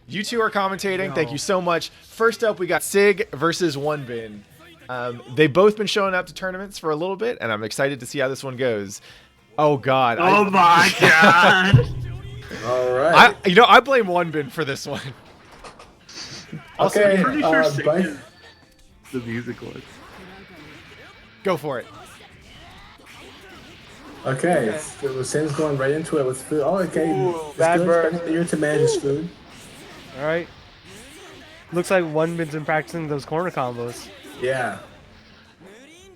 You two are commentating. No. Thank you so much. First up, we got Sig versus One Bin. They've both been showing up to tournaments for a little bit, and I'm excited to see how this one goes. Oh, God. Oh, my God. All right. I blame One Bin for this one. Also, okay, I'm pretty sure Sig is the music was. Go for it. Okay, so Sin's going right into it with food. Oh, okay. Ooh, bad bird. You're to manage his food. All right. Looks like One Bin's been practicing those corner combos. Yeah.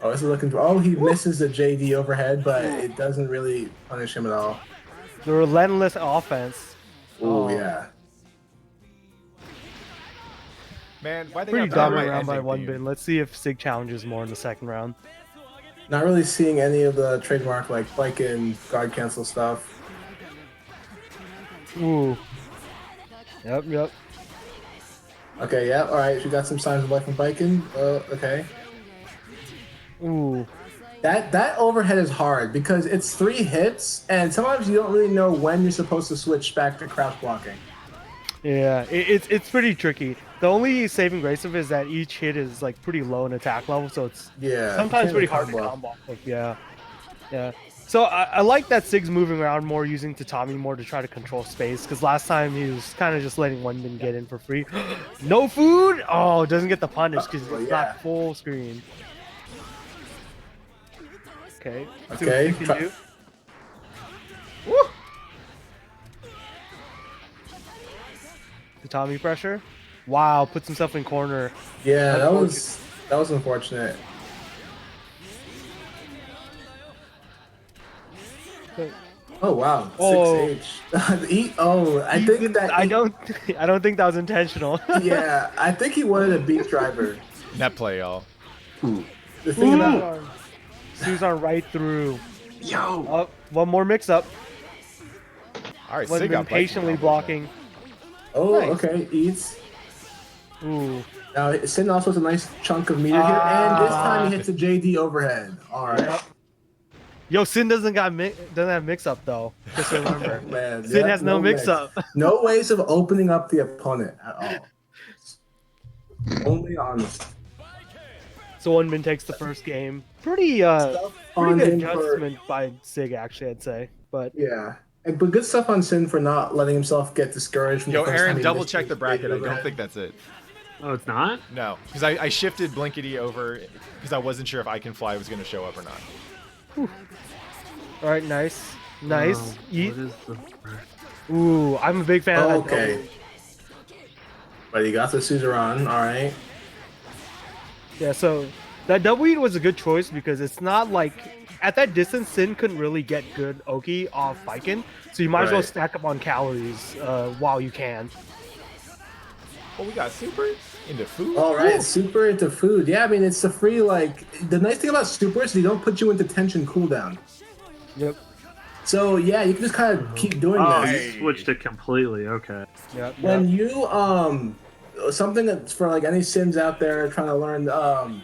Oh, this is looking. Oh, he misses the JD overhead, but it doesn't really punish him at all. The relentless offense. Oh, yeah. Man, why they pretty got dominant round by One Bin. Let's see if Sig challenges more in the second round. Not really seeing any of the trademark like bike and guard cancel stuff. Ooh. Yep. Okay, yeah, alright, we got some signs of life from biking. Okay. Ooh. That overhead is hard because it's 3 hits, and sometimes you don't really know when you're supposed to switch back to crouch blocking. Yeah, it's pretty tricky. The only saving grace of it is that each hit is like pretty low in attack level, so it's sometimes pretty hard to combo. Yeah. So I like that Sig's moving around more, using Tatami more to try to control space, because last time he was kind of just letting One Bin get in for free. No food! Oh, doesn't get the punish because it's not full screen. Okay. Okay. Woo! Tatami pressure. Wow, puts himself in corner. Yeah, that was unfortunate. Oh wow, 6H. I don't think that was intentional. Yeah, I think he wanted a beat driver. Net play, y'all. The thing about Susan right through. Yo. Oh, one more mix up. All right, Sig got patiently blocking. Oh, nice. Okay, eats. Ooh. Now Sin also has a nice chunk of meter here, and this time he hits a JD overhead. All right. Yep. Yo, Sin doesn't have mix up though. Just remember, man, Sin has no mix up. No ways of opening up the opponent at all. Only honest. So One Bin takes the first game. Pretty good adjustment by Sig, actually, I'd say. But yeah. But good stuff on Sin for not letting himself get discouraged. From Yo, Aaron, double check the bracket. I don't think that's it. Oh, it's not? No, because I shifted Blinkety over because I wasn't sure if I Can Fly was going to show up or not. Whew. All right, nice. Eat. What is the... Ooh, I'm a big fan of that. Okay. But he got the Suzerain, all right. Yeah, so that double eat was a good choice because it's not like at that distance Sin couldn't really get good Oki off Biken, so you might as well stack up on calories while you can. Oh, we got super into food. All right, super into food. Yeah, I mean it's the free like the nice thing about super is they don't put you into tension cooldown. Yep. So yeah, you can just kind of keep doing that. this. You switched it completely. Okay. Yep. When you something that's for like any Sims out there trying to learn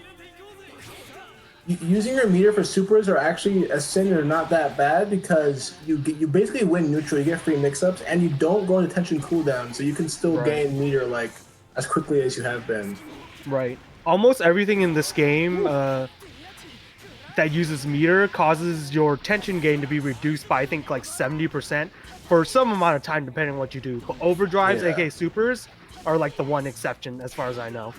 using your meter for supers are actually a Sim are not that bad because you basically win neutral, you get free mix-ups, and you don't go into tension cooldown, so you can still gain meter like as quickly as you have been. Right. Almost everything in this game that uses meter causes your tension gain to be reduced by I think like 70% for some amount of time depending on what you do. But overdrives, aka supers, are like the one exception as far as I know.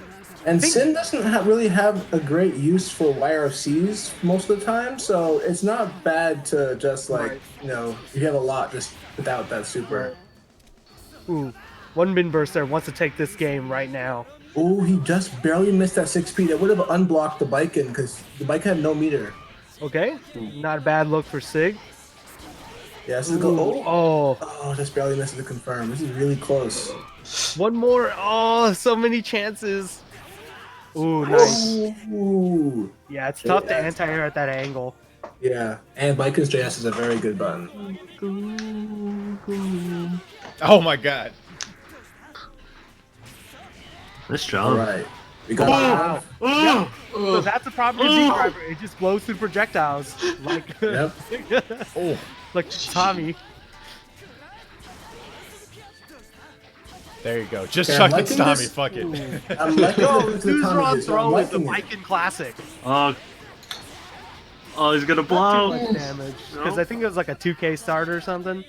And Sin doesn't really have a great use for YRFCs most of the time, so it's not bad to just like, you know, you have a lot just without that super. Ooh, One Bin burst there wants to take this game right now. Oh, he just barely missed that 6P. That would have unblocked the Biken because the Biken had no meter. Okay, not a bad look for Sig. Yeah, this is go. Oh, just barely missed the confirm. This is really close. One more. Oh, so many chances. Ooh, nice. Ooh. Yeah, it's tough to anti-air at that angle. Yeah, and Biken's JS is a very good button. Oh my god. Nice job. All right. We got So that's the problem with Z-Driver. It just blows through projectiles. Like, like Tommy. There you go. Just Okay, chuck I'm the liking Stami. this. Fuck it. I'm liking Yo, the Sue's Tommy Raw this, I'm throw is the liking it. Viking classic. Oh, he's gonna Not blow. too much damage. Because No. I think it was like a 2K starter or something.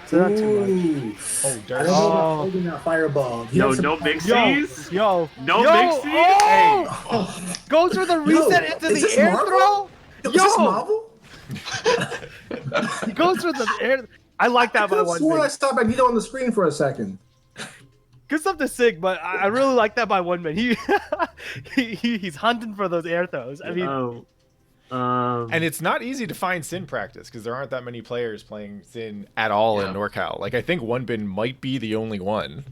So not too much. Ooh. Oh, I don't dirt. know Oh. about holding that fireball. He Yo, has some no problems. mixies. Yo, No yo, mixies? oh! Goes for the reset into is the this air Marvel? throw. Is this Marvel? He goes for the air. I like that I by could have one sworn I bin. saw Magneto on the screen for a second. Good stuff to Sig, but I really like that by one bin. He's hunting for those air throws. I mean, Oh. And it's not easy to find Sin practice because there aren't that many players playing Sin at all in NorCal. Like I think One Bin might be the only one.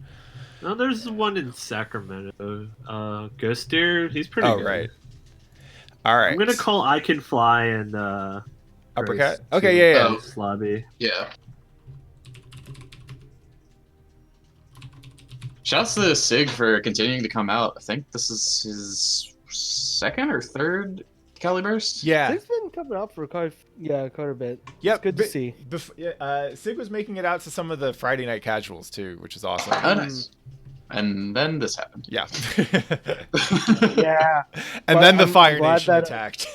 No, there's one in Sacramento. Ghost Deer, he's pretty Oh good. right. All right. I'm gonna call I Can Fly and Uppercut. Grace Okay, to yeah. Grace lobby. Yeah. Shouts to Sig for continuing to come out. I think this is his second or third Caliburst. Yeah. Sig's been coming up for quite a bit. Yep. It's good to see. Sig was making it out to some of the Friday night casuals too, which is awesome. Oh, nice. And then this happened. Yeah. Yeah. And But then the I'm Fire glad Nation that- attacked.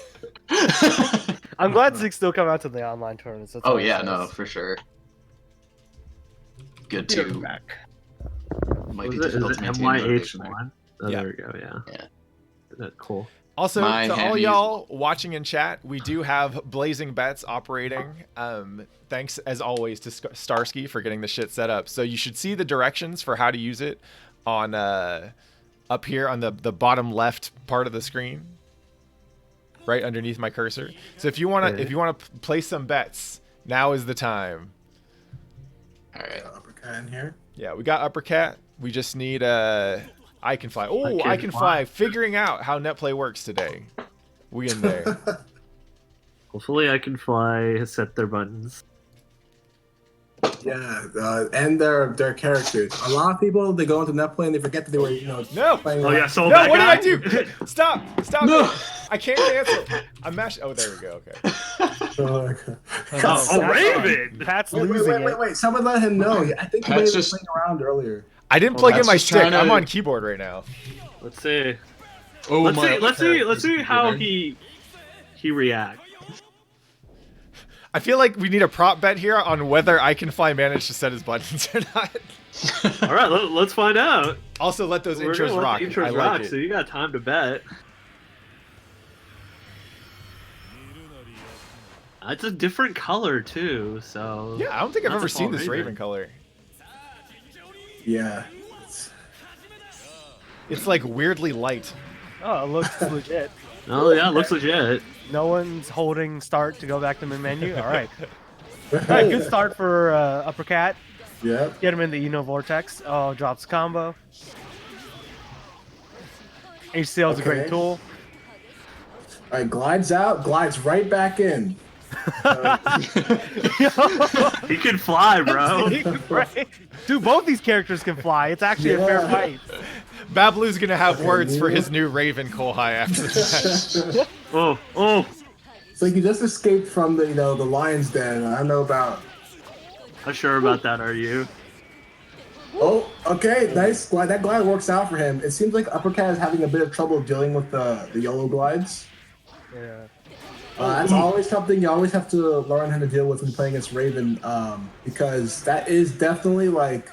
I'm glad Sig's still coming out to the online tournaments. That's Oh always yeah, nice. no, for sure. Good Peter to back. might be Is difficult it to maintain motivation there. MYH1? Oh, Yeah. there we go, yeah. Cool. Also, My to all hand y'all watching in chat, we do have Blazing Bets operating. Thanks, as always, to Starsky for getting the shit set up. So you should see the directions for how to use it on up here on the bottom left part of the screen, right underneath my cursor. So if you wanna place some bets, now is the time. All right. Uppercut in here. Yeah, we got uppercut. We just need I Can Fly. Oh, I I Can Can Fly. Fly. Figuring out how netplay works today. We in there. Hopefully I Can Fly set their buttons. Yeah, and their characters. A lot of people, they go into netplay and they forget that they were, No. playing. Oh yeah, so No, that what guy? did I do? Stop! No. I can't cancel. I'm mashed. Oh, there we go. Okay. Oh, Oh, Raven! Pat's wait, losing it. wait. Someone let him know. I think he Pat's was just- playing around earlier. I didn't plug in that's my just stick. trying to- I'm on keyboard right now. Let's see. Oh Let's my. see. Let's see how he reacts. I feel like we need a prop bet here on whether I Can Fly managed to set his buttons or not. All right, let's find out. Also, let those We're gonna intros let rock. the intros I like rock, it. so you got time to bet. It's a different color too, so Yeah, I don't think I've Not ever to seen call this Raven color. Yeah. It's like weirdly light. Oh, it looks legit. Oh yeah, it looks legit. No one's holding start to go back to the menu. All right. All right, good start for uppercut. Yeah. Get him in the Vortex. Oh, drops combo. HCL is a great Okay. tool. All right, glides out, glides right back in. He can fly, bro. Right. Dude, both these characters can fly. It's actually a fair Yeah. fight. Bablu's gonna have words for his new Raven Kohai after that. Oh, So you just escaped from the the lion's den. I don't know about. how sure about that are you? Oh, okay, nice glide. That glide works out for him. It seems like Uppercat is having a bit of trouble dealing with the YOLO glides. Yeah. That's always something you always have to learn how to deal with when playing against Raven, because that is definitely like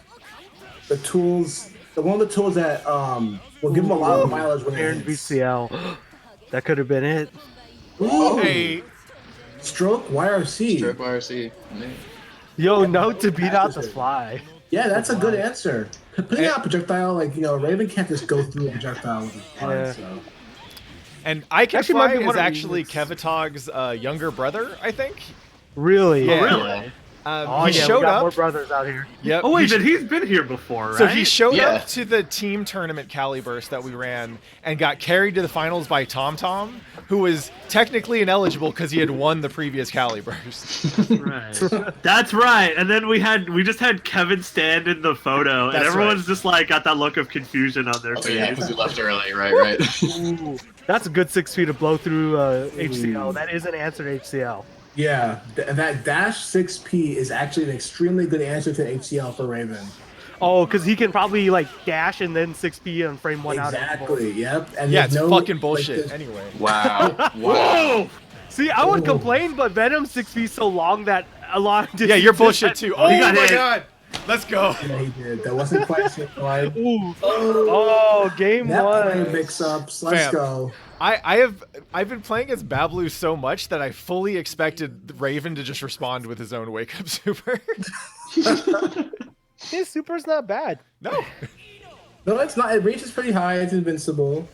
the tools. One of the tools that will give him a lot of mileage when Aaron it hits. VCL. That could have been it. Ooh, Hey, stroke YRC. Stroke YRC. Yo, note to beat out the fly. Yeah, that's a good answer. Putting out projectile, like Raven can't just go through a projectile with his fly, Yeah. so. and I Can Actually, might Fly be is one of actually these. Kevatog's younger brother, I think. Really? Yeah. Really? Oh, he yeah, showed we got up. more brothers out here. Yep. Oh wait, he but he's been here before, right? So he showed Yeah. up to the team tournament Caliburst that we ran and got carried to the finals by Tom Tom, who was technically ineligible because he had won the previous Caliburst. Right. That's right. And then we just had Kevin stand in the photo, and That's everyone's just like got that look of confusion on their Oh face. yeah, because he left early. Right. Ooh, that's a good 6 feet to blow through HCL. That is an answer to HCL. Yeah, that dash 6P is actually an extremely good answer to HCL for Raven. Oh, because he can probably like dash and then 6P and frame one out. Exactly. Yep. And Yeah, it's no, fucking bullshit. Like, anyway. Wow. Wow. Whoa! See, I would complain, but Venom's 6P so long that a lot of Yeah, you're bullshit too. Oh got my hit. god. Let's go. yeah, he did. That wasn't quite so wide. Ooh. Oh, game That play one. mix-ups. Let's Fam. go. I've been playing as Bablu so much that I fully expected Raven to just respond with his own wake up super. His super's not bad. No. No, it's not. It reaches pretty high. It's invincible.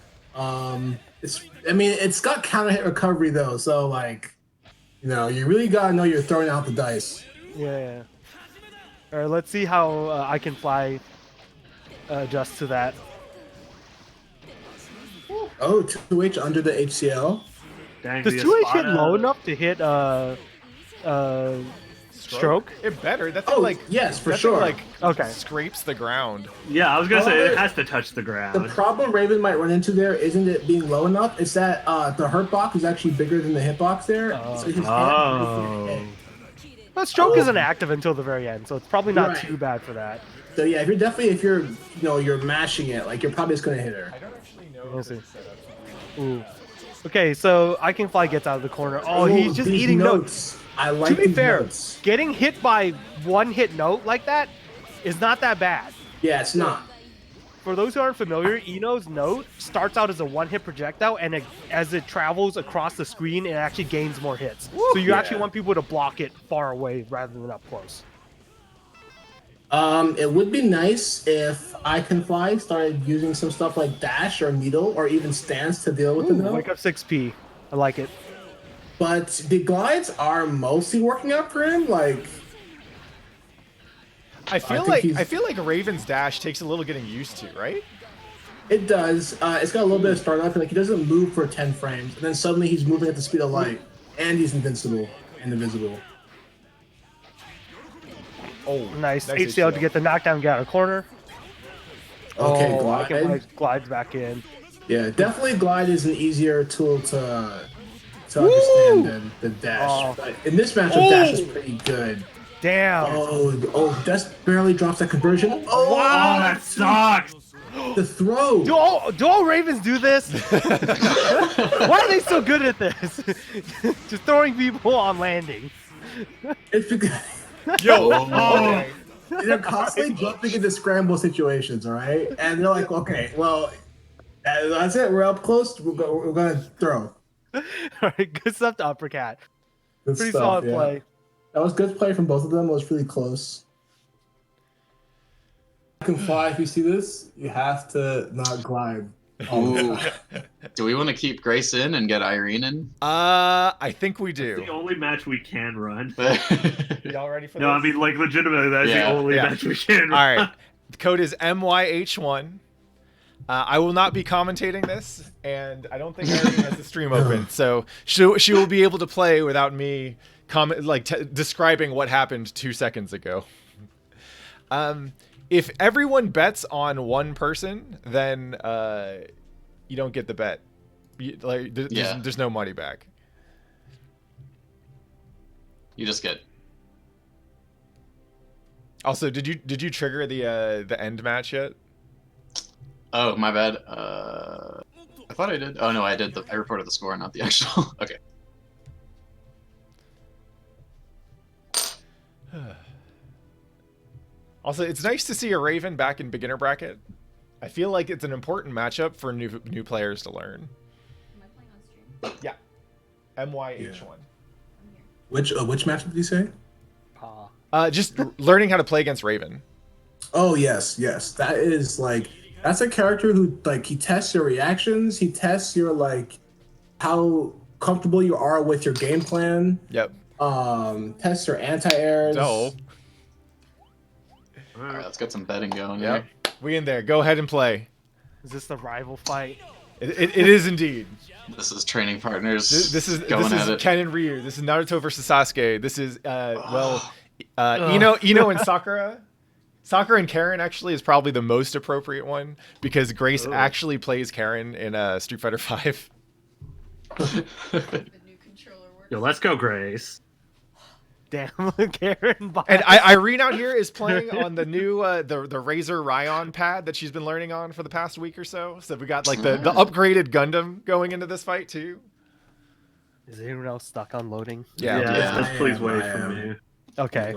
It's got counter hit recovery though, so like, you really gotta know you're throwing out the dice. Yeah. All right, let's see how I can fly adjust to that. Oh, 2H under the HCL. Dang, Does the 2H hit Espada. low enough to hit stroke? It better. That's Oh, like yes, for that thing, sure. like Okay. scrapes the ground. Yeah, I was gonna say However, it has to touch the The ground. problem Raven might run into there isn't it being low enough. It's that the hurt box is actually bigger than the hit box there. So his hand Oh. hit. But stroke isn't active until the very end, so it's probably not Right. too bad for that. So yeah, if you're mashing it, like you're probably just gonna hit her. I don't actually know. We'll see. Ooh. Okay, so I Can Fly gets out of the corner. Oh, he's just these eating notes. I like To be these fair, notes. getting hit by one hit note like that is not that bad. Yeah, it's not. For those who aren't familiar, Ino's note starts out as a one-hit projectile, and as it travels across the screen, it actually gains more hits. So you actually want people to block it far away rather than up close. It would be nice if I Can Fly started using some stuff like dash or needle or even stance to deal with the note. Wake up 6P. I like it. But the glides are mostly working out for him. Like, I feel think like Raven's dash takes a little getting used to, right? it does. It's got a little bit of startup. Like, he doesn't move for 10 frames, and then suddenly he's moving at the speed of light, and he's invincible and invisible. Oh, Nice HCL to get the knockdown, get out of corner. Okay, I Can Fly glide. glides back in. Yeah, definitely glide is an easier tool to understand than dash. Oh. But in this matchup, dash is pretty good. Damn. Oh, just barely drops that conversion. Oh, Oh, that sucks. the throw. Do all Ravens do this? Why are they so good at this? Just throwing people on landing. It's because Yo. Oh. they're constantly jumping into scramble situations, all right? And they're like, okay, well, that's it. We're up close. We're gonna throw. All right, good stuff to uppercut. Good Pretty stuff, solid yeah. play. That was good play from both of them. It was really close. I Can Fly. If you see this, you have to not glide. Ooh. Do we want to keep Grace in and get Irene in? I think we The do. only match we can run. Y'all ready for No, this? I mean, like, legitimately, that's Yeah, the only yeah. match we can run. All right. The code is MYH1. I will not be commentating this, and I don't think Irene has the stream open, so she will be able to play without me describing what happened 2 seconds ago. If everyone bets on one person, then you don't get the bet. There's no money back. You just get. Also, did you trigger the end match yet? Oh, my bad. I thought I did. Oh no, I did. I reported the score, not the actual. Okay. Also, it's nice to see a Raven back in beginner bracket. I feel like it's an important matchup for new players to learn. Am I playing on stream? Yeah. MYH1. Which match did you say? Just learning how to play against Raven. Oh yes. That is that's a character who he tests your reactions. He tests your how comfortable you are with your game plan. Yep. Tests your anti-airs. So, All right, let's get some betting going yep. here. We in there. Go ahead and play. Is this the rival fight? It is indeed. This is training partners. This is going at it. Ken and Ryu. This is Naruto versus Sasuke. This is Ino and Sakura. Sakura and Karen actually is probably the most appropriate one because Grace actually plays Karen in Street Fighter V. The new controller works. Yo, let's go, Grace. Damn, Karen. And Irene out here is playing on the new the Razor Ryon pad that she's been learning on for the past week or so. So we got like the upgraded Gundam going into this fight too. Is anyone else stuck on loading? Yeah. Please wait for me. Okay.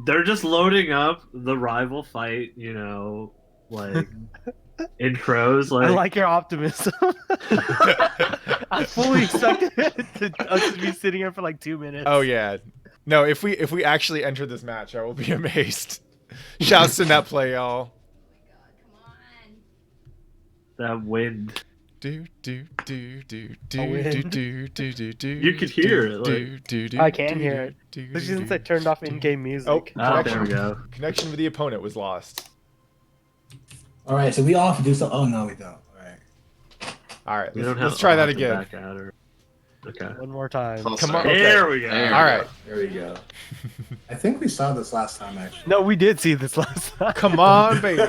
They're just loading up the rival fight, like intros. Like I like your optimism. I fully expected us to be sitting here for like 2 minutes. Oh yeah. No, if we actually enter this match, I will be amazed. Shouts to net play, y'all. that wind. Do do do do do wind. do do do do. You could hear it, like- I can hear it. But since I turned off in-game music. Oh, Ah, there we go. connection with the opponent was lost. All right, so we all have to do something. Oh no, we don't. All right. All right, We don't have let's try that to again. back out or- Okay. One more time. Full Come on. circle. Okay. There we go. There we All right. There we go. I think we saw this last time, actually. No, we did see this last time. Come on, baby.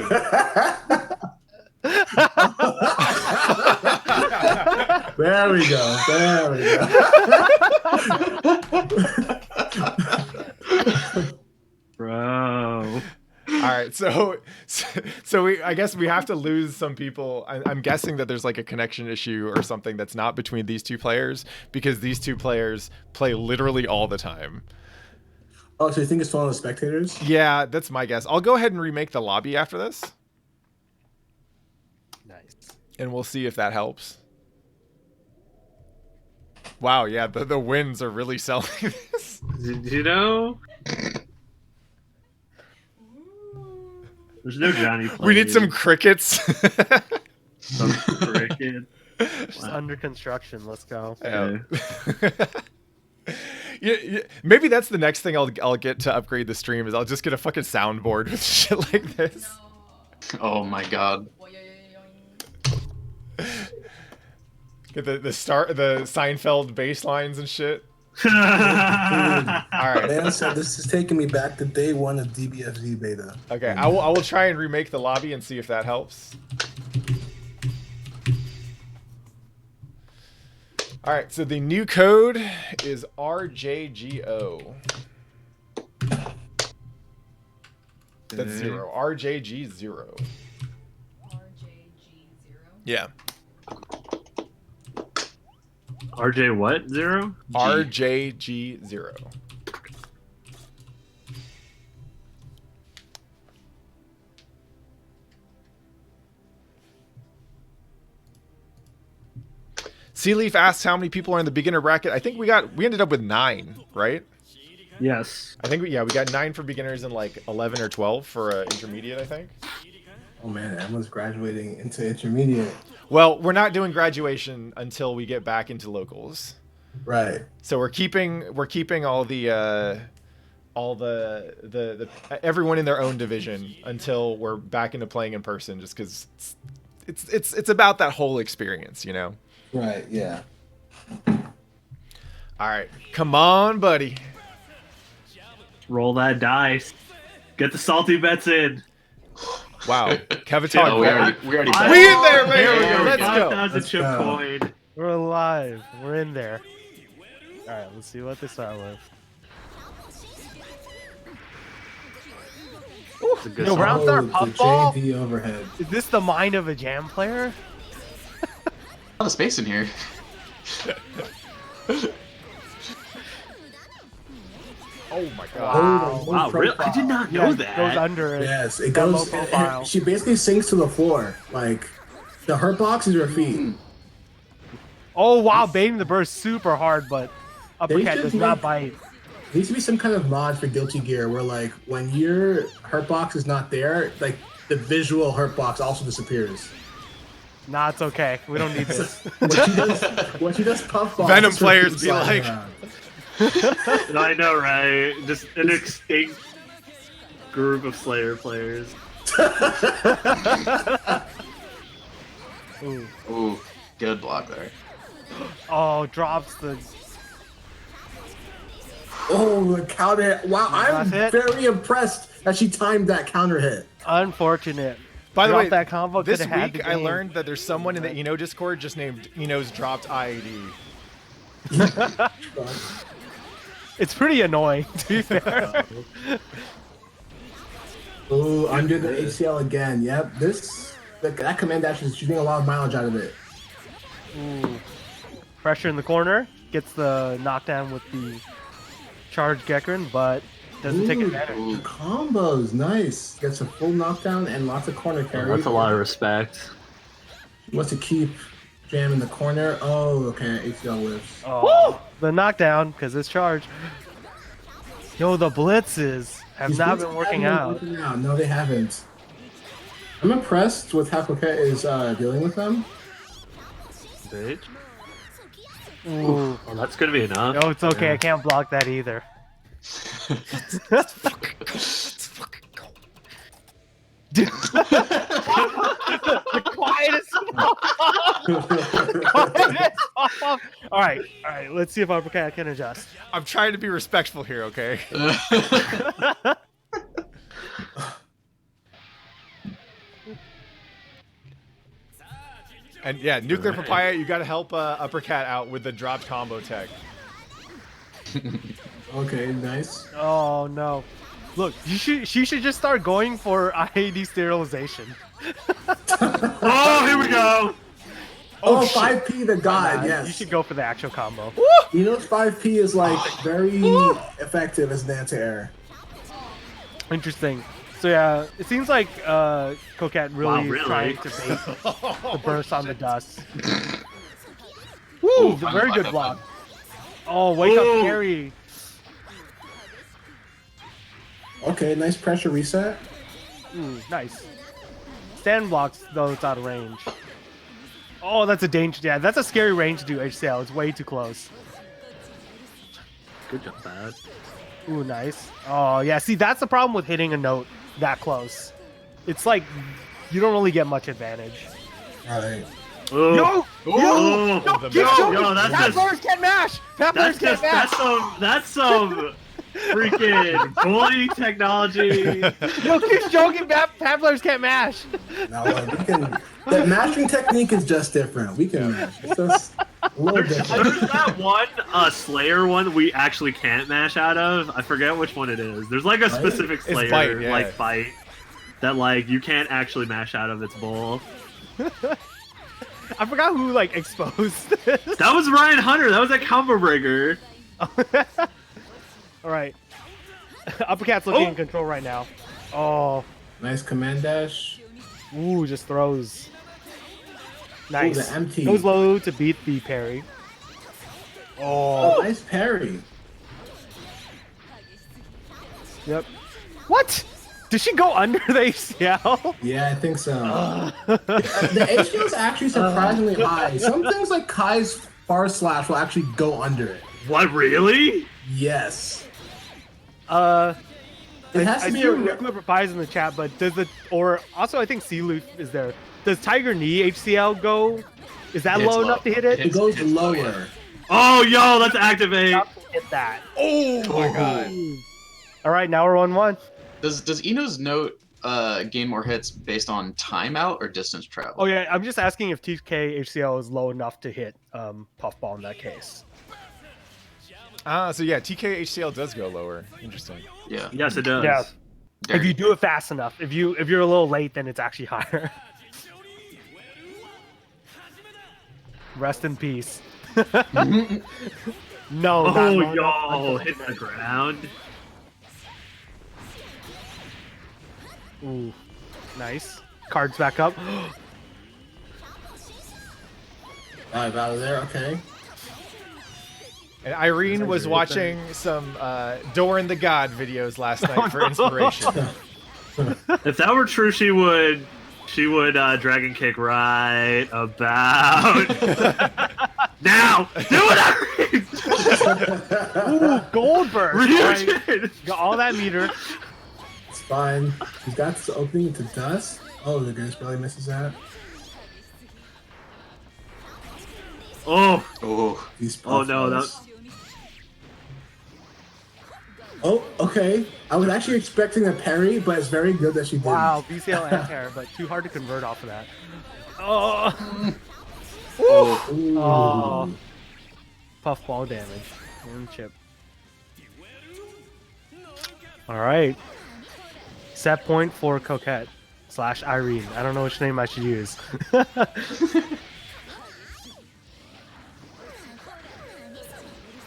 There we go. There we go. Bro. All right, so I guess we have to lose some people. I'm guessing that there's like a connection issue or something that's not between these two players because these two players play literally all the time. Oh, so you think it's one of the spectators? Yeah, that's my guess. I'll go ahead and remake the lobby after this, Nice. and we'll see if that helps. Wow, yeah, the wins are really selling this. Did you know? There's no Johnny. We need some crickets. Some cricket. Just under construction. Let's go. Yeah. Yeah, maybe that's the next thing I'll get to upgrade the stream is I'll just get a fucking soundboard with shit like this. Oh my god. Get the Seinfeld bass lines and shit. All right. Man said this is taking me back to day one of DBFZ beta. Okay, I will try and remake the lobby and see if that helps. All right, so the new code is RJGO. That's 0. RJG 0. Yeah. RJ what? 0? RJG 0. Sealeaf asks how many people are in the beginner bracket. I think we ended up with 9, right? Yes. I think we got 9 for beginners and like 11 or 12 for intermediate, I think. Oh man, everyone's graduating into intermediate. Well, we're not doing graduation until we get back into locals. Right. So we're keeping all the everyone in their own division until we're back into playing in person, just because it's about that whole experience, you know. Right. Yeah. All right, come on, buddy. Roll that dice. Get the salty bets in. Wow, Kevin Oh, talk. we already We in there, baby. There we go. Let's go. 5,000 chip go. coin. We're alive. We're in there. All right, let's see what they start with. It's a good Yo, song. round star the puffball? JV overhead. Is this the mind of a jam player? A lot of space in here. Oh my god. Wow. Wow, really? I did not know Yeah, it that. goes under it. Yes, it Demo goes. profile. She basically sinks to the floor. Like the hurt box is her feet. Oh wow, baiting the burst super hard, but uppercut should does not make- bite. There needs to be some kind of mod for Guilty Gear where, like, when your hurt box is not there, like the visual hurt box also disappears. Nah, it's okay. We don't need this. When she does puffball, Venom it's her players feet be sliding like- around. I know, right? Just an extinct group of Slayer players. Ooh. Ooh, good block there. Oh, drops the. Oh, the counter hit! Wow, I'm That's it? very impressed that she timed that counter hit. Unfortunate. By the Drop way, that combo, this coulda had week the I game. learned that there's someone in the Eno Discord just named Eno's dropped IAD. It's pretty annoying, to be fair. Ooh, under the HCL again. Yep, that command dash is shooting a lot of mileage out of it. Ooh. Pressure in the corner. Gets the knockdown with the charge Gekrin, but doesn't take advantage. The combos, nice. Gets a full knockdown and lots of corner carry. That's a lot of respect. Wants to keep Jam in the corner. Oh, okay. HCL whiffs. Oh, the knockdown because it's charge. Yo, the blitzes have not been working out. No, they haven't. I'm impressed with how Coquette is dealing with them. Bitch. Ooh. Well, that's gonna be enough. No, it's okay. I can't block that either. Let's fucking go. Dude. The quietest off. All right. Let's see if Uppercat can adjust. I'm trying to be respectful here, okay? And yeah, Nuclear Papaya, you gotta help Uppercat out with the dropped combo tech. Okay, nice. Oh no! Look, she should just start going for IAD sterilization. Oh, here we go. Oh, 5P the god, yes. You should go for the actual combo. You know, 5P is like very effective as an anti-air. Interesting. So yeah, it seems like Coquette really is trying to bait the burst on the dust. Woo! Very good block. Oh, wake up carry. Okay, nice pressure reset. Ooh, nice. Stand blocks, though it's out of range. Oh, that's a danger. Yeah, that's a scary range to do HCL. It's way too close. Good job, bad. Ooh, nice. Oh, yeah. See, that's the problem with hitting a note that close. It's like you don't really get much advantage. Alright. No! Yo, Keep shooting! that's Pat players can't mash! Pat players can't mash! That's some freaking bully technology. No, keep joking, Pat players can't mash! No, we can. The mashing technique is just different. We can mash. It's just a little different. There's that one Slayer one we actually can't mash out of. I forget which one it is. There's like a specific Slayer fight that like you can't actually mash out of its bowl. I forgot who like exposed this. That was Ryan Hunter. That was that combo breaker. All right. Uppercat's looking in control right now. Oh. Nice command dash. Ooh, just throws. Nice. Ooh, the empty. Goes low to beat the parry. Oh, nice parry. Yep. What? Did she go under the ACL? Yeah, I think so. The ACL is actually surprisingly high. Some things like Kai's far slash will actually go under it. What, really? Yes. It has to be a Nuclear Papayas in the chat, but also I think C-Loop is there. Does Tiger Knee HCL go? Is that low enough to hit it? It goes lower. Oh, yo, let's activate. Hit that. Oh my god. All right, now we're 1-1. Does Eno's note gain more hits based on timeout or distance travel? Oh yeah, I'm just asking if TK HCL is low enough to hit Puffball in that case. So yeah, TK HCL does go lower. Interesting. Yeah. Yes, it does. Yeah. If you do it fast enough. If you're a little late, then it's actually higher. Rest in peace. No. Oh, yo, hit the ground. Ooh, nice. Cards back up. Out of there, okay. And Irene was watching some Doran the God videos last night for inspiration. If that were true, she would dragon kick right about now. Do it, Irene. Ooh, Goldberg. Ryujin. Got all that meter. It's fine. He's got this opening into dust. Oh, the Ghost really misses that. Oh no, that. Oh, okay. I was actually expecting a parry, but it's very good that she did. Wow, BCL and Terra, but too hard to convert off of that. Oh. Ooh. Oh. Puffball damage. And chip. All right. Set point for Coquette / Irene. I don't know which name I should use.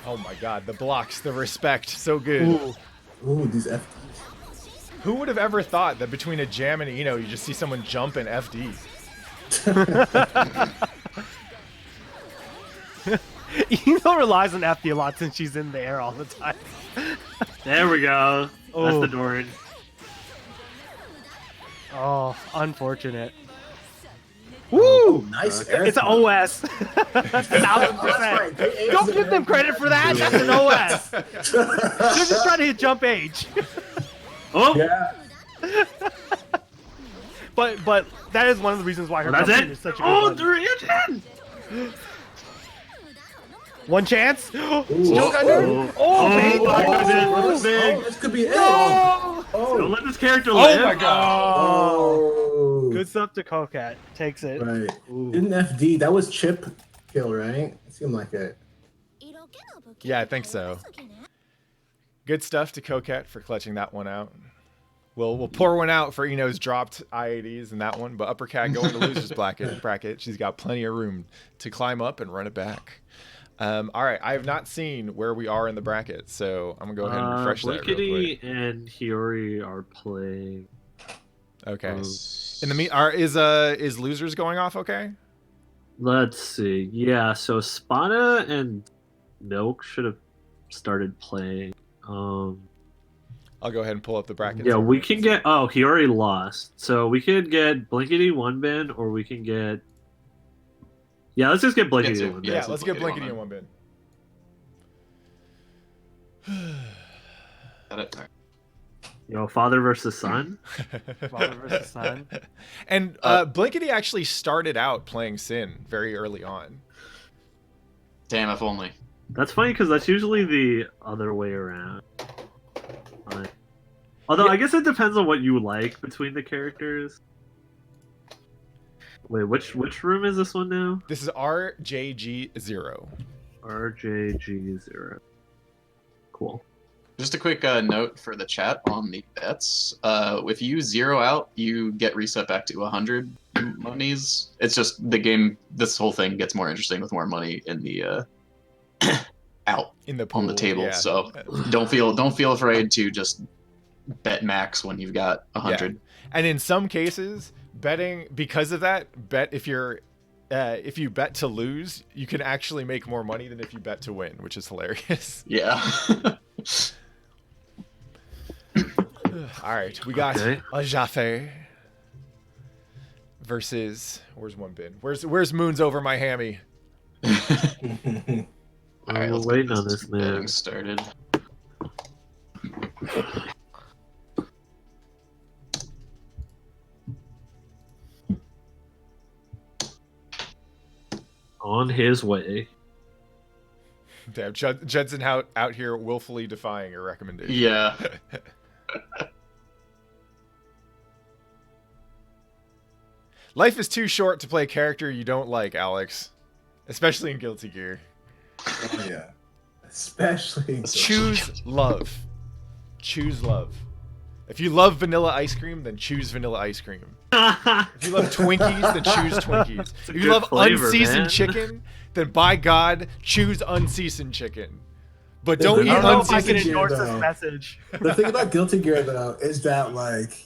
Oh my god, the blocks, the respect, so good. Ooh, these FDs. Who would have ever thought that between a jam and a you just see someone jump in FD? Relies on FD a lot since she's in the air all the time. There we go. That's the Doran. Oh, unfortunate. Woo! Nice. It's an OS. 1000%. Don't give them credit for that. That's an OS. They're just trying to hit jump H. Oh. Yeah. But that is one of the reasons why her That's jumping it. is such a good one. Dorian! One chance. Still got Oh, baby. This could be it. No! Don't let this character live. Oh my god. Oh. Good stuff to Coquette. Takes it. Right. Didn't FD, that was chip kill, right? It seemed like it. Yeah, I think so. Good stuff to Coquette for clutching that one out. We'll pour one out for Ino's dropped I-80s in that one, but Upper Cat going to losers bracket. She's got plenty of room to climb up and run it back. All right, I have not seen where we are in the bracket, so I'm gonna go ahead and refresh that real quick. and Hiyori are playing. Okay. In the is losers going off okay? Let's see. Yeah, so Spada and Milk should have started playing. I'll go ahead and pull up the bracket. Yeah, we can get. Oh, he already lost. So we could get Blinkety one bin, or we can get. Yeah, let's just get Blinkety one bin. Yeah, let's get Blinkety in one bin. Father versus son. Father versus son. And Blinkety actually started out playing Sin very early on. Damn, if only. That's funny because that's usually the other way around. Although I guess it depends on what you like between the characters. Wait, which room is this one now? This is RJG0. RJG0. Cool. Just a quick note for the chat on the bets. If you zero out, you get reset back to 100 monies. It's just the game. This whole thing gets more interesting with more money in the out in the pool, on the table. Yeah. So don't feel afraid to just bet max when you've got 100. Yeah. And in some cases, betting because of that, if you bet to lose, you can actually make more money than if you bet to win, which is hilarious. Yeah. All right, we got a Jaffe versus where's one bin? Where's Moons over my hammy? All right, let's waiting get on this man. Getting started. On his way. Damn, Jensen out here willfully defying your recommendation. Yeah. Life is too short to play a character you don't like, Alex. Especially in Guilty Gear. Oh, yeah. Especially. Choose love. Choose love. If you love vanilla ice cream, then choose vanilla ice cream. If you love Twinkies, then choose Twinkies. If you love unseasoned chicken, then by God, choose unseasoned chicken. But don't eat unseasoned chicken. Endorse this message. The thing about Guilty Gear, though, is that, like,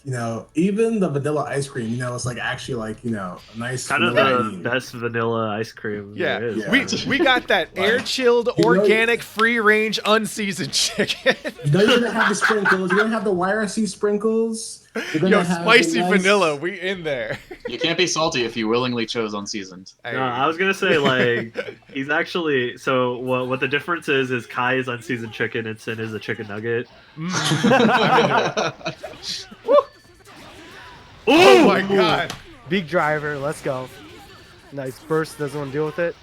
even the vanilla ice cream, it's like actually like, a nice kind of the best vanilla ice cream there is. Yeah. We got that air chilled, organic, free range, unseasoned chicken. You don't even have the sprinkles. You don't have the YRC sprinkles. Yo, spicy vanilla, we in there. You can't be salty if you willingly chose unseasoned. No, I was gonna say, like, he's actually so what the difference is Kai is unseasoned chicken and Sin is a chicken nugget. Oh my god. Big driver, let's go. Nice burst, doesn't want to deal with it.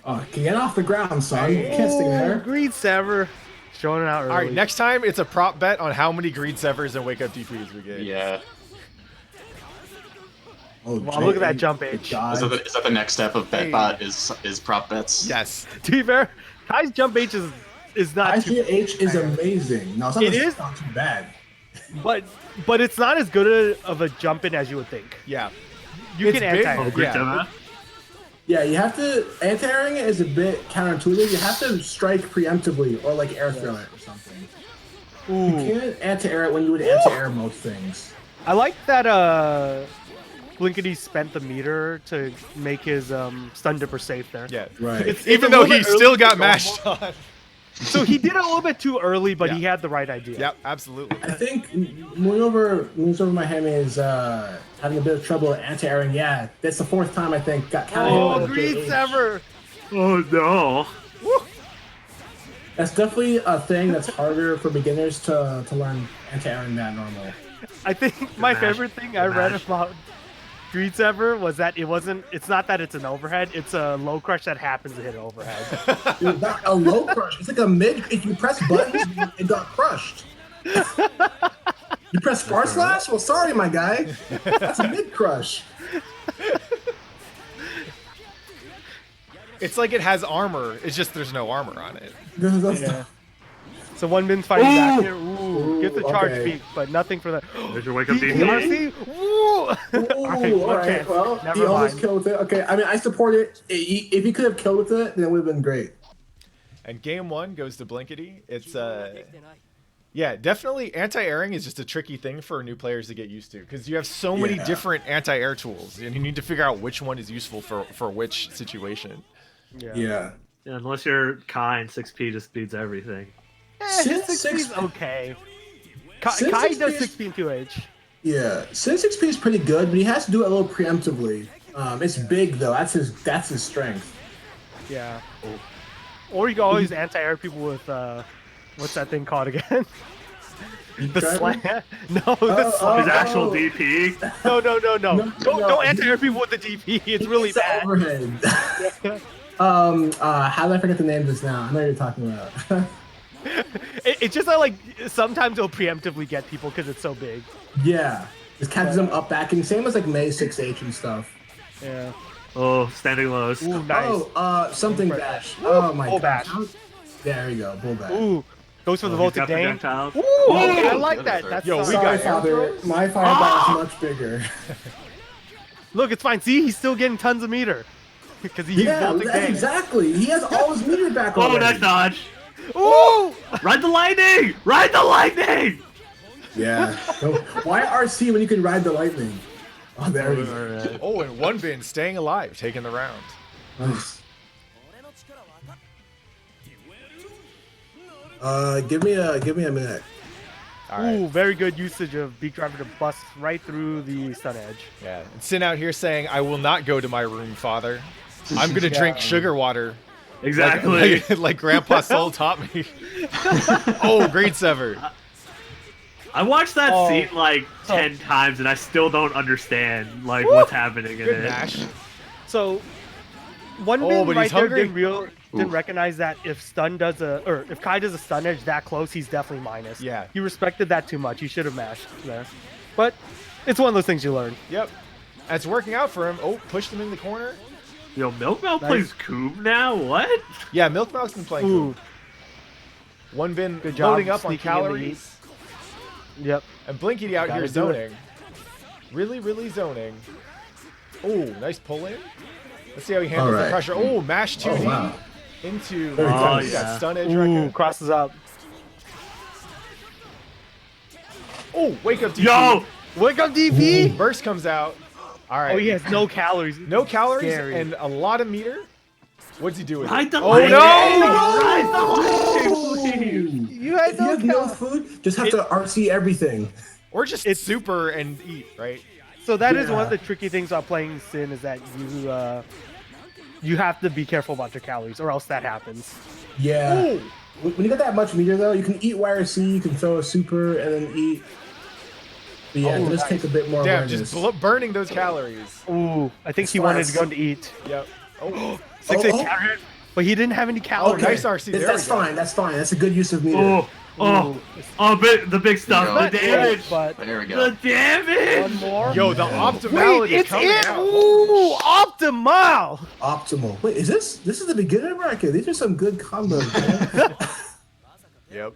Oh, get off the ground, son. You can't stay there. Greed Sever. Showing it out early. All right, next time it's a prop bet on how many Greed Severs and Wake Up DPs we get. Yeah. Oh, wow, look at that jump H. Is that the next step of BetBot is prop bets? Yes. To be fair, Kai's jump H is is not. ICH is amazing. No, it's not too bad. But it's not as good of a jump in as you would think. Yeah. You can anti-air. Yeah, you have to anti-airing it is a bit counterintuitive. You have to strike preemptively or like air throw it or something. Ooh. You can't anti-air it when you would anti-air most things. I like that Blinkety spent the meter to make his stun dipper safe there. Yeah, right. Even though he still got mashed on. So he did it a little bit too early, but he had the right idea. Yep, absolutely. I think moves over my hammy is having a bit of trouble anti-airing. Yeah, that's the 4th time I think got counted. Oh, Green Sever! Oh no! Woo. That's definitely a thing that's harder for beginners to learn anti-airing than normal. I think my favorite thing I read about Green Sever was that it's not that it's an overhead, it's a low crush that happens to hit an overhead. Dude, not a low crush. It's like a mid. If you press buttons, it got crushed. You press far slash? Well, sorry, my guy. That's a mid crush. It's like it has armor. It's just there's no armor on it. Yeah. So one min's fighting back here. Ooh, get the charge peak, but nothing for that. There's your wake up DP. RC? Ooh, all right. Well, he almost killed with it. Okay, I mean, I support it. If he could have killed with it, then it would have been great. And game 1 goes to Blinkety. It's yeah, definitely anti-airing is just a tricky thing for new players to get used to because you have so many different anti-air tools and you need to figure out which one is useful for which situation. Yeah. Unless you're Kai and 6P just beats everything. 6P is okay. Kai does 6P and 2H. Yeah, Sin 6P is pretty good, but he has to do it a little preemptively. It's big though. That's his strength. Yeah. Or you can always anti-air people with what's that thing called again? The slam? No, the slam. His actual DP? No. Don't anti-air people with the DP. It's really bad. Overhead. How did I forget the name just now? I know what you're talking about. It's just that, like, sometimes it'll preemptively get people because it's so big. Yeah. It catches them up back, and same as like May 6H and stuff. Yeah. Oh, standing lows. Ooh, nice. Oh, something bash. Oh my god. Bash. There you go, bull bash. Ooh, goes for the Voltic Dane. Ooh, okay, I like that. That's Yo, we Sorry, got Father. My fireball is much bigger. Look, it's fine. See, he's still getting tons of meter. Because he used Voltic Dane. Exactly. He has all his meter back already. Oh, nice dodge. Ooh! Ride the lightning! Ride the lightning! Yeah. So, why RC when you can ride the lightning? Oh, there we go. Oh, and one bin staying alive, taking the round. Nice. Give me a minute. All right. Ooh, very good usage of Beak Driver to bust right through the stun edge. Yeah. And Sin out here saying, I will not go to my room, father. I'm going to drink sugar water. Exactly. Like Grandpa Soul taught me. Oh, great sever. I watched that scene like 10 times and I still don't understand like what's happening in it. Mash. So one bin right there didn't recognize that if Kai does a stun edge that close, he's definitely minus. Yeah. He respected that too much. He should have mashed there. But it's one of those things you learn. Yep. And it's working out for him. Oh, pushed him in the corner. Yo, Milk Mouth plays Coob now? What? Yeah, Milk Mouth's been playing Coob. One bin loading up on calories. Yep. And Blinkety out here zoning. Really, really zoning. Oh, nice pull in. Let's see how he handles the pressure. Oh, mash 2D into stun edge right crosses up. Oh, wake up DP. Yo! Wake up DP! Burst comes out. All right. Oh, he has no calories. No calories and a lot of meter. What's he doing? Ride the lightning! No! Ride the lightning, please! You had no food? Just have to RC everything. Or just super and eat, right? So that is one of the tricky things about playing Sin is that you have to be careful about your calories or else that happens. Yeah. Ooh. When you get that much meter though, you can eat YRC, you can throw a super and then eat. But yeah, just take a bit more awareness. Just burning those calories. Ooh, I think he wanted to go to eat. Yep. Oh, 6-8 counter, but he didn't have any calories. Okay. Nice RC. That's fine. That's fine. That's a good use of meter. The big stuff. The damage. But there we go. The damage. One more. Yo, the optimality coming out. Ooh, optimal. Optimal. Wait, is this? This is the beginner bracket. These are some good combos, man. Yep.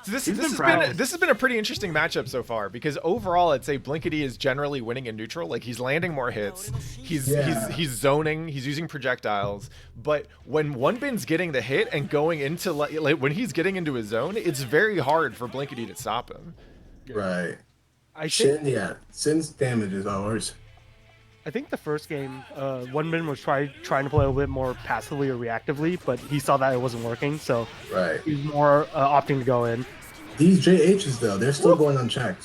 So this has been a pretty interesting matchup so far because overall I'd say Blinkity is generally winning in neutral. Like he's landing more hits, he's zoning, he's using projectiles. But when One Bin's getting the hit and going into like when he's getting into his zone, it's very hard for Blinkity to stop him. Right. Sin's damage is ours. I think the first game, One Bin was trying to play a little bit more passively or reactively, but he saw that it wasn't working, so he was more opting to go in. These JHs, though, they're still going unchecked.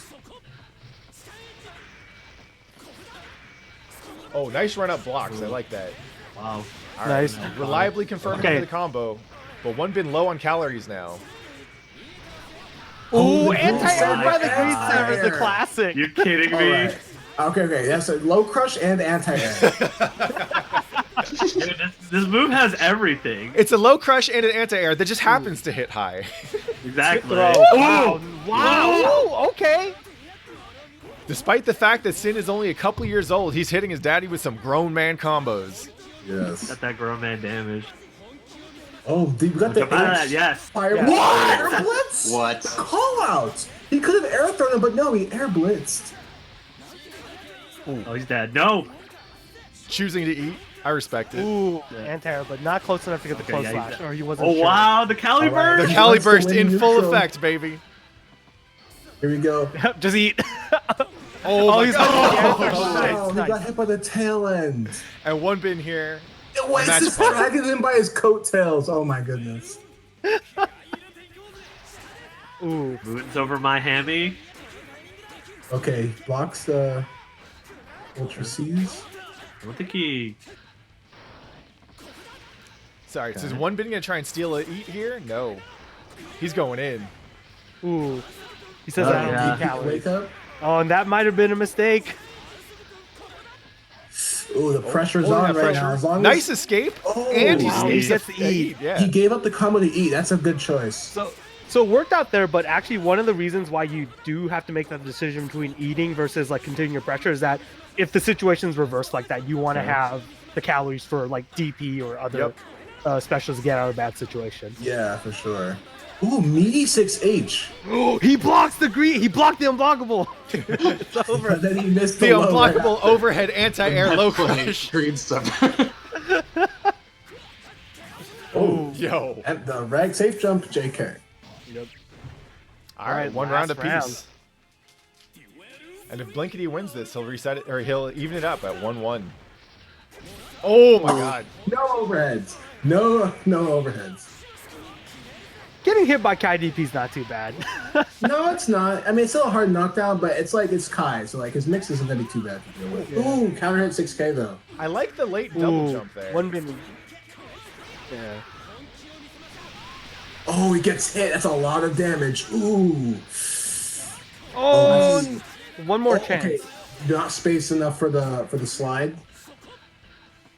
Oh, nice run-up blocks. I like that. Wow. All nice. Right, reliably confirming the combo, but One Bin low on calories now. Ooh, anti-air by the Green Server, the classic. You're kidding me? Right. Okay. That's a low crush and anti-air. Dude, this move has everything. It's a low crush and an anti-air that just happens to hit high. Exactly. Wow. Okay. Despite the fact that Sin is only a couple years old, he's hitting his daddy with some grown man combos. Yes. Got that grown man damage. Oh, dude, we got the yes. Fire blitz. What? The call out. He could have air thrown him, but no, he air blitzed. Oh, he's dead. No. Choosing to eat. I respect it. Ooh, anti-air, but not close enough to get the close slash, or he wasn't sure. Wow, the Caliburst! Right. The Caliburst in full effect, baby. Here we go. Just eat. He Nice. got hit by the tail end. And One Bin here. It was just dragging him by his coattails. Oh my goodness. Ooh. Moon's over my hammy. Okay, blocks the Ultra C's. I don't think he... Sorry, so is One Bin gonna try and steal a eat here? No. He's going in. Ooh. He says I don't need calories. Wake up. Oh, and that might have been a mistake. Ooh, the pressure's on right now. As long nice as... escape. And he gets to eat. Yeah. He gave up the combo to eat. That's a good choice. So it worked out there, but actually one of the reasons why you do have to make that decision between eating versus like continuing your pressure is that if the situation's reversed like that, you want to have the calories for like DP or other specials to get out of a bad situation. Yeah, for sure. Ooh, meaty 6H. Oh, he blocks the green. He blocked the unblockable. It's over. But then he missed the unblockable overhead anti-air low crush. Green stuff. Oh, yo. And the rag safe jump, JK. Yep. All right, one round apiece. And if Blinkity wins this, he'll reset it, or he'll even it up at 1-1. Oh my god. No overheads. No overheads. Getting hit by Kai DP is not too bad. No, it's not. I mean, it's still a hard knockdown, but it's like it's Kai, so like his mix isn't gonna be too bad to deal with. Yeah. Ooh, counter hit 6K though. I like the late double jump there. One bin. Yeah. Oh, he gets hit. That's a lot of damage. Ooh. Oh, one more chance. Okay. Not space enough for the slide.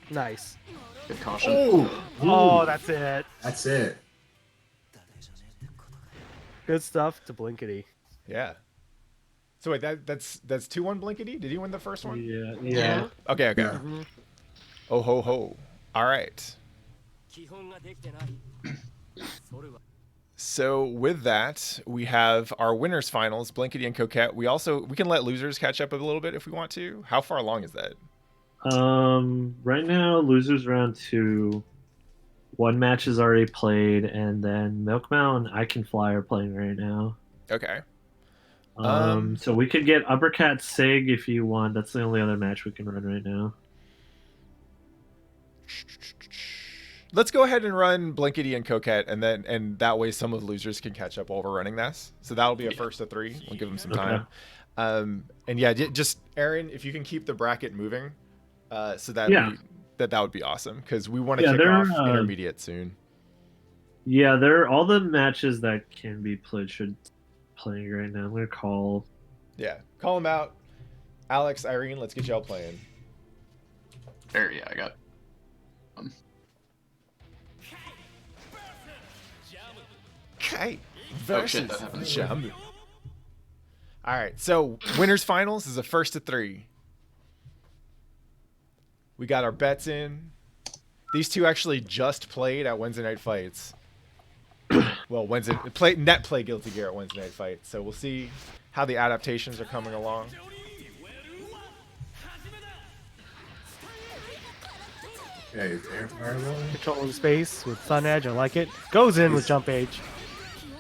Nice. Good caution. Ooh. Oh, that's it. That's it. Good stuff to Blinkity. Yeah. So wait, that's 2-1 Blinkity? Did he win the first one? Yeah. Okay. Yeah. Mm-hmm. Oh ho ho. All right. So with that, we have our winners finals, Blinkity and Coquette. We can let losers catch up a little bit if we want to. How far along is that? Right now, losers round 2. One match is already played, and then Milkmount and I Can Fly are playing right now. Okay. So we could get Uppercat Sig if you want. That's the only other match we can run right now. Let's go ahead and run Blinkity and Coquette, and that way some of the losers can catch up while we're running this. So that'll be a first of 3. We'll give them some time. And yeah, just Aaron, if you can keep the bracket moving, so that that would be awesome because we want to kick off intermediate soon. Yeah, they're all the matches that can be played should playing right now. I'm gonna call. Yeah, call them out. Alex, Irene, let's get y'all playing. There, yeah, I got. Okay. Versus Jamu. All right, so winners finals is a first of 3. We got our bets in. These two actually just played at Wednesday Night Fights. well, net play Guilty Gear at Wednesday Night Fight. So we'll see how the adaptations are coming along. Yeah, he's air fireball. Controlling space with Sun Edge, I like it. Goes in with Jump Age.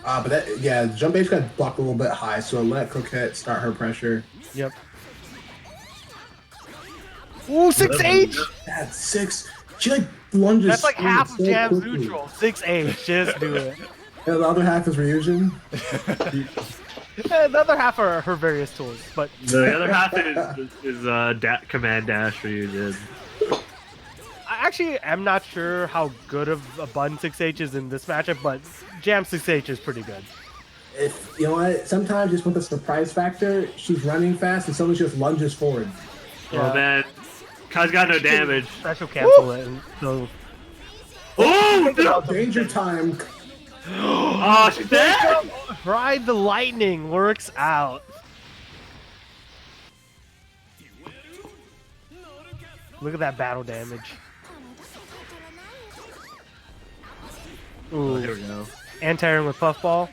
But that, yeah, Jump Age got blocked a little bit high, so let Coquette start her pressure. Yep. Ooh, 6H! That's 6. She like lunges. That's like half of so Jam's quickly. neutral. 6H, just do it. And the other half is Ryujin. The other half are her various tools, but The other half is command dash for you, dude. I actually am not sure how good of a button 6H is in this matchup, but Jam 6H is pretty good. If you know what, sometimes just with the surprise factor, she's running fast and someone just lunges forward. Oh man, Kai's got no damage. Special cancel it, and so Oh, no! Danger time. Oh, she's dead! Ride the lightning works out. Look at that battle damage. Ooh, Here we go. anti-air with puffball.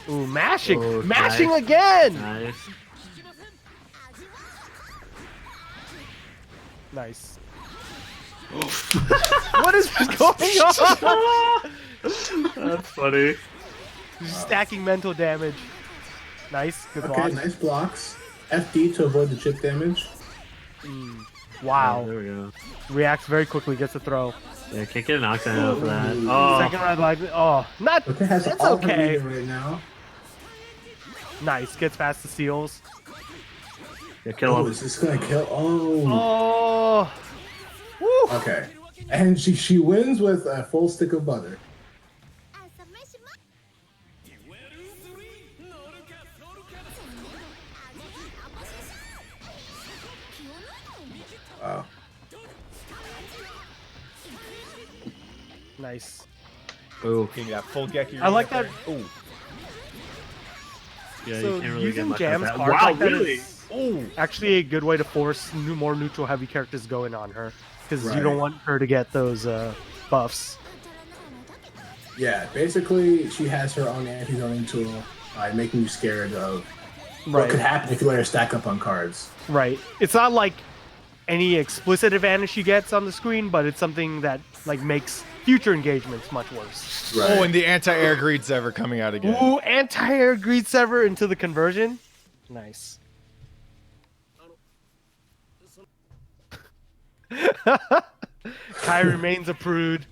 Ooh, mashing, Oh, mashing nice. again. Nice. Nice. What is going on? That's funny. Just stacking mental damage. Nice, good block. Okay, nice blocks. FD to avoid the chip damage. Wow. Oh, there we go. Reacts very quickly, gets a throw. Yeah, can't get a knockdown out for that. Oh, Second round like not Okay, has it's all her okay. meter right now. Nice, gets past the seals. yeah, kill Oh, him. is this gonna kill? Oh. Oh. Woo. Okay. And she wins with a full stick of butter. Wow. Nice. Ooh. Give me that full Geki. I like that. Ooh. Yeah, So you can't really using get much Jam's of that. card Wow, like that really? is actually a good way to force more neutral heavy characters going on her, because Right. you don't want her to get those buffs. Yeah, basically she has her own anti-zoning tool by making you scared of what could happen if you let her stack up on cards. Right. It's not like any explicit advantage she gets on the screen, but it's something that like makes future engagements much worse. Right. Oh, and the anti-air greed sever coming out again. Ooh, anti-air greed sever into the conversion. Nice. Kai remains a prude.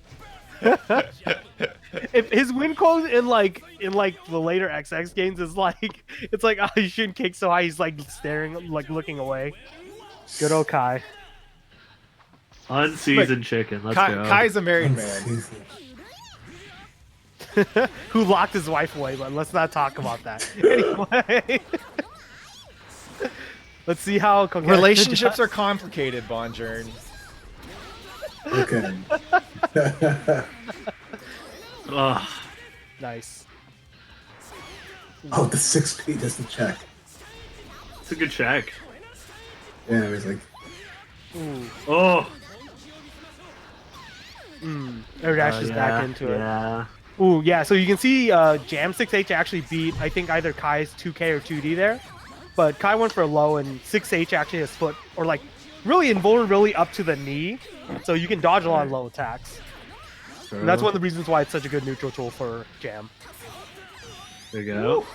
If his win code in like the later XX games is like it's like, oh, you shouldn't kick so high, he's like staring, like looking away. Good old Kai. Unseasoned chicken. Let's go. Kai's a married man. Who locked his wife away, but let's not talk about that. Anyway. Let's see how Relationships are complicated, Bonjourn. Okay. Ugh. Nice. Oh, the 6P does the check. It's a good check. Yeah, it was like, Oh. Air dashes back into it. Yeah. Ooh, yeah, so you can see Jam 6H actually beat, I think, either Kai's 2K or 2D there. But Kai went for a low, and 6H actually has foot, or like, really invulnerability up to the knee. So you can dodge a lot of low attacks. And that's one of the reasons why it's such a good neutral tool for Jam. There you go.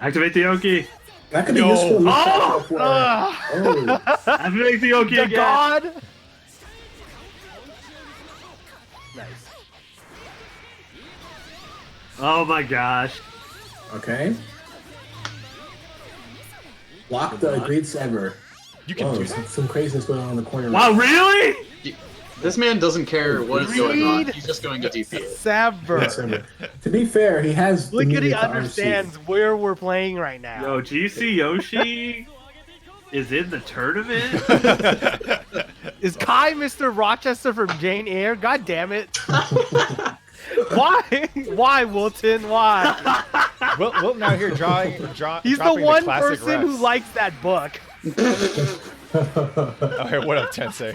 Activate the Oki. that could be useful. in this Oh! matchup where- Activate the Oki The again. god! Nice. Oh my gosh. Okay. Block the agreed sever. You can Whoa, do that. some craziness going on in the corner. Wow, really? This man doesn't care what is going on. Read He's just going to DP it. Sever. Sever. To be fair, he has. the Look at he media to understands where we're playing right now. Yo, GC Yoshi is in the tournament? Is Kai Mr. Rochester from Jane Eyre? God damn it. Why? Why, Wilton? Why? Well, now here, He's the dropping one classic person who refs. likes that book. Oh, hey, what up, Tensei?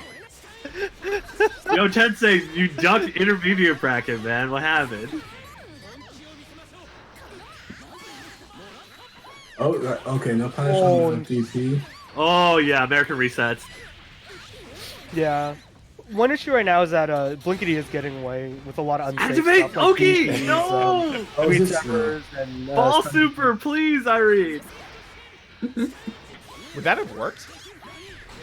Yo, Tensei, you ducked intermediate bracket, man. What happened? Oh, right. Okay, no punish on DP. Oh yeah, American resets. Yeah. One issue right now is that Blinkety is getting away with a lot of unsafe Activate stuff. Like Oki! DPs, No! Tweet Severs, and Ball stuff. super, please, Irene. Would that have worked?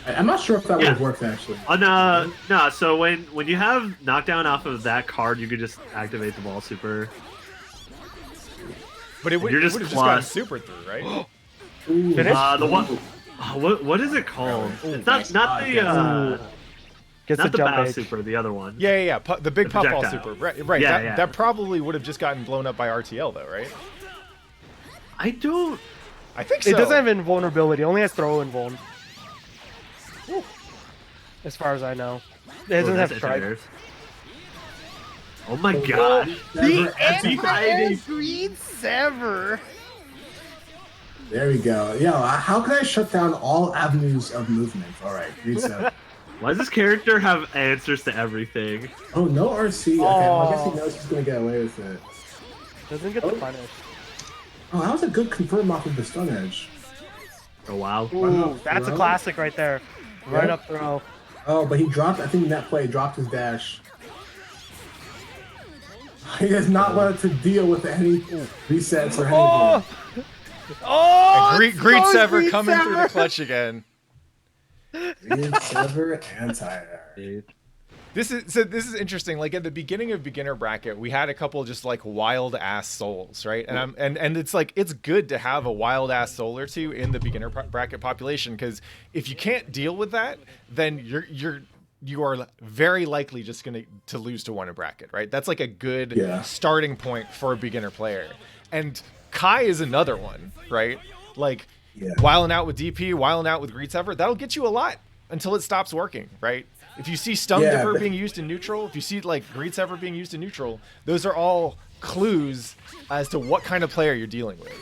I'm not sure if that would have worked actually. No, so when you have knockdown off of that card, you could just activate the ball super. But it would You're have just just gotten plus. super through, right? The one. What is it called? It's not the Gets not the the jump bow edge. super, the other one. Yeah. The big The pop ball projectile. super. Right. Yeah, that, yeah. that probably would have just gotten blown up by RTL though, right? I don't. I think so. It doesn't have invulnerability. It only has throw invuln. As far as I know. It doesn't have strike. strike. Oh my god. The anti-green sever. There we go. Yeah, how can I shut down all avenues of movement? All right, read seven. Why does this character have answers to everything? Oh, no RC. Okay, well, I guess he knows he's gonna get away with it. Doesn't get the punish. Oh, that was a good confirm off of the stun edge. Oh wow. Ooh, that's a throw? classic right there. Yeah. Right up throw. Oh, but he dropped. I think in that play, he dropped his dash. He has not wanted to deal with any resets or anything. Oh! Oh! Greed Sever coming through the clutch again. Greed Sever anti-air. This is interesting. Like at the beginning of beginner bracket, we had a couple just like wild ass souls, right? And it's like it's good to have a wild ass soul or two in the beginner bracket population, because if you can't deal with that, then you are very likely just going to lose to one in bracket, right? That's like a good starting point for a beginner player. And Kai is another one, right? Like wiling out with DP, wiling out with Greed Sever, that'll get you a lot until it stops working, right? If you see Stun Dipper being used in neutral, if you see like Greed Sever being used in neutral, those are all clues as to what kind of player you're dealing with.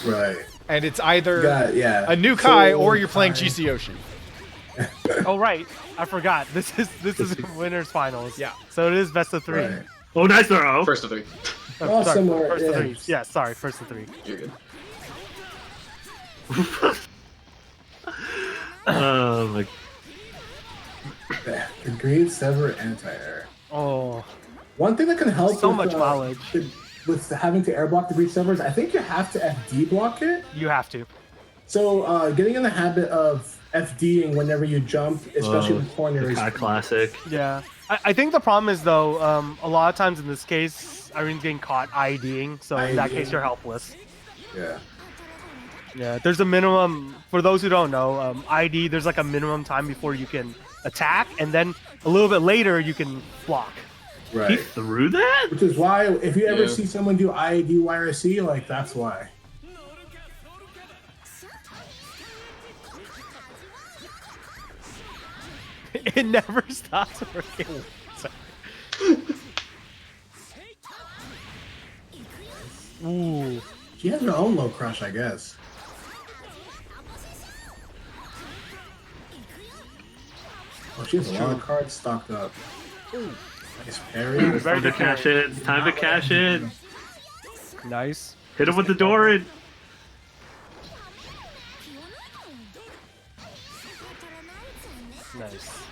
Right. And it's either a new Kai or you're playing GC Yoshi. Oh right, I forgot. This is winners finals. Yeah. So it is best of three. Right. Oh, nice throw. First of three. Oh, sorry, similar. first of three. Yeah, sorry, first of three. You're good. Oh my. The Greed Sever anti-air. Oh, One thing that can help so with, much knowledge. with having to air block the Greed Sever is I think you have to FD block it. You have to. So getting in the habit of FDing whenever you jump, especially with corners. Kai classic. Yeah. I think the problem is though, a lot of times in this case, Irene's getting caught IDing, so in that case you're helpless. Yeah. Yeah, there's a minimum, for those who don't know, ID, there's like a minimum time before you can attack, and then a little bit later you can block. He Right. threw that? Which is why if you ever see someone do IAD YRC, like that's why. It never stops working. Ooh. She has her own low crush, I guess. Oh, she has a lot of cards stocked up. Nice parry. It's time to cash in. It's time to cash in. Nice. Hit him with the door in. Nice.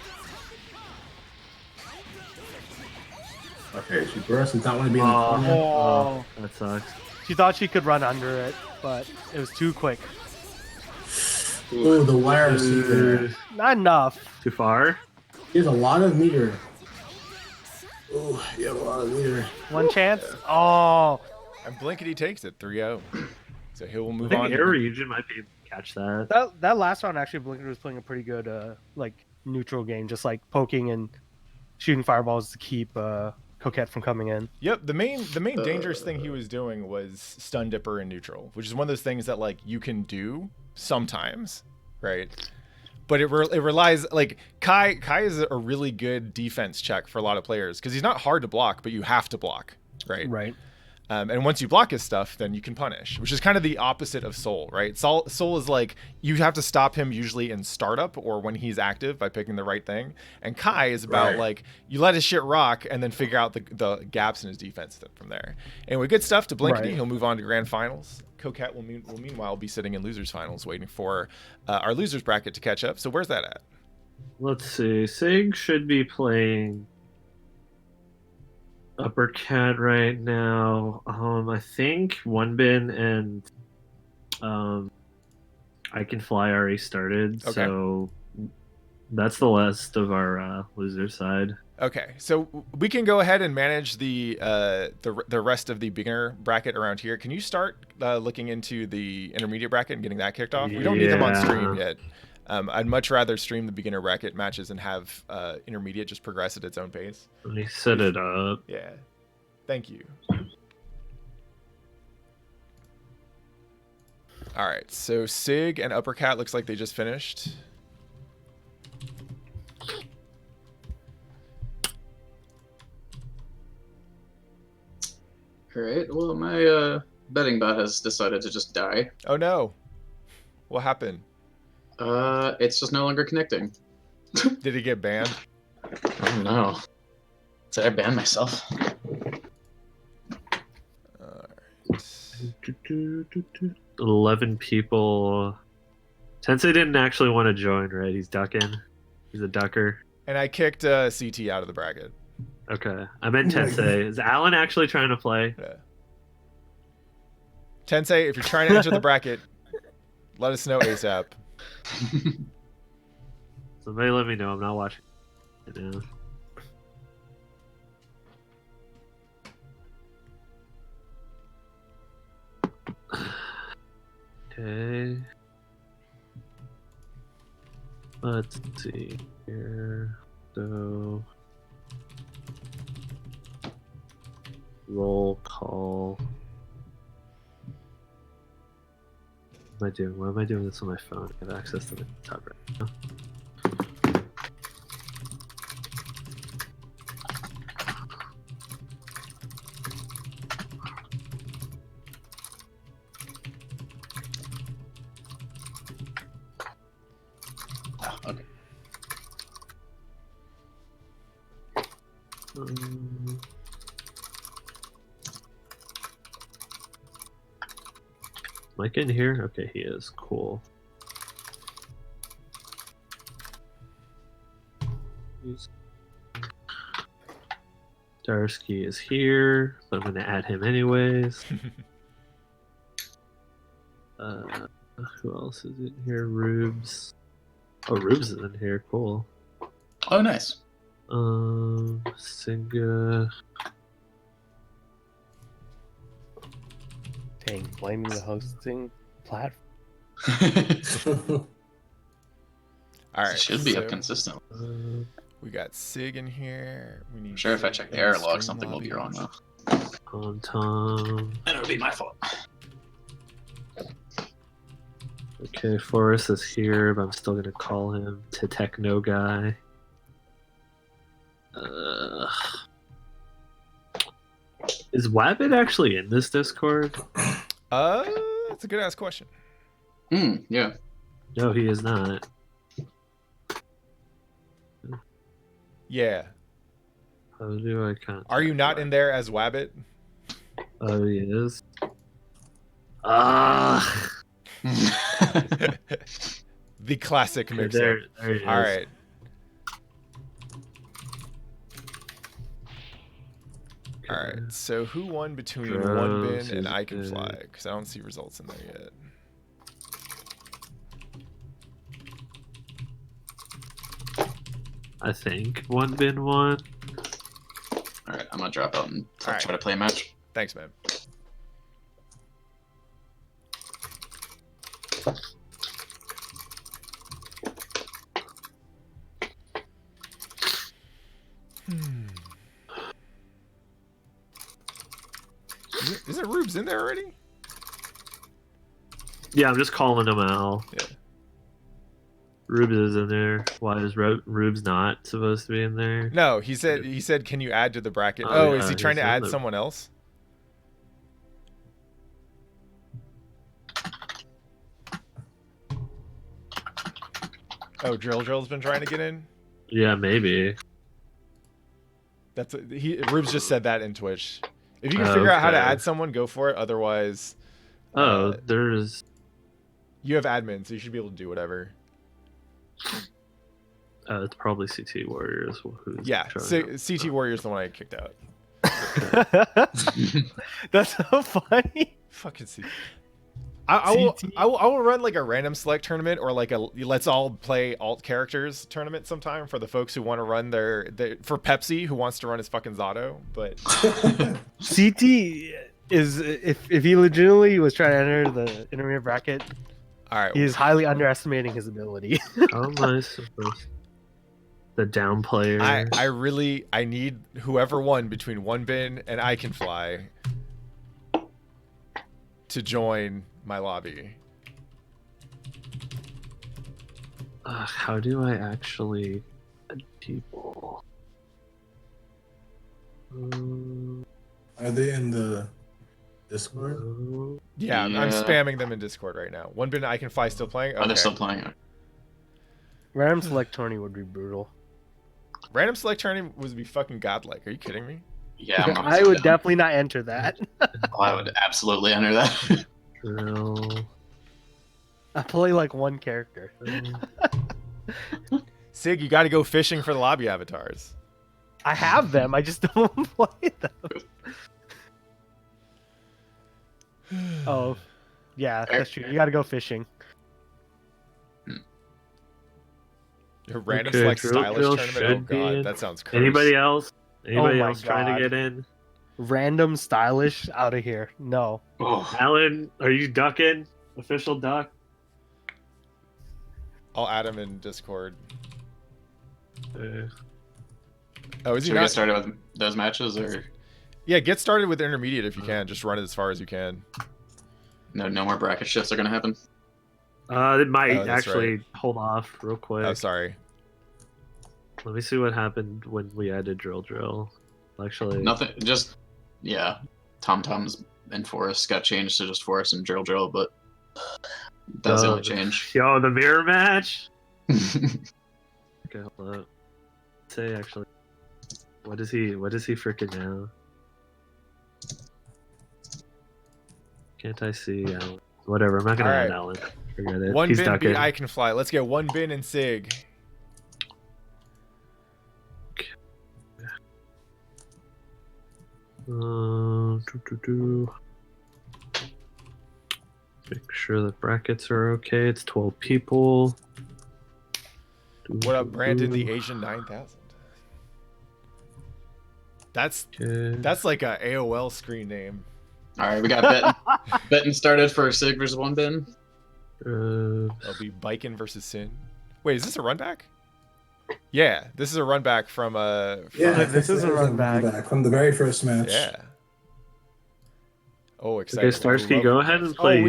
Okay, she bursts and not want to be in the corner. Oh. That sucks. She thought she could run under it, but it was too quick. Ooh, the YRC there. Not enough. Too far? He has a lot of meter. Ooh, you have a lot of meter. One chance. Oh. And Blinkety takes it 3-0. So he will I move think on. Air Region might be able to catch that. That last round actually Blinkety was playing a pretty good like neutral game, just like poking and shooting fireballs to keep Coquette from coming in. Yep, the main dangerous thing he was doing was Stun Dipper in neutral, which is one of those things that like you can do sometimes, right? But it relies, like Kai is a really good defense check for a lot of players because he's not hard to block, but you have to block, right? Right. And once you block his stuff, then you can punish, which is kind of the opposite of Soul, right? Soul is like, you have to stop him usually in startup or when he's active by picking the right thing. And Kai is about like, you let his shit rock and then figure out the gaps in his defense from there. Anyway, good stuff to Blinkety. He'll move on to grand finals. Coquette will meanwhile be sitting in losers finals waiting for our losers bracket to catch up. So where's that at? Let's see. Sig should be playing Uppercut right now. I think One Bin and I Can Fly already started. Okay. So that's the last of our loser side. Okay, so we can go ahead and manage the rest of the beginner bracket around here. Can you start looking into the intermediate bracket and getting that kicked off? We don't need them on stream yet. I'd much rather stream the beginner bracket matches and have intermediate just progress at its own pace. Let me set it up. Yeah. Thank you. All right, so Sig and Uppercat looks like they just finished. All right, well, my betting bot has decided to just die. Oh no. What happened? It's just no longer connecting. Did he get banned? Oh no. Did I ban myself? Alright. 11 people. Tensei didn't actually want to join, right? He's ducking. He's a ducker. And I kicked CT out of the bracket. Okay. I meant Tensei. Is Alan actually trying to play? Yeah. Tensei, if you're trying to enter the bracket, let us know ASAP. Somebody let me know. I'm not watching it now. Okay. Let's see here. So, roll call. What am I doing? Why am I doing this on my phone? I have access to the tab right now. Okay. Mike in here? Okay, he is. Cool. Starsky is here, so I'm going to add him anyways. Who else is in here? Rubes. Oh, Rubes is in here. Cool. Oh, nice. Singa. Dang, blaming the hosting platform. All right. It should be up consistent. We got Sig in here. We need. I'm sure if I check the error log, something will be wrong though. On Tom. And it'll be my fault. Okay, Forrest is here, but I'm still gonna call him to Techno Guy. Is Wabbit actually in this Discord? That's a good ass question. Yeah. No, he is not. Yeah. How do I contact Are you not in there as Wabbit? Oh, he is. The classic mix-up. There he is. All right. All right. So who won between One Bin and I Can Fly? Because I don't see results in there yet. I think One Bin won. All right, I'm gonna drop out and try to play a match. Thanks, man. Isn't Rubes in there already? Yeah, I'm just calling him out. Yeah. Rubes is in there. Why is Rubes not supposed to be in there? No, he said, can you add to the bracket? Is he trying to add someone else? Oh, Drill's been trying to get in? Yeah, maybe. Rubes just said that in Twitch. If you can figure out how to add someone, go for it. Otherwise, there's. You have admin, so you should be able to do whatever. It's probably CT Warriors. Yeah, CT Warriors the one I kicked out. That's so funny. Fucking CT. I will run like a random select tournament or like a let's all play alt characters tournament sometime for the folks who want to run for Pepsi who wants to run his fucking Zato. But CT is if he legitimately was trying to enter the intermediate bracket, all right, he is highly underestimating his ability. How am I supposed? The down player. I need whoever won between One Bin and I Can Fly to join my lobby. How do I actually add people? Are they in the Discord? Yeah, I'm spamming them in Discord right now. One Bin I Can Fly still playing? Okay. Oh, they're still playing. Random select tourney would be brutal. Random select tourney would be fucking godlike. Are you kidding me? Yeah, I would definitely not enter that. I would absolutely enter that. Drill. I play like one character. Sig, you got to go fishing for the lobby avatars. I have them. I just don't play them. Oh, yeah, that's true. You got to go fishing. Your random select stylish tournament. Oh god, that sounds crazy. Anybody else? Anybody else trying to get in? Random stylish out of here. No. Oh. Alan, are you ducking? Official duck? I'll add him in Discord. Oh, is he not? Should we get started with those matches, or? Yeah, get started with intermediate if you can. Just run it as far as you can. No more bracket shifts are gonna happen. It might actually hold off real quick. Oh, sorry. Let me see what happened when we added drill. Actually, nothing. Just Tom-Toms and Forest got changed to just Forest and drill, but that's the only change. Yo, the mirror match. Okay, hold up. Say actually, what is he freaking now? Can't I see Alan? Whatever, I'm not gonna add Alan. Forget it. One Bin beat I Can Fly. Let's get One Bin and Sig. Make sure the brackets are okay. It's 12 people. What up, Brandon, the Asian 9000? That's like a AOL screen name. All right, we got betting started for Sig versus One Bin. It'll be Bikin versus Sin. Wait, is this a run back? Yeah, this is a run back from this is a run back from the very first match. Yeah. Oh, exciting. Okay, Starsky, go ahead and play.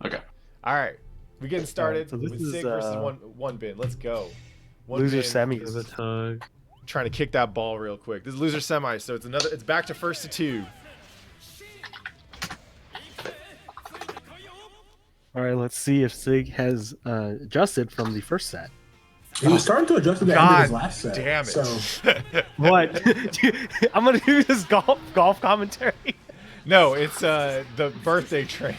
Okay. All right, we getting started so with Sig versus one Bin. Let's go. Loser semis. Trying to kick that ball real quick. This is loser semi, so it's back to first to two. All right, let's see if Sig has adjusted from the first set. He was starting to adjust at the end of his last set. Damn it! So. What? I'm gonna do this golf commentary. No, it's the birthday train.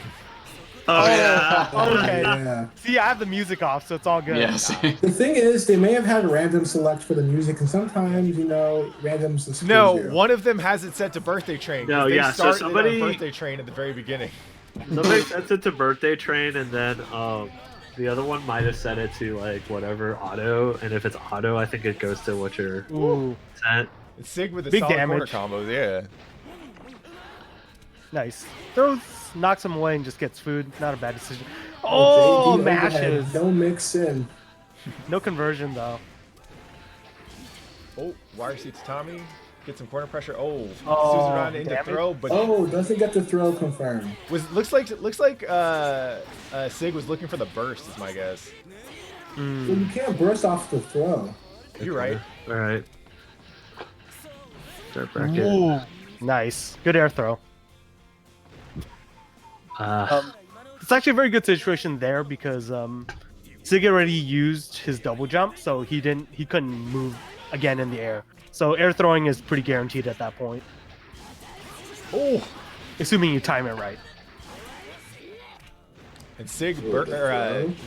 Oh yeah. Okay. Yeah. See, I have the music off, so it's all good. Yes. The thing is, they may have had random select for the music, and sometimes, randoms. No, one of them has it set to birthday train. No, they so started somebody on birthday train at the very beginning. Somebody sets it to birthday train, and then the other one might have set it to like whatever auto, and if it's auto, I think it goes to what you're set. It's Sig with the Big solid damage. corner combos, yeah. Nice. Knocks him away and just gets food. Not a bad decision. Oh, mashes. No mix in. No conversion though. Oh, wire seats Tommy. Get some corner pressure. Oh, Suzerain into throw, but doesn't get the throw confirmed. looks like Sig was looking for the burst, is my guess. Well, you can't burst off the throw. You're right. All right. Start bracket. Ooh. Nice. Good air throw. It's actually a very good situation there because Sig already used his double jump, so he couldn't move again in the air. So air throwing is pretty guaranteed at that point. Oh, assuming you time it right. And Sig,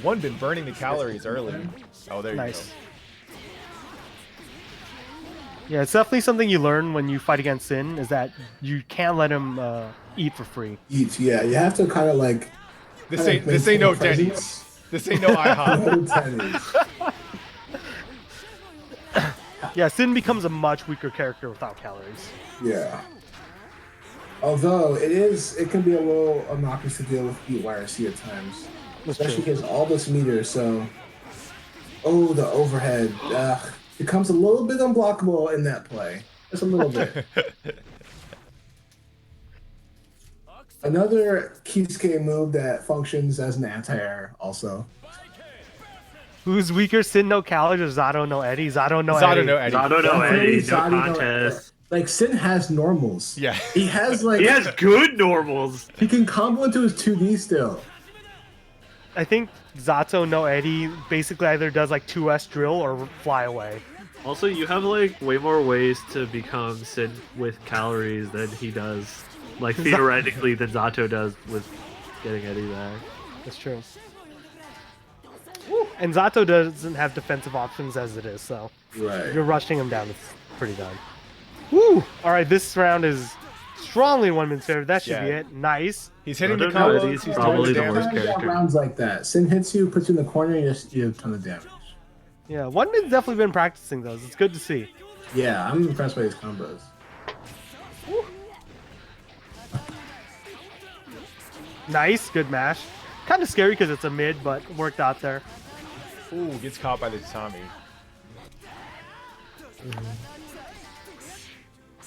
one been burning the calories early. Oh, there you go. Yeah, it's definitely something you learn when you fight against Sin, is that you can't let him eat for free. Eat, yeah. You have to kind of like... This ain't no Denny's. This ain't no IHOP. Yeah, Sin becomes a much weaker character without calories. Yeah. Although it can be a little obnoxious to deal with Eat YRC at times. Especially because all this meter, so... Oh, the overhead. Becomes a little bit unblockable in that play. Just a little bit. Another Kisuke move that functions as an anti-air also. Who's weaker, Sin no calories or Zato no Eddie? Zato no Zato Eddie. no Eddie. Zato no Eddie. No contest. Like, Sin has normals. Yeah. He has, like... He has good normals. He can combo into his 2D still. I think Zato no Eddie basically either does, like, 2S drill or fly away. Also, you have, like, way more ways to become Sin with calories than he does. Like, theoretically, than Zato does with getting Eddie back. That's true. And Zato doesn't have defensive options as it is, so... Right. If you're rushing him down, it's pretty done. Woo! Alright, this round is strongly one-man's favor. That should be it. Nice. He's hitting the combos. He's probably the worst character. Rounds like that. Sin hits you, puts you in the corner, and you just do a ton of damage. Yeah, one-man's definitely been practicing those. It's good to see. Yeah, I'm impressed by his combos. Woo. Nice, good mash. Kind of scary because it's a mid, but worked out there. Ooh, gets caught by the Tommy.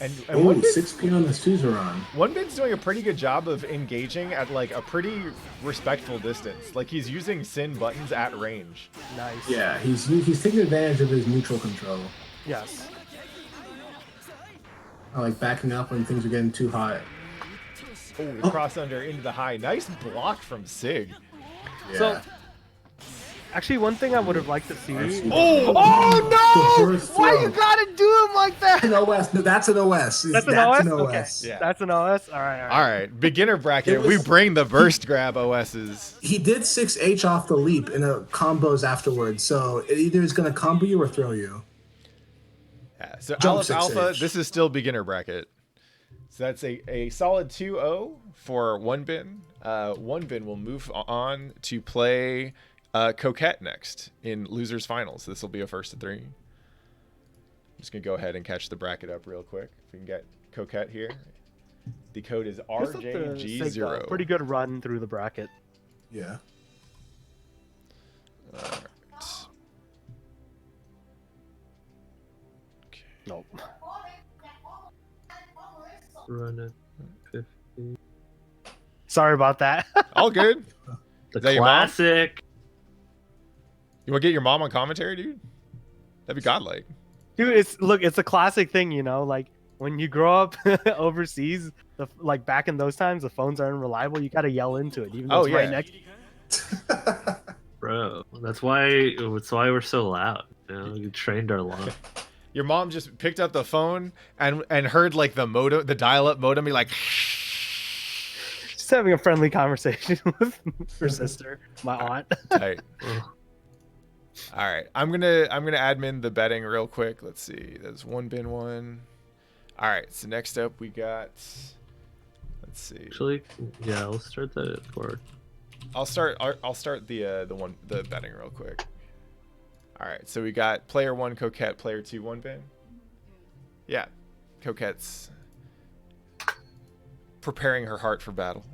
And ooh, 6P on the Suzerain. One Bin's doing a pretty good job of engaging at like a pretty respectful distance. Like he's using Sin buttons at range. Nice. Yeah, he's taking advantage of his neutral control. Yes. I like backing up when things are getting too hot. Oh, the cross under into the high. Nice block from Sig. Yeah. So, actually, one thing I would have liked to see. Oh no! Why you gotta do him like that? An OS. No, that's an OS. That's an OS. Okay. Yeah. That's an OS. All right. All right. Beginner bracket. We bring the burst grab OSs. He did 6H off the leap in a combos afterwards, so it either is gonna combo you or throw you. Yeah. So Jump Alpha. 6H. This is still beginner bracket. So that's a solid 2-0 for One Bin. One Bin will move on to play Coquette next in losers finals. This will be a first to three. I'm just gonna go ahead and catch the bracket up real quick. If we can get Coquette here. The code is RJG0. Pretty good run through the bracket. Yeah. All right. Okay. Nope. Run it. 50. Sorry about that. All good. The that your mom? classic. You want to get your mom on commentary, dude? That'd be godlike. Dude, it's a classic thing, you know, like when you grow up overseas, like back in those times, the phones aren't reliable. You gotta yell into it, even though it's right next. Bro, that's why we're so loud. You know, you trained our law. Your mom just picked up the phone and heard like the modem, the dial-up modem, be like. Just having a friendly conversation with her sister, my aunt. Tight. All right, I'm gonna admin the betting real quick. Let's see. There's One Bin one. All right. So next up we got. Let's see. Actually, yeah, let's start that for. I'll start the betting real quick. All right. So we got player 1 Coquette, player 2 One Bin. Yeah, Coquette's preparing her heart for battle.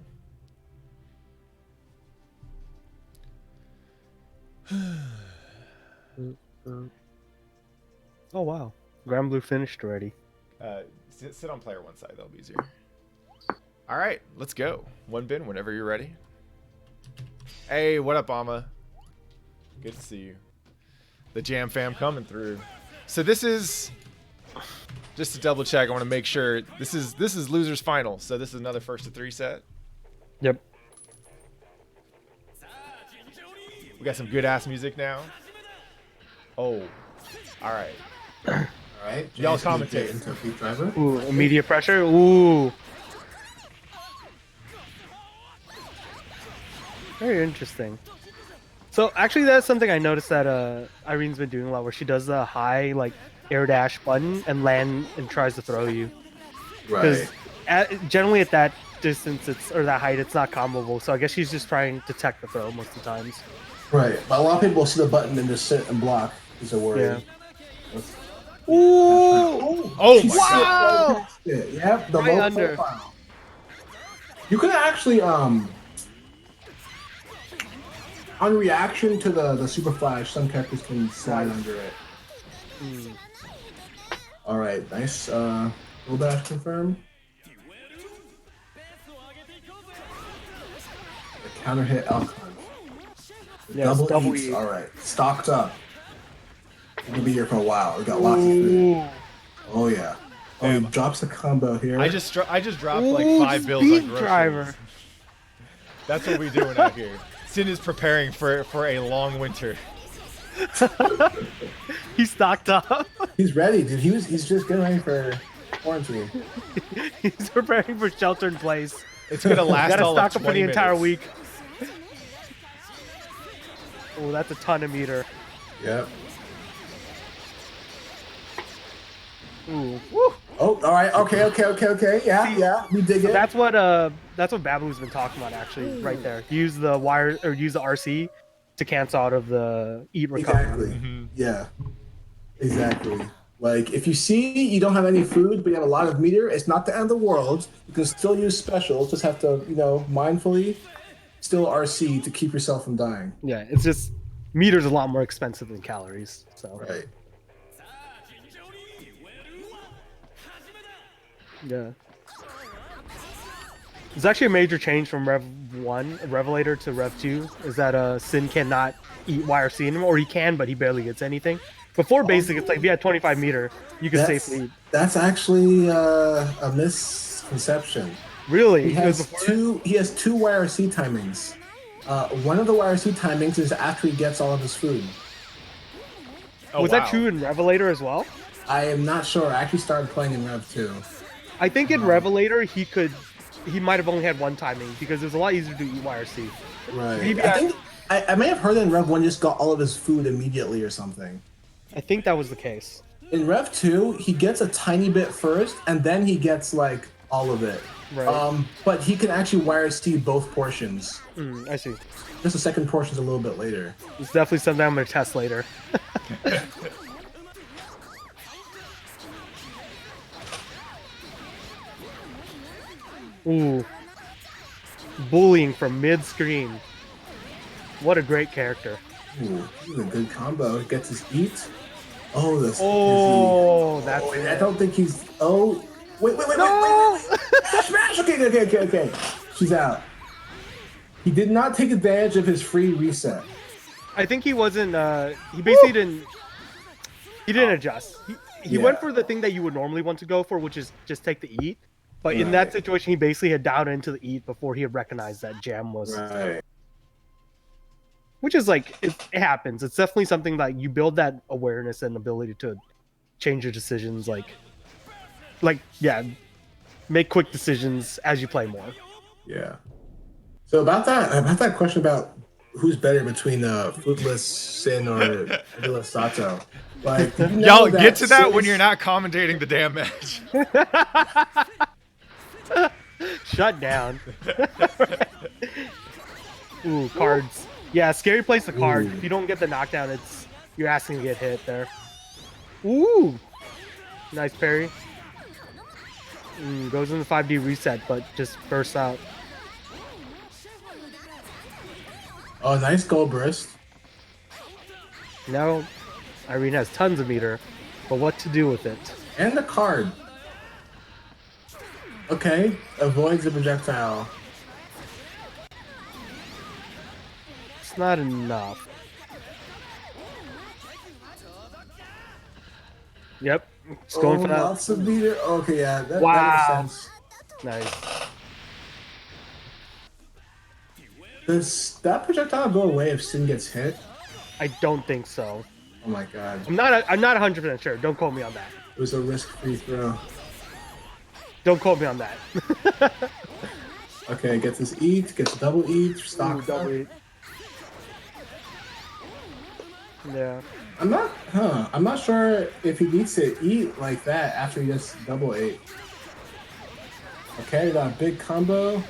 Oh wow, Grand Blue finished already. Sit on player 1 side. That'll be easier. All right, let's go. One Bin, whenever you're ready. Hey, what up, Amma? Good to see you. The Jam Fam coming through. So this is just to double check. I want to make sure this is losers final. So this is another first to 3 set. Yep. We got some good ass music now. Oh, all right. All right. Y'all commentate. Into Beat Driver. Ooh, immediate pressure. Ooh. Very interesting. So actually, that's something I noticed that Irene's been doing a lot, where she does the high like air dash button and land and tries to throw you. Right. Generally at that distance, or that height, it's not comboable. So I guess she's just trying to tech the throw most of the times. Right. But a lot of people will see the button and just sit and block because they're worried. Yeah. Ooh! Oh my Wow! Yep. The Right low under. profile. You can actually on reaction to the super flash, some characters can slide under it. All right, nice. Full dash confirmed. The counter hit outcome. Yes, double eats. E. All right, stocked up. We'll be here for a while. We got lots of food. Oh yeah. Oh, he drops a combo here. I just dropped like Ooh, 5 bills speed on groceries. driver. That's what we're doing out here. Sin is preparing for a long winter. He's stocked up. He's ready, dude. He's just getting ready for quarantine. He's preparing for shelter in place. It's gonna last Gotta all stock of up for the 20 entire minutes. week. Oh, that's a ton of meter. Yep. Ooh. Oh, all right. Okay. Yeah. We dig So it. that's what Babu's been talking about actually, right there. Use the wire or use the RC to cancel out of the eat recovery. Exactly. Yeah. Exactly. Like if you see you don't have any food but you have a lot of meter, it's not the end of the world. You can still use specials. Just have to, mindfully still RC to keep yourself from dying. Yeah, it's just meter's a lot more expensive than calories. So Right. yeah. There's actually a major change from Rev 1, Revelator, to Rev 2, is that Sin cannot eat YRC anymore, or he can, but he barely gets anything. Before basic, it's like if you had 25 meter, you could safely eat. That's actually a misconception. Really? He has two YRC timings. One of the YRC timings is after he gets all of his food. Oh, Was that true in Revelator as well? I am not sure. I actually started playing in Rev 2. I think in Revelator he might have only had one timing because it was a lot easier to do YRC. Right. Maybe I think I may have heard that in Rev 1 just got all of his food immediately or something. I think that was the case. In Rev 2, he gets a tiny bit first, and then he gets like all of it. Right. But he can actually YRC both portions. I see. Just the second portion's a little bit later. It's definitely something I'm going to test later. Ooh. Bullying from mid-screen. What a great character. Ooh, this is a good combo. He gets his eat. Oh, this. Oh, that's. Oh, I don't think he's. Oh, wait. Smash. Okay. She's out. He did not take advantage of his free reset. I think he wasn't. He basically didn't. He didn't adjust. He went for the thing that you would normally want to go for, which is just take the eat. But in that situation, he basically had down into the eat before he had recognized that jam was. Right. Which is like it happens. It's definitely something that you build that awareness and ability to change your decisions. Make quick decisions as you play more. Yeah. So about that question about who's better between Fruitless Sin or Villa Sato. Like, y'all get to that when you're not commentating the damn match. Shut down. Ooh, cards. Yeah, Scary plays the card. If you don't get the knockdown, you're asking to get hit there. Ooh, nice parry. Goes in the 5D reset, but just bursts out. Oh, nice goal burst. Now, Irene has tons of meter, but what to do with it? And the card. Okay, avoids the projectile. It's not enough. Yep, it's going for that. Lots of meter. Okay, yeah, that makes sense. Nice. Does that projectile go away if Sin gets hit? I don't think so. Oh my god. I'm not 100% sure. Don't quote me on that. It was a risk-free throw. Don't quote me on that. Okay, gets his eat, gets double eat, stock double eat. Yeah. I'm not sure if he needs to eat like that after he gets double eight. Okay, got a big combo.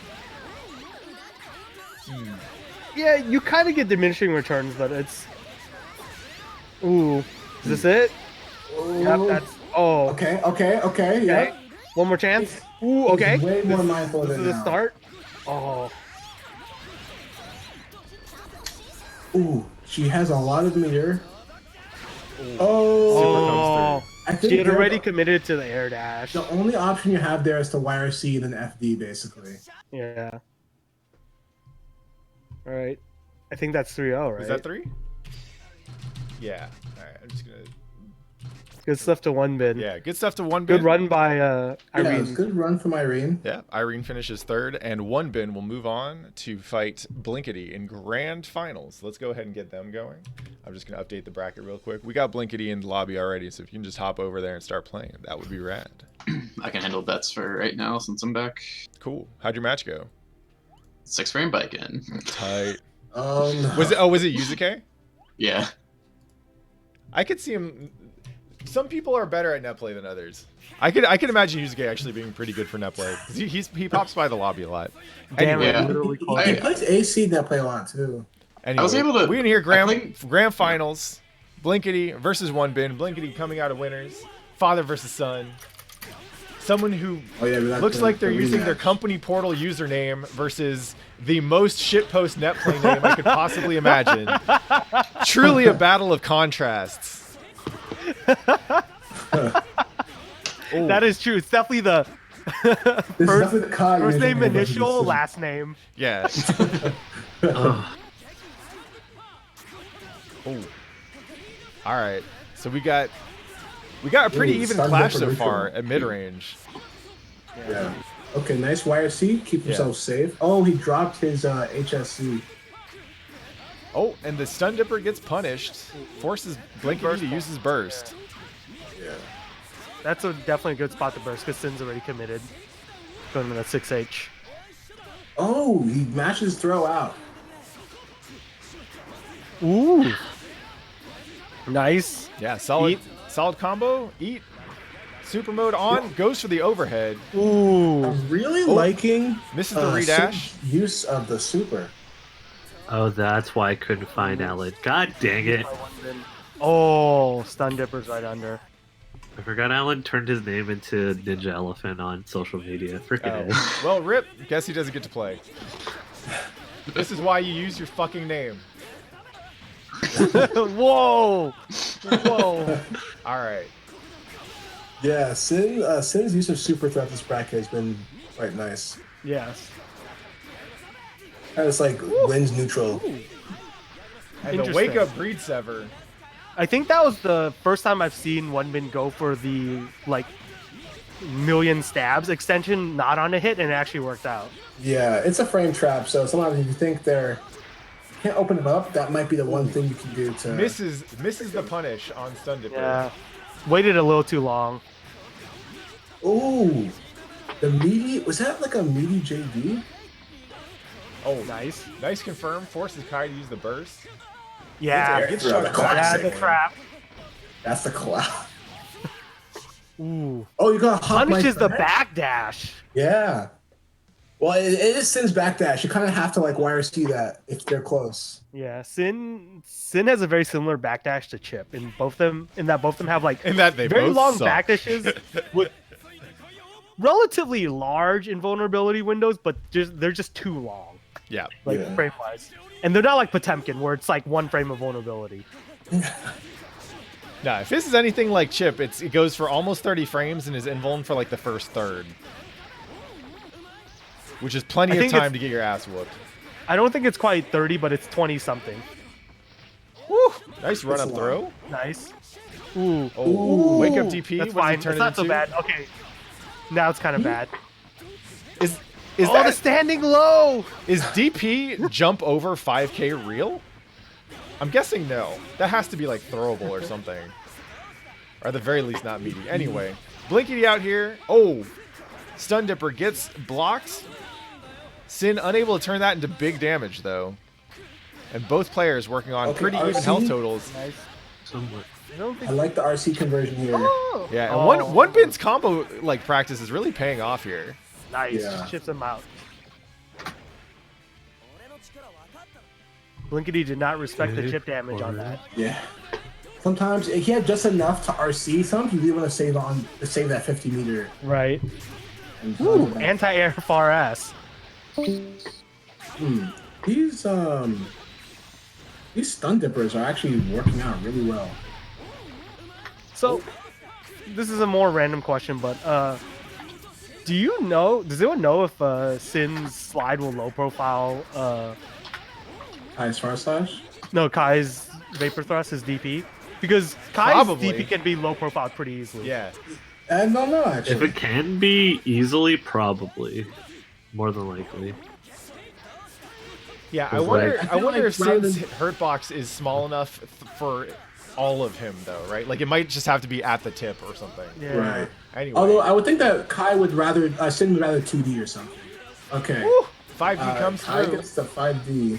Yeah, you kind of get diminishing returns, but it's. Ooh, is this it? Ooh. Yep, that's. Oh. Okay. Yep. One more chance. Ooh, okay. He's way more mindful this than is the now. start. Oh. Ooh, she has a lot of meter. Super Oh. I think She had already committed to the air dash. the only option you have there is to wire C then FD basically. Yeah. All right. I think that's 3-0, right? Is that 3? Yeah. All right. I'm just gonna. Good stuff to one bin. Yeah, good stuff to one bin. Good run by Yeah, it Irene. was a good run from Irene. Yeah, Irene finishes 3rd, and one bin will move on to fight Blinkety in grand finals. Let's go ahead and get them going. I'm just gonna update the bracket real quick. We got Blinkety in the lobby already, so if you can just hop over there and start playing, that would be rad. I can handle bets for right now since I'm back. Cool. How'd your match go? 6-frame bike in. Tight. No. Was it Yuzuke? Yeah. I could see him. Some people are better at net play than others. I could imagine Yuzuke actually being pretty good for net play. 'Cause he pops by the lobby a lot. Damn Anyway, it, Yeah. literally called He it. plays AC net play a lot too. anyway, I was able to- we can hear I think- grand finals. Blinkety versus one bin. Blinkety coming out of winners. Father versus son. Someone who Oh yeah, we got looks the- like they're the using their rematch. company portal username versus the most shitpost net play name I could possibly imagine. Truly a battle of contrasts. Ooh. That is true. It's definitely the This is definitely the card first you're name, making versus initial, decision. last name. Yeah. Ugh. Oh. All right. So we got a pretty Ooh, even Sun clash Dipper so far neutral. at mid range. Yeah. Okay, nice wire C. Keep himself safe. Oh, he dropped his HSC. Oh, and the stun dipper gets punished. Forces Blinkety to use his burst. Yeah. That's definitely a good spot to burst because Sin's already committed. Going to that 6H. Oh, he matches throw out. Ooh. Nice. Yeah, solid Eat. solid combo. Eat. Super mode on. Goes for the overhead. Ooh. I'm really liking Misses the redash. Sin's use of the super. Oh, that's why I couldn't find Alan. God dang it. Oh, stun dipper's right under. I forgot Alan turned his name into Ninja Elephant on social media. Freaking Oh. Well, rip. Guess he doesn't get to play. This is why you use your fucking name. Whoa. Whoa. All right. Yeah, Sin's use of super throughout this bracket has been quite nice. Yes. And it's like wins neutral. And the wake up breed sever. I think that was the first time I've seen one bin go for the like million stabs extension not on a hit, and it actually worked out. Yeah, it's a frame trap, so sometimes if you think they're can't open it up, that might be the one thing you can do to Misses the punish on stun dipper. Yeah. Waited a little too long. Ooh, the meaty, was that like a meaty JD? Oh, Nice. Nice confirm. Forces Kai to use the burst. Yeah. Gets throw, shot the back. Yeah, classic. the trap. That's the cloud. Ooh. Oh, you got hot Punishes mic the back? backdash. Yeah. Well, it is Sin's backdash. You kind of have to like wire see that if they're close. Yeah, Sin has a very similar backdash to Chip in both them. In that both of them have like In that they very both long suck. backdashes with relatively large invulnerability windows, but they're just too long, Yeah. like Yeah. frame wise. And they're not like Potemkin, where it's like one frame of vulnerability. Nah, if this is anything like Chip, it goes for almost 30 frames and is invuln for like the first third. Which is plenty I of think time it's- to get your ass whooped. I don't think it's quite 30, but it's 20 something. Woo! Nice run That's up a throw. Nice. Ooh, Oh, wake up DP. that's What does he fine. turn It's it not so into? bad. Okay, now it's kind of bad. Is Is the standing low? Is DP jump over 5k real? I'm guessing no. That has to be like throwable or something. Or at the very least not meaty. Anyway, Blinkity out here. Oh, Stun Dipper gets blocked. Sin unable to turn that into big damage though. And both players working on pretty even health totals. Nice. Somewhat. I like the RC conversion here. Oh. Yeah, and one Bin's combo like practice is really paying off here. Nice. Yeah. Chips him out. Blinkity did not respect the chip damage on that. Yeah. Sometimes he had just enough to RC. Sometimes you really want to save that 50 meter. Right. And Ooh, anti-air far ass. These stun dippers are actually working out really well. So, this is a more random question, but does anyone know if Sin's slide will low profile Kai's far slash? No, Kai's Vapor Thrust is DP? Because Kai's Probably. DP can be low profile pretty easily. Yeah. I don't know actually. If it can be easily, probably. More than likely. Yeah, I It's wonder. like- I wonder like if Sin's rather hurt box is small enough for all of him, though, right? Like it might just have to be at the tip or something. Yeah. Right. Anyway, Although I would think that Kai would rather Sin would rather 2D or something. Okay. Woo! 5D comes Kai through, gets the 5D.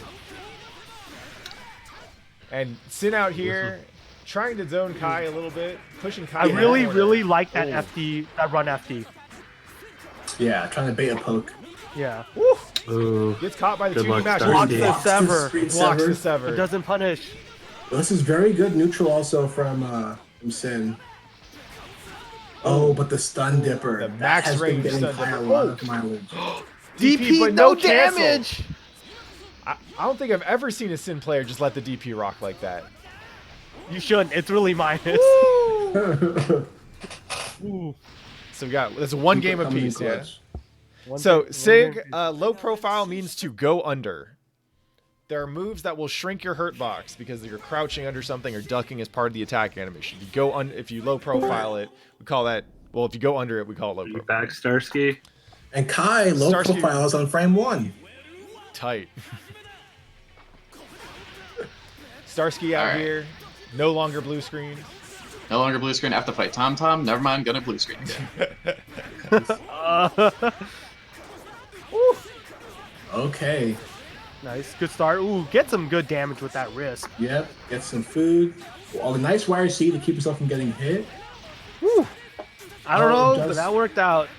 and Sin out here trying to zone Kai a little bit, pushing Kai. I in the really, corner. really like that Oh. FD, that run FD. Yeah, trying to bait a poke. Yeah. Woo! Ooh. Gets caught by the Good 2D luck, mash. Starsky. Blocks the sever. Screen Blocks sever. the sever. It doesn't punish. Well, this is very good neutral also from Sin. Oh, but the stun dipper. The that max has been range getting stun Kai a dipper. lot Oh. of mileage. DP, but no no cancel. damage! I don't think I've ever seen a Sin player just let the DP rock like that. You shouldn't. It's really minus. Ooh. So we got it's one game Comes in apiece, yeah. clutch. So One Sig, game- low profile means to go under. There are moves that will shrink your hurt box because you're crouching under something or ducking as part of the attack animation. You go if you low profile it, we call that. Well, if you go under it, we call it low You profile. back, Starsky? And Kai low Starsky- profile is on frame 1. Tight. Starsky out Alright. here, no longer blue screen. No longer blue screen. Have to fight Tom Tom. Never mind. Gonna blue screen again. Okay. Nice. Good start. Ooh, get some good damage with that wrist. Yep. Get some food. Oh, a nice wire C to keep yourself from getting hit. I don't Oh, know, but that worked out.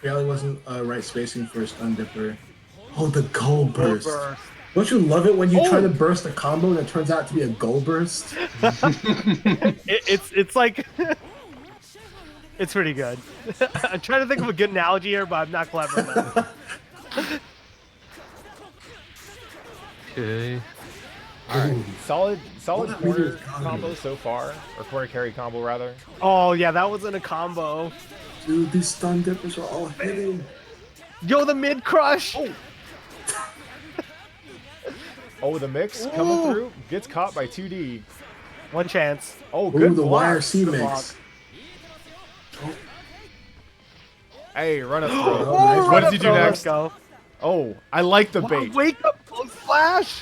Barely wasn't right spacing for a stun dipper. Oh, the gold burst. Burst. Don't you love it when you try Oh. to burst a combo and it turns out to be a gold burst? It's like it's pretty good. I'm trying to think of a good analogy here, but I'm not clever enough. Okay. All right, solid What corner really is combo? combo so far, or corner carry combo rather. Oh yeah, that wasn't a combo. Dude, these stun dippers are all hitting. Yo, the mid crush. Oh, the mix coming through gets caught by 2D. One chance. Oh, Ooh, good the block. wire C Good mix. Hey, run up throw. Oh, nice. What does he do Throw, next? Let's go. Oh, I like the Wow, bait. wake up, flash.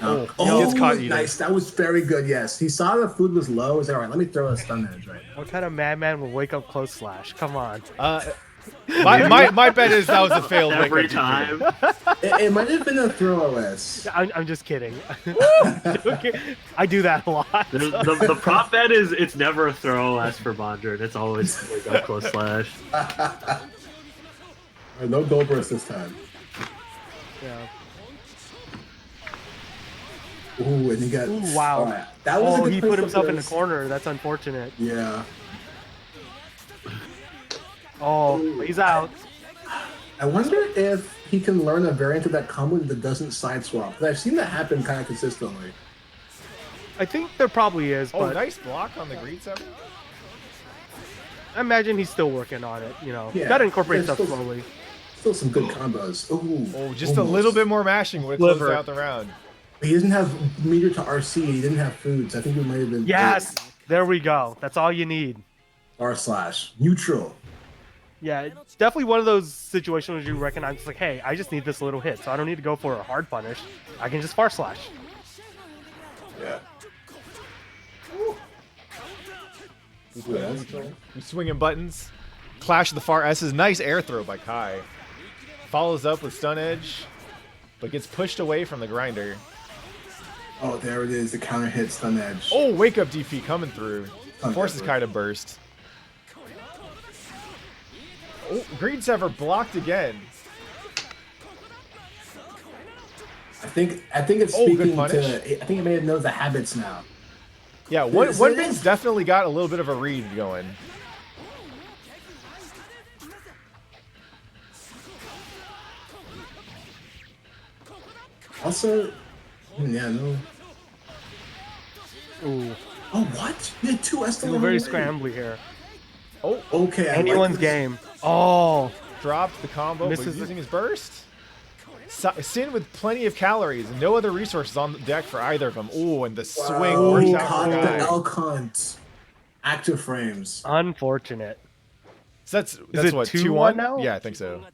Oh, he gets caught eating. nice. That was very good, yes. He saw the food was low. He's like, all right, let me throw a stun edge right now. What kind of madman will wake up close slash? Come on. My bet is that was a failed wake Every up time. It might have been a throw OS. I'm just kidding. Okay. I do that a lot. The prop bet is it's never a throw S for Bondred. It's always wake up close slash. No gold burst this time. Yeah. Ooh, and he got. Ooh, wow. All right. That was a Oh, good he place put to himself in the burst. corner. That's unfortunate. Yeah. Oh, he's out. I wonder if he can learn a variant of that combo that doesn't side swap. 'Cause I've seen that happen kind of consistently. I think there probably is, Oh, but nice block on the greed 7. I imagine he's still working on it. You know, Yeah, gotta incorporate there's stuff still- slowly. Still some good combos. Ooh. Oh, just a almost. little bit more mashing would have Liver. closed out the round. He doesn't have meter to RC. He didn't have foods. I think it might have been. Yes, there we go. That's all you need. R slash neutral. Yeah, it's definitely one of those situations where you recognize, it's like, hey, I just need this little hit, so I don't need to go for a hard punish. I can just far slash. Yeah. You swinging buttons. Clash of the far S's. Nice air throw by Kai. Follows up with stun edge, but gets pushed away from the grinder. Oh, there it is. The counter hit stun edge. Oh, wake up DP coming through. Forces Kai to burst. Oh, Greed Sever blocked again. I think it's speaking to. I think it may have knows the habits now. Yeah, one Bin's definitely got a little bit of a read going. Also, yeah, no. Ooh. Oh, what? You had two Estelon. Very scrambly here. Oh, okay. Anyone's game. Oh, dropped the combo, misses but using his burst. Sin with plenty of calories and no other resources on the deck for either of them. Ooh, and the swing works out caught for the Kai. Elk Hunt. Active frames. Unfortunate. So that's it what 2-1 now? Yeah, I think so.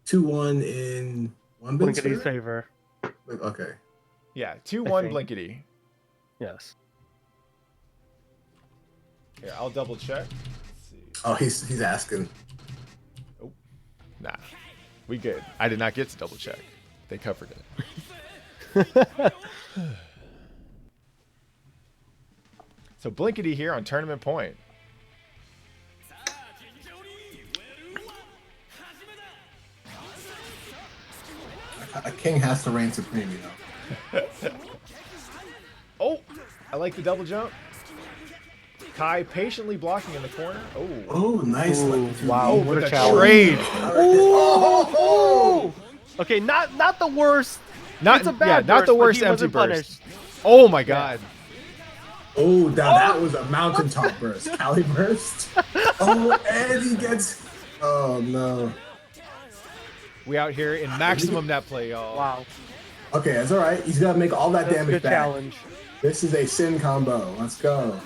2-1 in one Blinkity's favor. Okay. Yeah, 2-1 Blinkity. Yes. Here, I'll double check. Let's see. Oh, he's asking. Oh, nah, we good. I did not get to double check. They covered it. So Blinkity here on tournament point. A king has to reign supreme, you know. Oh, I like the double jump. Kai patiently blocking in the corner. Oh. Oh, nice. Ooh, wow, what a trade. Oh. Okay, not the worst. Not it's a bad not the burst, worst empty burst. Punished. Oh my god. Oh, that was a mountaintop burst. Caliburst. Oh, and he gets. Oh no. We out here in maximum net play, y'all. Wow. Okay, that's all right. He's gonna make all that damage good back. Challenge. This is a Sin combo. Let's go.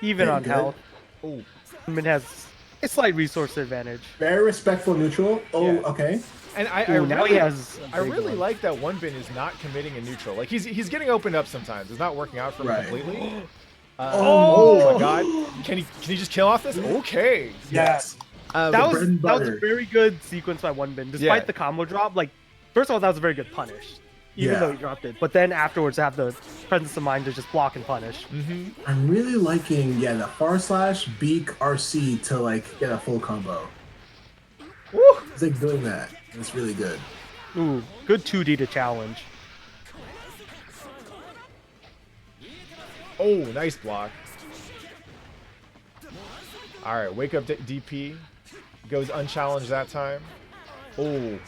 Even on good. health. Oh. Min has a slight resource advantage. Very respectful neutral. Oh, Yeah. okay. And I now really, he has I really like that one bin is not committing a neutral. Like he's getting opened up sometimes. It's not working out for him completely. Oh my god. Can he just kill off this? Okay. Yes. That was a very good sequence by one bin. Despite the combo drop, like first of all, that was a very good punish. Even though he dropped it. But then afterwards have the presence of mind to just block and punish. Mm-hmm. I'm really liking the far slash beak RC to like get a full combo. Woo! It's like doing that. It's really good. Ooh, good 2D to challenge. Oh, nice block. All right, wake up DP. Goes unchallenged that time. Oh,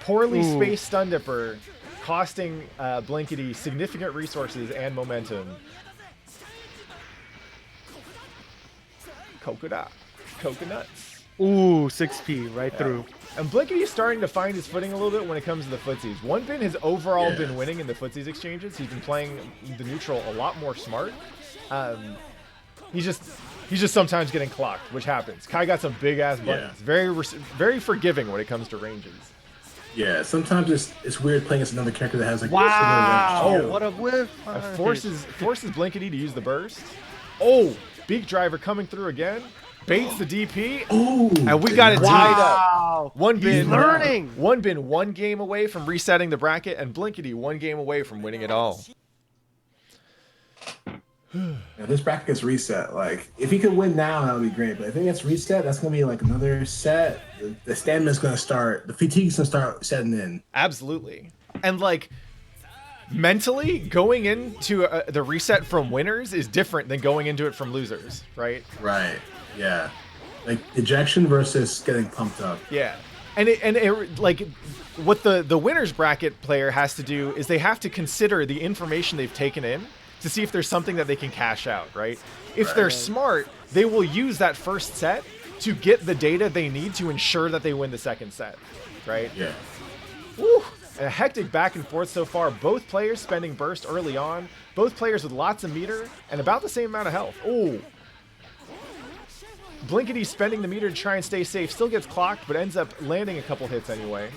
poorly spaced stun dipper, costing Blinkity significant resources and momentum. Coconuts. Ooh, 6P right through. And Blinkity is starting to find his footing a little bit when it comes to the footsies. One bin has overall been winning in the footsies exchanges. He's been playing the neutral a lot more smart. He's just sometimes getting clocked, which happens. Kai got some big ass buttons. Very forgiving when it comes to ranges. Yeah, sometimes it's weird playing as another character that has like what a whiff. Forces Blinkity to use the burst. Oh, Beak Driver coming through again. Baits the DP. Oh, and we got it tied up. One bin He's learning. One bin one game away from resetting the bracket, and Blinkity one game away from winning it all. This bracket gets reset. Like, if he could win now, that would be great. But if it gets reset, that's gonna be like another set. The stamina's gonna start. The fatigue's gonna start setting in. Absolutely. And like mentally, going into the reset from winners is different than going into it from losers, right? Right. Yeah. Like ejection versus getting pumped up. Yeah. And it like what the winners bracket player has to do is they have to consider the information they've taken in to see if there's something that they can cash out, right? If they're smart, they will use that first set to get the data they need to ensure that they win the second set, right? Yeah. Woo! A hectic back and forth so far. Both players spending burst early on. Both players with lots of meter and about the same amount of health. Ooh. Blinkety spending the meter to try and stay safe. Still gets clocked, but ends up landing a couple hits anyway.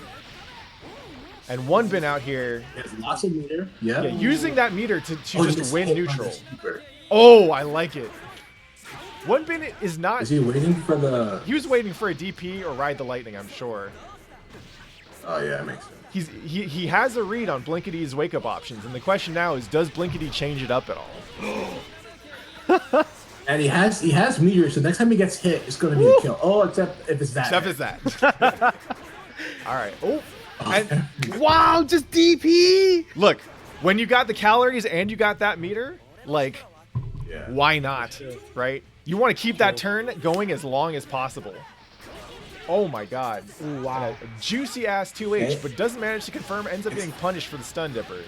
And One Bin out here. There's lots of meter. Yeah. Using that meter to just win neutral. Oh, I like it. One Bin is not. Is he waiting for the? He was waiting for a DP or ride the lightning, I'm sure. Oh yeah, that makes sense. He has a read on Blinkety's wake up options, and the question now is, does Blinkety change it up at all? And he has meteor, so next time he gets hit, it's going to be a kill. Oh, except if it's that. Except it's that. All right. Oh. And, wow, just DP. Look, when you got the calories and you got that meter, like, why not, right? You want to keep that turn going as long as possible. Oh my God. Ooh, wow. A juicy ass 2H, but doesn't manage to confirm, ends up getting punished for the stun dipper.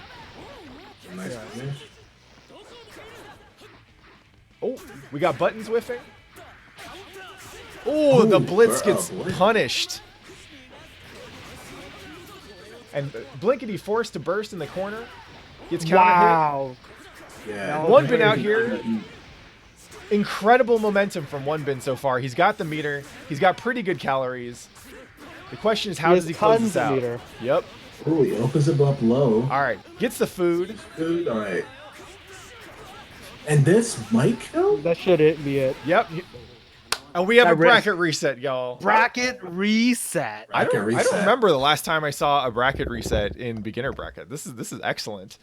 Nice finish. Oh, we got buttons whiffing. Oh, the blitz gets punished. And Blinkety forced to burst in the corner. Gets counter hit. Yeah. One Bin out here. Incredible momentum from One Bin so far. He's got the meter. He's got pretty good calories. The question is, how does he close this out? Meter. Yep. Oh, he opens it up low. All right. Gets the food. Food. All right. And this might kill? That shouldn't be it. Yep. And we have a bracket reset, y'all. Bracket reset. I don't remember the last time I saw a bracket reset in beginner bracket. This is excellent.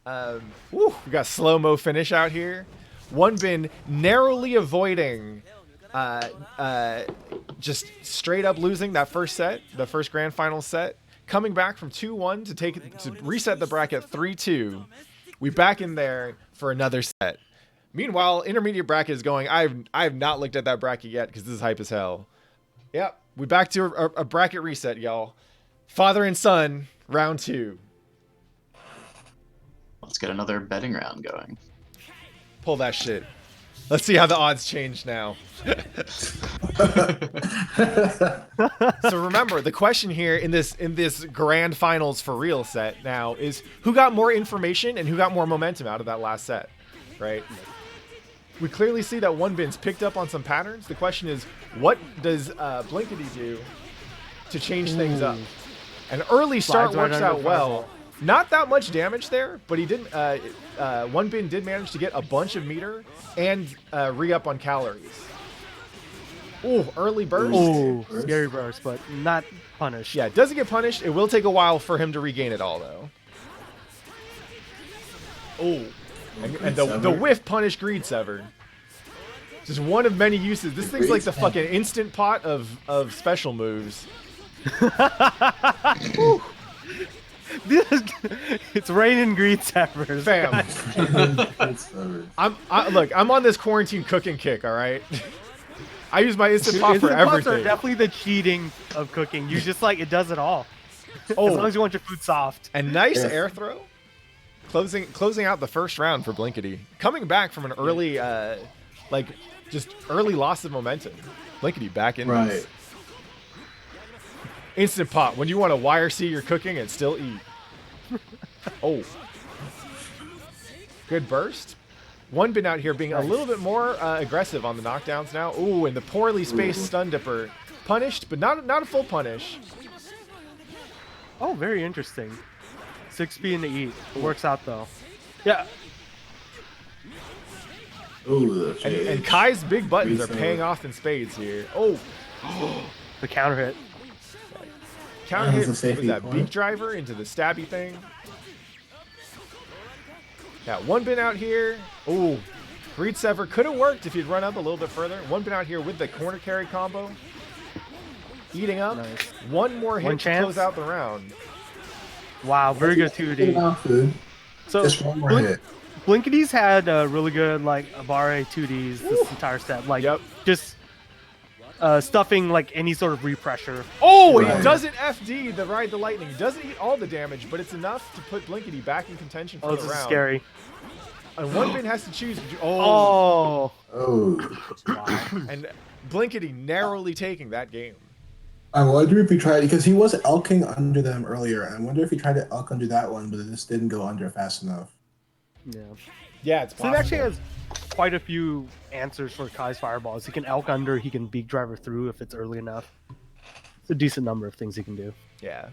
We got slow-mo finish out here. One Bin narrowly avoiding just straight up losing that first set, the first grand final set. Coming back from 2-1 to reset the bracket 3-2. We back in there for another set. Meanwhile, intermediate bracket is going. I have not looked at that bracket yet because this is hype as hell. Yep, we back to a bracket reset, y'all. Father and son, round 2. Let's get another betting round going. Pull that shit. Let's see how the odds change now. So remember, the question here in this grand finals for real set now is who got more information and who got more momentum out of that last set, right? We clearly see that One Bin's picked up on some patterns. The question is, what does Blinkety do to change things up? An early start works out well. Not that much damage there, but he didn't. One Bin did manage to get a bunch of meter and re-up on calories. Ooh, early burst. Ooh, scary burst, but not punished. Yeah, it doesn't get punished. It will take a while for him to regain it all, though. Ooh. And the whiff punish Greed Sever. Just one of many uses. This thing's like the fucking instant pot of special moves. It's raining Greed Severs. Fam. I'm on this quarantine cooking kick, all right? I use my instant pot for everything. Pots are definitely the cheating of cooking. You just it does it all. As long as you want your food soft. And nice air throw. Closing out the first round for Blinkety. Coming back from an early, just early loss of momentum. Blinkety back in this. Instant pot. When you want to YRC your cooking and still eat. Oh. Good burst. One Bin out here being a little bit more aggressive on the knockdowns now. Ooh, and the poorly spaced stun dipper. Punished, but not a full punish. Oh, very interesting. 6B in the eat. It works out though. Yeah. Ooh, and Kai's big buttons are paying off in spades here. Oh. The counter hit. Counter hit with that beak driver into the stabby thing. Yeah, One Bin out here. Ooh. Greed Sever could have worked if he'd run up a little bit further. One Bin out here with the corner carry combo. Eating up. Nice. One more hit to close out the round. Wow, very good 2D. So just one more hit. Blinkety's had really good Abare 2Ds this entire set. Just stuffing any sort of repressure. Oh, he doesn't FD the Ride the Lightning. He doesn't eat all the damage, but it's enough to put Blinkety back in contention for the round. This is scary. And One Bin has to choose. Oh. Wow. And Blinkety narrowly taking that game. I wonder if he tried, because he was elking under them earlier. I wonder if he tried to elk under that one, but it just didn't go under fast enough. Yeah. Yeah, it's possible. Sim actually has quite a few answers for Kai's fireballs. He can elk under, he can beak driver through if it's early enough. It's a decent number of things he can do. Yeah.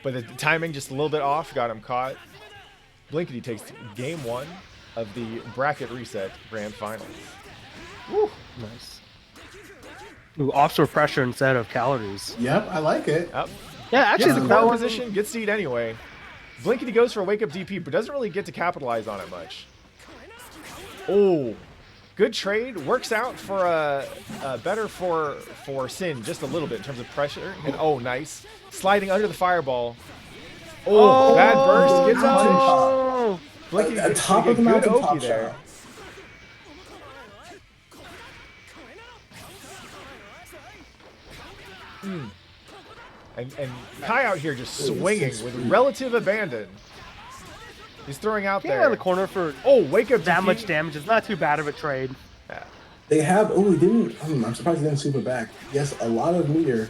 But the timing just a little bit off, got him caught. Blinkety takes game 1 of the bracket reset grand finals. Woo. Nice. Ooh, offshore pressure instead of calories. Yep, I like it. Yep. Yeah, actually, the corner position, good seed anyway. Blinkety goes for a wake up DP, but doesn't really get to capitalize on it much. Oh, good trade. Works out for better for Sin just a little bit in terms of pressure. And oh, nice. Sliding under the fireball. Oh, bad burst. Gets out. Blinkety gets top a of the good mountain, Oki top there. shot. And Kai out here just swinging with relative abandon. He's throwing out there. In the corner for wake up that DP. much damage. It's not too bad of a trade. Yeah. They have. Oh, he didn't. I'm surprised he didn't super back. Yes, a lot of meter.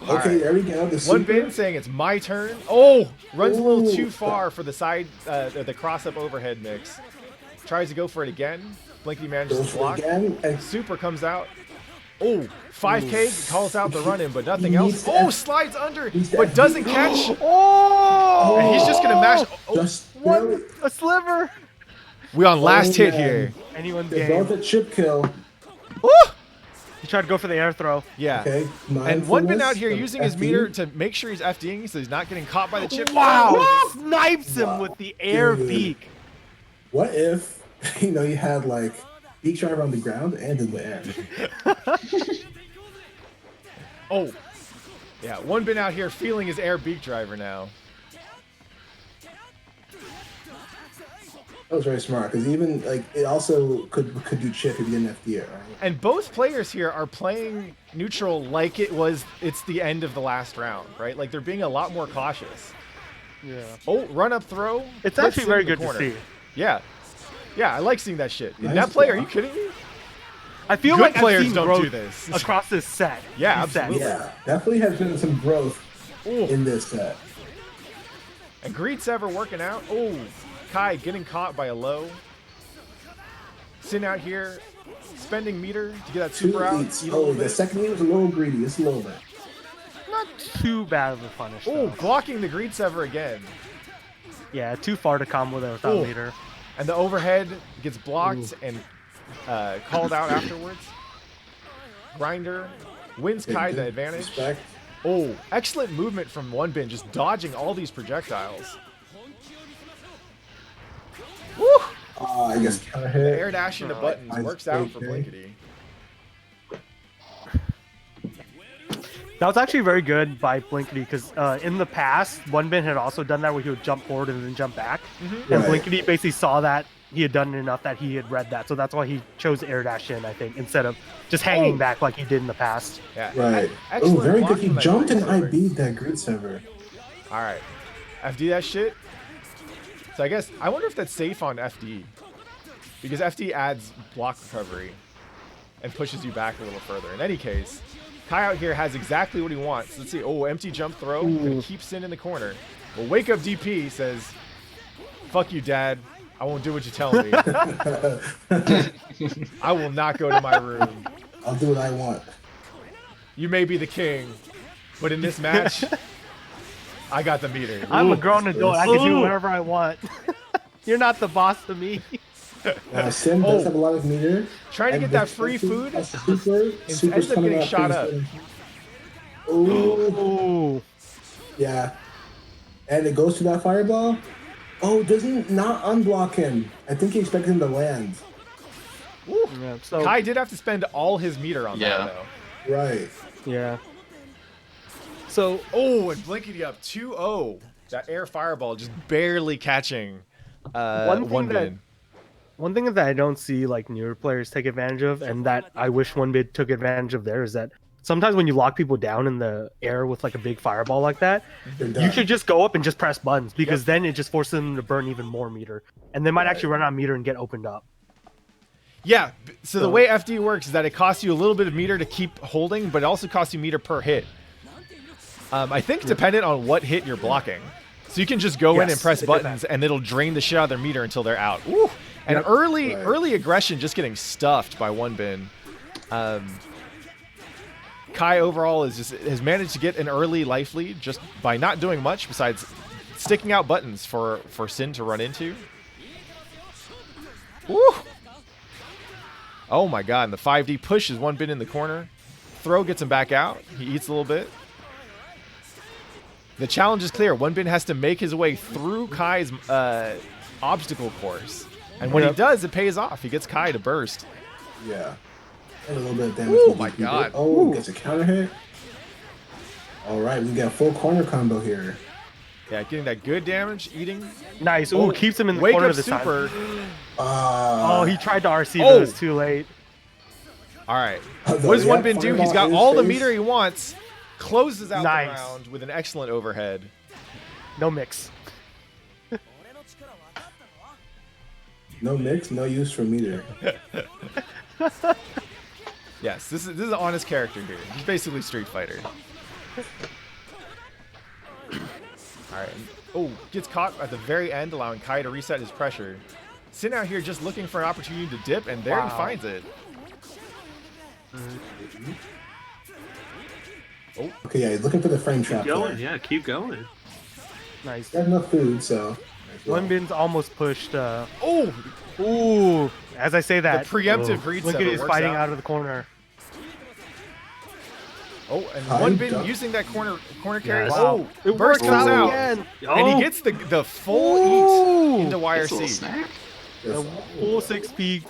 Okay, right. there we go. The One super. bin saying it's my turn. Oh, runs a little Ooh. too far for the side, the cross-up overhead mix. Tries to go for it again. Blinky manages Goes to for it block. again, and Super comes out. Oh, 5K calls out the run-in, but nothing He else. needs to Oh, F- slides under, needs to but F- doesn't catch. Oh! And he's just going to mash. Oh, just One, barely. a sliver. we on last hit man. here. Anyone's They game. both a chip kill. Woo! He tried to go for the air throw. Yeah. Okay, And one bin out here mindfulness using of his FD. meter to make sure he's FDing so he's not getting caught by the chip. Wow! Snipes him with the air Dude. beak. What if you had like beak driver on the ground and in the air? Oh, yeah. One bin out here feeling his air beak driver now. That was very smart because even like it also could do chip if you didn't FD it, right? And both players here are playing neutral like it's the end of the last round, right? Like they're being a lot more cautious. Yeah. Oh, run up throw. It's puts actually him very in the good to corner. see. Yeah. Yeah, I like seeing that shit. Nice That play, are you block. kidding me? I feel Good like players I've seen don't growth do this. across this set. Yeah, These sets. absolutely. Yeah, definitely has been some growth Ooh. in this set. And Greed Sever working out. Oh, Kai getting caught by a low. Sin out here, spending meter to get that Two super out. eats. Eat a Oh, little the bit. second eat was a little greedy, just a little bit. Not too bad of a punish. Oh, though. blocking the Greed Sever again. Yeah, too far to combo there without Ooh. meter. And the overhead gets blocked and called out afterwards. Grinder wins Kai the advantage. Respect. Oh, excellent movement from one bin, just dodging all these projectiles. Woo! I guess counter The hit. air dash into buttons Nice works out for break, Blinkety. That was actually very good by Blinkety because in the past, One Bin had also done that where he would jump forward and then jump back. And Right. Blinkety basically saw that he had done it enough that he had read that. So that's why he chose air dash in, I think, instead of just hanging back like he did in the past. Yeah. Right. Oh, Excellent very good. blocking He from that jumped and Greed I Sever. beat that grid sever. All right. FD that shit. So I guess, I wonder if that's safe on FD. Because FD adds block recovery and pushes you back a little further. In any case, Kai out here has exactly what he wants. Let's see. Oh, empty jump throw. Gonna keep Sin in the corner. Well, Wake Up DP says, fuck you, Dad. I won't do what you tell me. I will not go to my room. I'll do what I want. You may be the king, but in this match, I got the meter. I'm a Ooh. grown adult. I can do Ooh. whatever I want. You're not the boss to me. Sim does have a lot of meter. Trying to And get that this free food. as a super, Ends super's up coming getting out shot pretty up. soon. Ooh, Ooh. yeah. And it goes to that fireball. Oh, doesn't not unblock him. I think he expected him to land. Yeah, so, Kai did have to spend all his meter on Yeah. that, though. Right. yeah. So, Oh, and Blinkety up 2-0. That air fireball just barely catching one bin. one thing that I don't see like newer players take advantage of, and that I wish One Bid took advantage of there, is that sometimes when you lock people down in the air with like a big fireball like that, They're you done. should just go up and just press buttons because then it just forces them to burn even more meter, and they might actually run out of meter and get opened up. Yeah, so the way FD works is that it costs you a little bit of meter to keep holding, but it also costs you meter per hit. I think dependent on what hit you're blocking. So you can just go in and press buttons, and it'll drain the shit out of their meter until they're out. Woo! And early aggression just getting stuffed by one bin. Kai overall has managed to get an early life lead just by not doing much besides sticking out buttons for Sin to run into. Woo! Oh my god, and the 5D pushes one bin in the corner. Throw gets him back out. He eats a little bit. The challenge is clear. One bin has to make his way through Kai's obstacle course. And when he does, it pays off. He gets Kai to burst. Yeah. And a little bit of damage. Oh my god. Oh, gets a counter hit. All right, we got a full corner combo here. Yeah, getting that good damage, eating. Nice. Ooh, keeps him in the corner of the super. Oh, he tried to RC, but it was too late. All right. What does one bin do? He's got all the meter he wants. Closes out the round with an excellent overhead. No mix. No mix, no use for meter. Yes, this is an honest character here. He's basically Street Fighter. All right. Oh, gets caught at the very end, allowing Kai to reset his pressure. Sin out here just looking for an opportunity to dip, and there he finds it. Oh. Okay, yeah, he's looking for the frame trap. Keep going, yeah, keep going. Nice. Got enough food, so. One bin's almost pushed. Ooh! As I say that, the preemptive reset. Look at he's fighting out of the corner. Oh, and one bin using that corner carry. Yes. Oh, it burst comes out, and he gets the full eat into YRC. The full 6P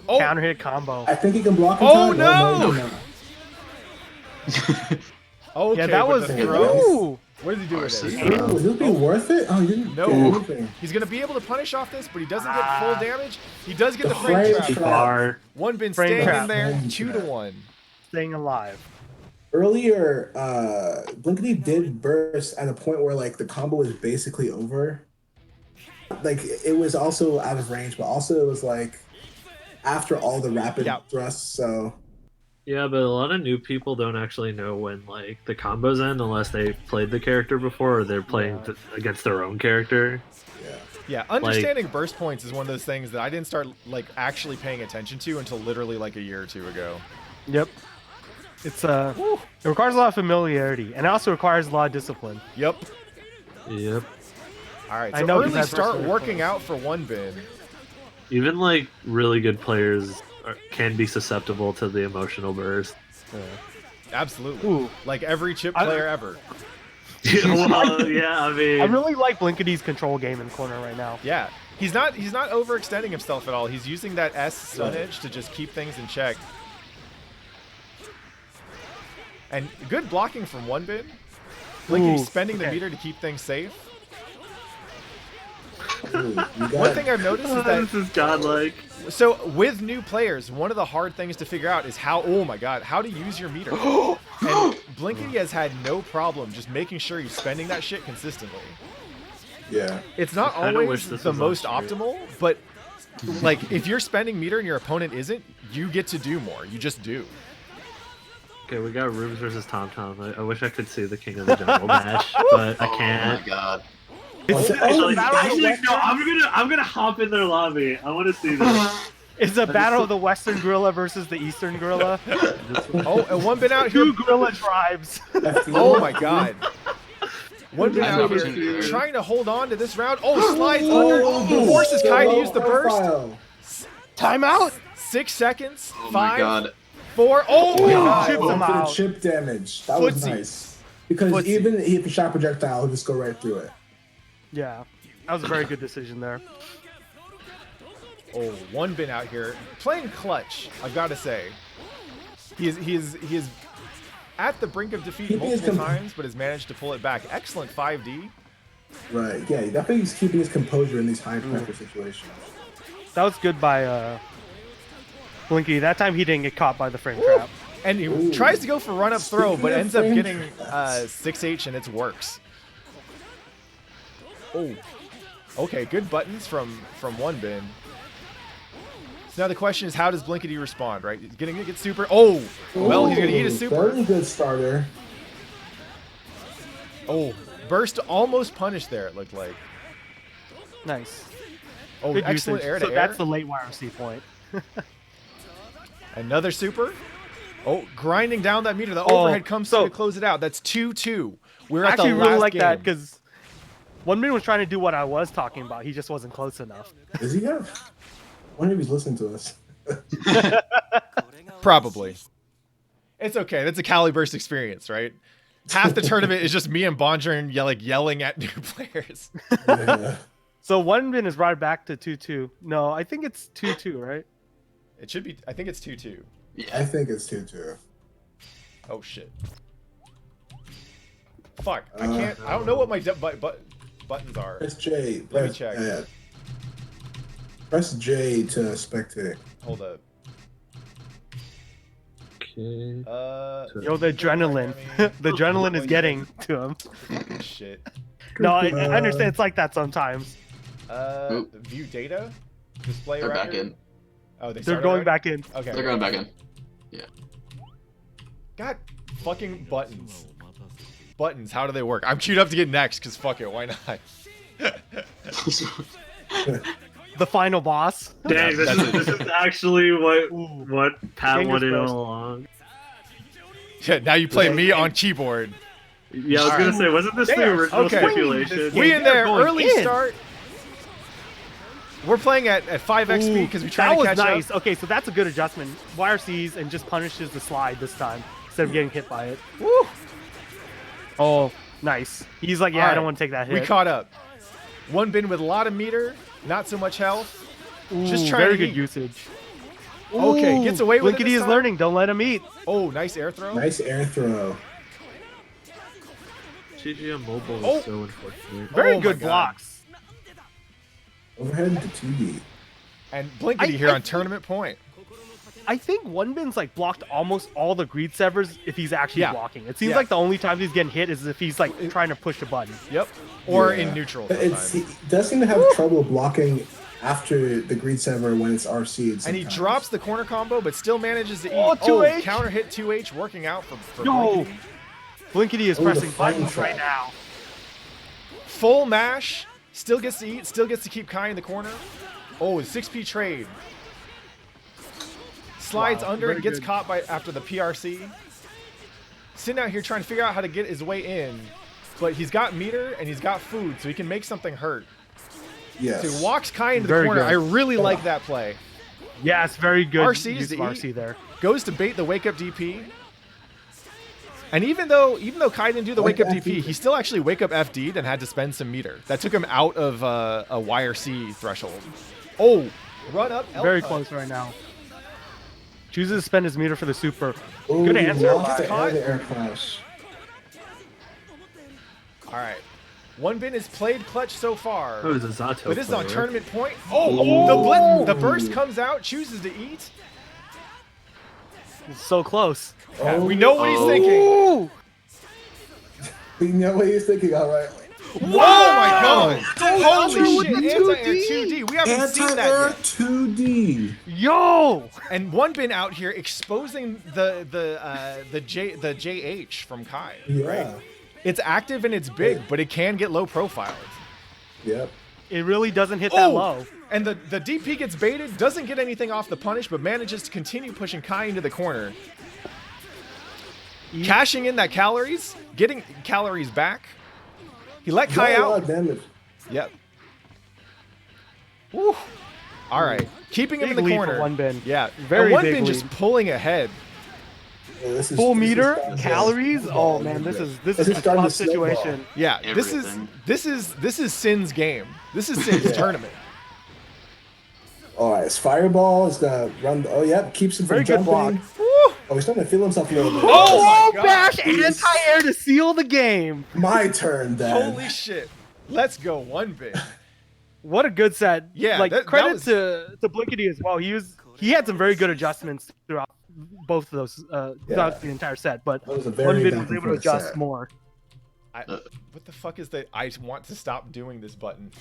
counter hit combo. I think he can block. Oh no! Okay, yeah, that was throw. What did he do with it? Would it be worth it? Oh, you didn't. No. He's gonna be able to punish off this, but he doesn't get full damage. He does get the frame trap. One bin staying in there, 2-1. Staying alive. Earlier, Blinkety did burst at a point where like the combo was basically over. Like it was also out of range, but also it was like after all the rapid thrusts. So yeah, but a lot of new people don't actually know when like the combos end unless they played the character before or they're playing against their own character. Yeah, understanding burst points is one of those things that I didn't start like actually paying attention to until literally like a year or two ago. Yep. It's it requires a lot of familiarity, and it also requires a lot of discipline. Yep. Yep. All right, so early start working out for one bin. Even like really good players can be susceptible to the emotional burst. Absolutely. Ooh. Like every chip player ever. Well, yeah, I mean, I really like Blinkety's control game in the corner right now. Yeah, he's not overextending himself at all. He's using that S stun edge to just keep things in check. And good blocking from one bin. Blinkety's spending the meter to keep things safe. One thing I've noticed is that this is godlike. So with new players, one of the hard things to figure out is how to use your meter. And Blinkety has had no problem just making sure he's spending that shit consistently. Yeah. It's not always the most optimal, but like if you're spending meter and your opponent isn't, you get to do more. You just do. Okay, we got Rooms versus TomTom. I wish I could see the King of the Jungle match, but I can't. Oh my god. Actually, no, I'm gonna hop in their lobby. I want to see this. It's a battle of the Western Gorilla versus the Eastern Gorilla. Oh, and one bin out here. Two gorilla tribes. Oh my god. One bin out here trying to hold on to this round. Oh, slides under. Forces Kai to use the burst. Timeout. 6 seconds. Oh 5, my god. 4. Oh my god. Chipped him out. Chip damage. That was nice. Because even if a shot projectile, he'll just go right through it. Yeah, that was a very good decision there. Oh, one bin out here playing clutch. I've got to say, he is at the brink of defeat multiple times, but has managed to pull it back. Excellent 5D. Right. Yeah. Definitely he's keeping his composure in these high pressure situations. That was good by Blinky. That time he didn't get caught by the frame trap. And he tries to go for run up throw, but ends up getting 6H and it works. Oh, okay, good buttons from one bin. So now the question is, how does Blinkety respond, right? He's gonna get super. Oh, well, he's gonna eat a super. Very good starter. Oh, Burst almost punished there, it looked like. Nice. Oh, Good excellent usage. air to So air. that's the late YRC point. Another super. Oh, grinding down that meter. The Oh, overhead comes so- to close it out. That's 2-2. We're I at the actually last really like game. that because Wonbin was trying to do what I was talking about. He just wasn't close enough. Does he have? I wonder if he's listening to us. Probably. It's okay. That's a Caliburst experience, right? Half the tournament is just me and Bonjour yelling at new players. Yeah. So Wonbin is right back to 2-2. No, I think it's 2-2, right? It should be. I think it's 2-2. I think it's 2-2. Oh shit. Fuck. I can't. I don't know what my buttons are. Press J. Let me check. Press J to spectate. Hold up. Okay. Yo, the adrenaline. The adrenaline is getting to him. Shit. No, I understand it's like that sometimes. View data. Display They're record. back in. Oh, They're going back in. Okay. They're going back in. God, fucking buttons. Buttons. How do they work? I'm queued up to get next because fuck it. Why not? The final boss. Dang, this is actually what Pat Fingers wanted crossed. all along. Yeah. Now you play me on keyboard. Yeah, I was gonna say, wasn't this the They are original okay. stipulation? We in they're there going early in. start. We're playing at 5x speed because we try That to was catch nice. up. Okay, so that's a good adjustment. YRCs and just punishes the slide this time instead of getting hit by it. Woo! Oh, nice. He's like, yeah, All I right. don't want to take that hit. We caught up. One bin with a lot of meter, not so much health. Just Ooh, trying very to good eat. usage. Okay, gets away with it Blinkety this is time? learning. Don't let him eat. Oh, nice air throw. Nice air throw. GG on mobile Oh. is so unfortunate. Very Oh my good God. blocks. Overhead to 2D. And Blinkety here on tournament point. I think Wonbin's like blocked almost all the greed severs if he's actually Yeah. blocking. It seems Yeah. like the only time he's getting hit is if he's like trying to push a button. Yep. Or Yeah. in neutral But sometimes. he does seem to have trouble blocking after the greed sever when it's RC'd. And he sometimes. drops the corner combo, but still manages to eat. Oh, 2H. Counter hit 2H working out for Yo! Blinkety. Blinkety is Oh, the pressing flame buttons trap. right now. Full mash. Still gets to eat. Still gets to keep Kai in the corner. Oh, 6P trade. Slides Wow, under very and gets good. caught by after the PRC. Sitting out here trying to figure out how to get his way in. But he's got meter and he's got food, so he can make something hurt. Yes. So he walks Kai into the Very corner. good. I really like that play. Yeah, it's very good. RC's use to of RC eat. there. Goes to bait the wake up DP. And even though Kai didn't do the Like wake up FD. DP, he still actually wake up FD'd and had to spend some meter. That took him out of a YRC threshold. Oh, run up. L Very punch. close right now. Chooses to spend his meter for the super. Ooh, Good he answer. lost the Caught. air clash. All right. One bin has played clutch so far. Oh, it was a Zato But this is on player. tournament point. Oh, the burst comes out, chooses to eat. It's so close. Yeah, we know what he's thinking. Ooh! We know what he's thinking, all right. Whoa, my God. Ultra Holy with shit. the Anti-air 2D. 2D. We haven't seen that Anti-air yet. 2D. Yo! And one bin out here exposing the JH from Kai. Yeah. Right? It's active and it's big, but it can get low profiled. Yep. It really doesn't hit that Oh! low. And the DP gets baited, doesn't get anything off the punish, but manages to continue pushing Kai into the corner. Cashing in that calories, getting calories back. He let Kai Doing a lot out. of damage. Yep. Woo. All right. Keeping him Big in the lead for corner. one bin. Yeah. Very and one big bin just lead. pulling ahead. Yeah, this is- Full this is meter, starting to- calories. Oh man, this is This a is starting tough to snowball. situation. Yeah. Everything. This is Sin's game. This is Sin's Yeah. tournament. All right, it's Fireball. It's gonna run. Oh, yep, keeps him from Very good jumping. block. Oh, he's starting to feel himself a little bit. Oh my God. bash anti-air to seal the game. My turn then. Holy shit. Let's go one bin. What a good set. Yeah, like that credit was- to Blinkety as well. He had some very good adjustments throughout both of those throughout the entire set, but That was a one very bid back was and able to forth adjust set. more. What the fuck is the I want to stop doing this button?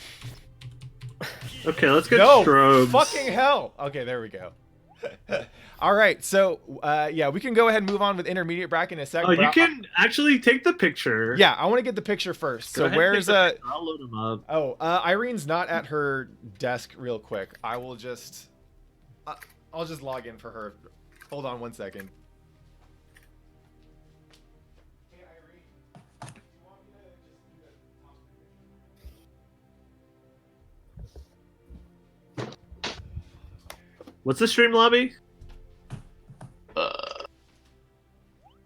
Okay, let's get No. strobes. Fucking hell. Okay, there we go. All right, so yeah, we can go ahead and move on with intermediate bracket in a second. Oh, you can actually take the picture. Yeah, I want to get the picture first. So where's I'll load them up. Oh, Irene's not at her desk. Real quick, I will just I'll just log in for her. Hold on 1 second. Hey Irene, do you want me to just do the top? What's the stream lobby?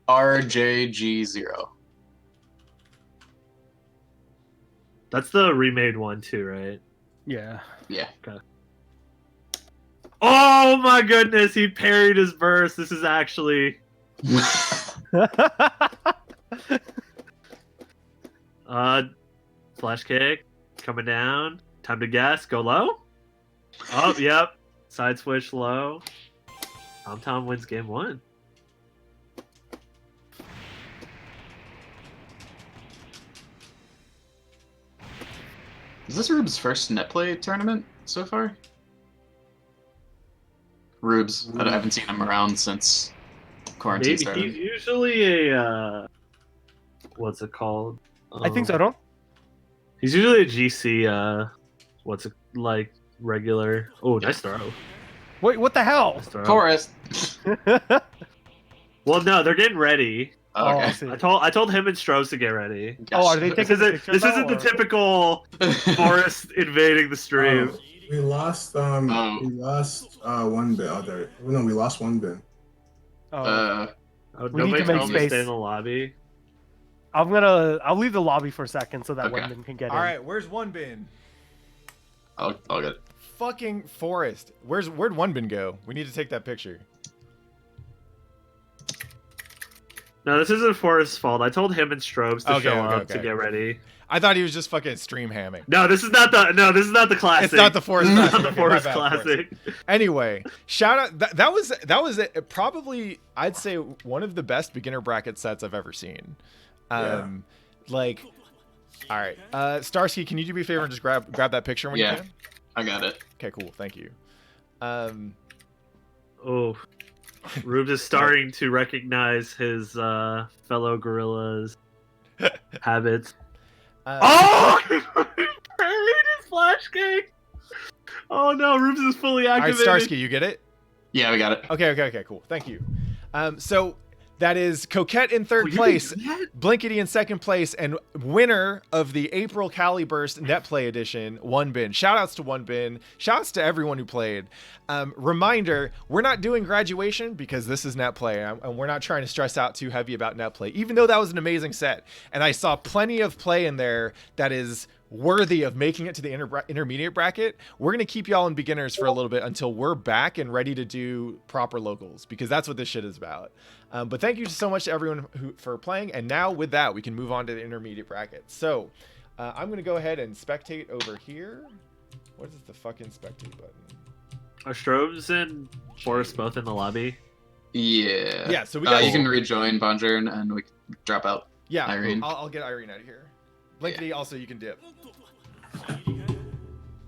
RJG0. That's the remade one too, right? Yeah. Yeah. Okay. Oh my goodness, he parried his burst. This is actually flash kick coming down. Time to guess. Go low. Oh, yep. Side switch low. Tom wins game 1. Is this Rube's first net play tournament so far? Rube's. I haven't seen him around since quarantine Maybe started. he's usually a what's it called? I think so. I don't. He's usually a GC. What's it like? Regular. Oh, nice throw. Wait, what the hell? Nice throw. Forest. Well, no, they're getting ready. Oh, I Okay. see. I told him and Strohs to get ready. Oh, are they This taking isn't pictures now, the or- typical Forest invading the stream. We lost one bit. No, we lost one bit. Oh. Oh, we need nobody to make told me to space. stay in the lobby. I'll leave the lobby for a second so that Okay. Wenman can get All in. right, where's one bin? I'll get it. Fucking Forest. Where'd one bin go? We need to take that picture. No, this isn't Forrest's fault. I told him and Strobes to Okay, show okay, up to okay. get ready. I thought he was just fucking stream hamming. No, this is not the classic. It's not the Forest This is Classic. not the Okay, my Forest bad, classic. Anyway, shout out. That was probably, I'd say, one of the best beginner bracket sets I've ever seen. Like, all right, Starsky, can you do me a favor and just grab that picture when you can? I got it. Okay, cool. Thank you. Oh, Rubes is starting to recognize his fellow gorillas' habits. Oh! He parried his flash kick! Oh no, Rubes is fully All right, activated. Starsky, you get it? Yeah, we got it. Okay, cool. Thank you. So that is Coquette in third Oh, you place, can do that? Blinkety in second place, and winner of the April Caliburst Net Play Edition, One Bin. Shoutouts to One Bin. Shoutouts to everyone who played. Reminder, we're not doing graduation because this is Net Play, and we're not trying to stress out too heavy about Net Play, even though that was an amazing set. And I saw plenty of play in there that is worthy of making it to the intermediate bracket. We're going to keep y'all in beginners for a little bit until we're back and ready to do proper locals, because that's what this shit is about. But thank you so much to everyone for playing. And now with that, we can move on to the intermediate bracket. So I'm going to go ahead and spectate over here. What is the fucking spectate button? Are Strobes and Forrest both in the lobby? Yeah. Yeah, so we got- You can rejoin Bonjourn and we can drop out. Yeah, Irene. I'll get Irene out of here. Blinkety, also you can dip.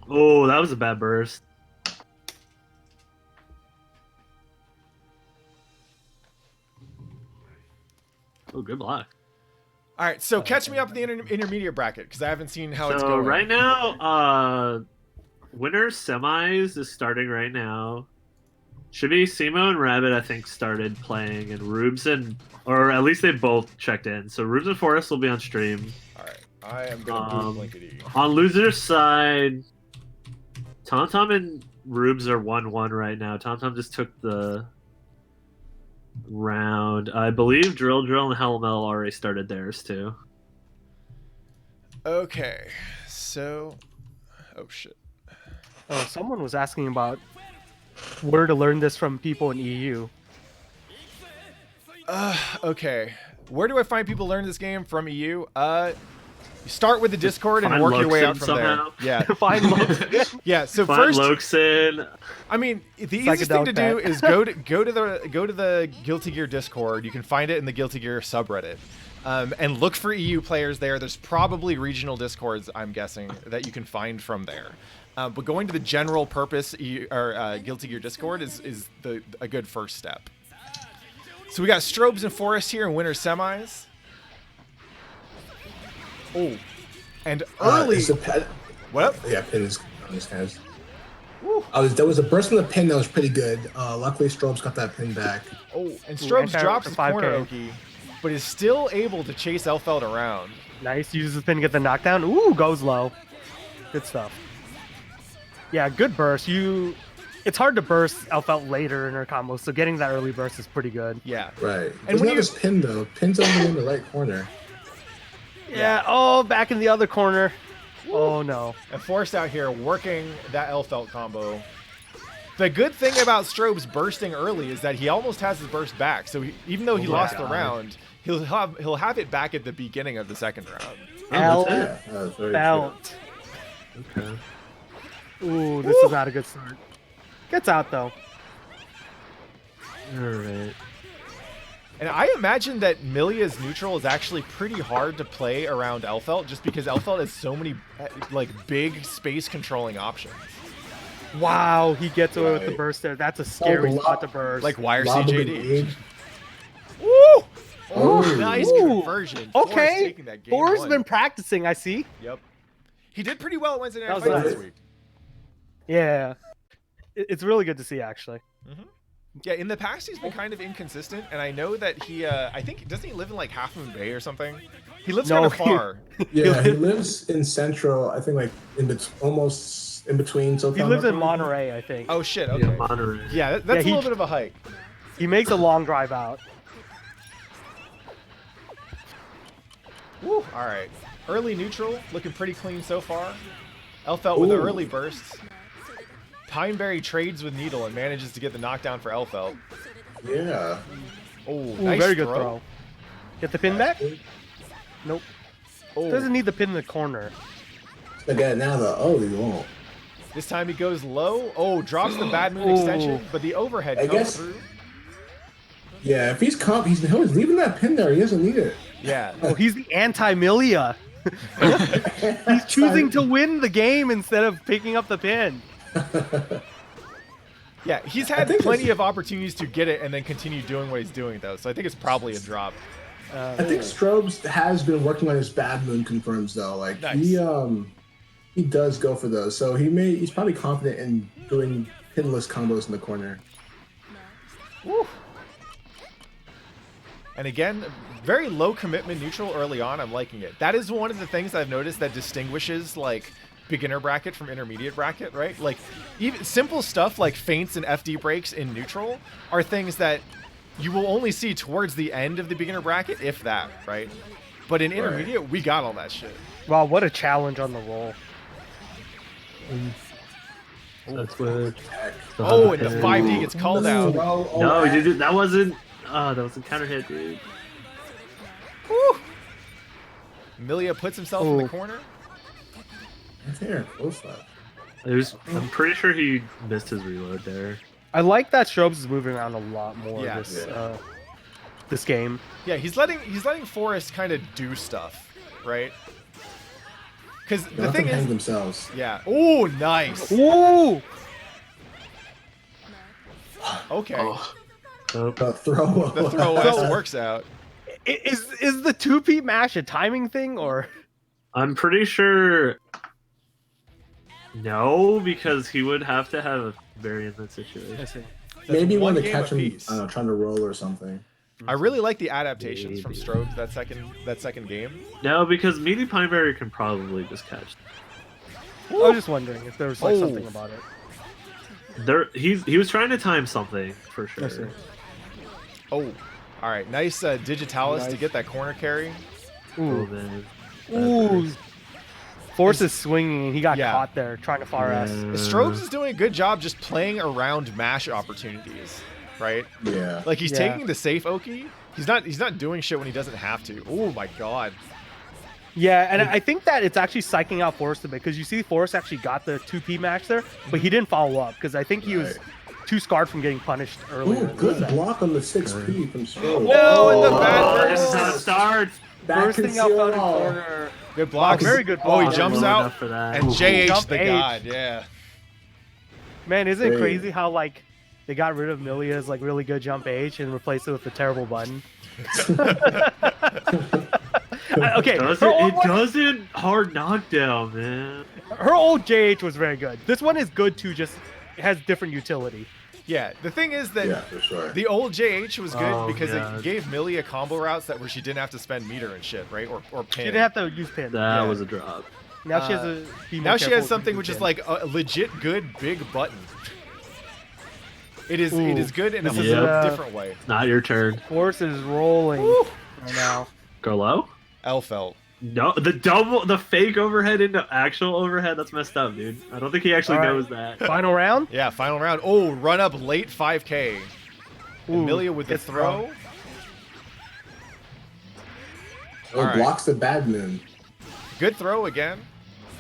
Oh, that was a bad burst. Oh, good block. All right, so catch me up in the intermediate bracket because I haven't seen how it's So going. right now, winner semis is starting right now. Should be Simo and Rabbit, I think, started playing, and Rubes or at least they both checked in. So Rubes and Forrest will be on stream. All right, I am gonna move Blinkety. On loser's side, TomTom and Rubes are 1-1 right now. TomTom just took the round. I believe Drill and Helmel already started theirs too. Okay, so, oh shit. Oh, someone was asking about where to learn this from people in EU. Okay, where do I find people learn this game from EU? You start with the Discord and find work your way out Loxin from somehow. there. Yeah, Find Loxin. yeah. So Find first, Loxin. I mean, the easiest thing to do Psychedelic is go to the Guilty Gear Discord. You can find it in the Guilty Gear subreddit, and look for EU players there. There's probably regional Discords, I'm guessing, that you can find from there. But going to the general purpose Guilty Gear Discord is a good first step. So we got Strobes and Forest here in winter semis. Oh, and early. What up? Yeah, pin is on his hands. There was a burst on the pin that was pretty good. Luckily, Strobes got that pin back. Oh, and Strobes drops his corner Oki, but is still able to chase Elfeld around. Nice. Uses the pin to get the knockdown. Ooh, goes low. Good stuff. Yeah, good burst. It's hard to burst Elfeld later in her combo, so getting that early burst is pretty good. Yeah. Right. And when this pin though, pin's over in the right corner. Yeah. Oh, back in the other corner. Woo. Oh no. And Forrest out here working that Elfeld combo. The good thing about Strobe's bursting early is that he almost has his burst back. So even though he lost the round, he'll have it back at the beginning of the second round. Elfeld. Okay. Ooh, this is not a good start. Gets out though. Alright. And I imagine that Milia's neutral is actually pretty hard to play around Elfeld just because Elfeld has so many like big space controlling options. Wow, he gets away with the burst there. That's a scary spot to burst. Like wire CJD. Woo! Oh, nice conversion. Okay. Forrest's been practicing, I see. Yep. He did pretty well at Wednesday Night Fights this week. Yeah. It's really good to see, actually. Mm-hmm. Yeah, in the past he's been kind of inconsistent, and I know that he, I think, doesn't he live in like Half Moon Bay or something? He lives kind of far. Yeah, he lives in Central, I think like almost in between. So he lives in Monterey, I think. Oh shit, okay. Yeah, Monterey. Yeah, that's a little bit of a hike. He makes a long drive out. Woo, all right. Early neutral, looking pretty clean so far. Elfeld with the early bursts. Pineberry trades with Needle and manages to get the knockdown for Elfeld. Yeah. Oh, nice very good throw. Get the pin back? Nope. Oh. Doesn't need the pin in the corner. I got it now though. Oh, he won't. This time he goes low. Oh, drops the bad moon extension, but the overhead comes through. Yeah, if he's leaving that pin there. He doesn't need it. Yeah. Oh, he's the anti-Milia. He's choosing to win the game instead of picking up the pin. Yeah, he's had plenty of opportunities to get it and then continue doing what he's doing, though. So I think it's probably a drop. I think Strobes has been working on his bad moon confirms, though. Like he does go for those. So he's probably confident in doing pinless combos in the corner. Woo. And again, very low commitment neutral early on. I'm liking it. That is one of the things I've noticed that distinguishes like beginner bracket from intermediate bracket, right? Like even simple stuff like feints and FD breaks in neutral are things that you will only see towards the end of the beginner bracket, if that, right? But in intermediate, we got all that shit. Wow, what a challenge on the roll. That's what. Oh, and the 5D gets called out. No, dude, that wasn't. Oh, that was a counter hit, dude. Woo. Milia puts himself in the corner. Here, close that. I'm pretty sure he missed his reload there. I like that Strobes is moving around a lot more this game. Yeah, he's letting Forrest kind of do stuff, right? Because the thing is, themselves. Yeah. Oh, nice. Ooh. Okay. Oh. The throw. The throw S works out. Is the 2P mash a timing thing or? I'm pretty sure. No, because he would have to have a very in that situation. Maybe want to catch him trying to roll or something. I really like the adaptations from Strobes that second game. No, because Meaty Pineberry can probably just catch. I was just wondering if there was like something about it. He was trying to time something for sure. Oh, all right, nice Digitalis to get that corner carry. Ooh. Oh, ooh. Force is swinging and he got caught there trying to far S. Strobes is doing a good job just playing around mash opportunities, right? Yeah. Like he's taking the safe Oki. He's not doing shit when he doesn't have to. Oh my god. Yeah, and I think that it's actually psyching out Forrest a bit because you see Forrest actually got the 2P match there, but he didn't follow up because I think he was too scarred from getting punished earlier. Ooh, good block on the 6P from Strobes. No, and the bad This is how it starts. Bursting out in corner. Good block. Very good Oh, he block. jumps Low out. enough for that. And JH Jump the H. god, yeah. Man, isn't it Great. crazy how like they got rid of Milia's like really good jump H and replaced it with the terrible button? Okay, It doesn't hard knockdown, man. her old JH was very good. This one is good too, just it has different utility. Yeah, the thing is that Yeah, for sure. the old JH was good Oh, because God. it gave Milia combo routes that where she didn't have to spend meter and shit, right? Or pin. She didn't have to use pin. That Yeah. was a drop. Now she has to be more Now she careful has with something using which is pin. like a legit good big button. It is Ooh. good in a This is, different way. Not your turn. Force is rolling right now. Go low. L felt. No, the fake overhead into actual overhead. That's messed up, dude. I don't think he actually All right. knows that. Final round. Yeah, final round. Oh, run up late 5K. Ooh, Milia with the gets throw. Oh, Alright. blocks the bad moon. Good throw again.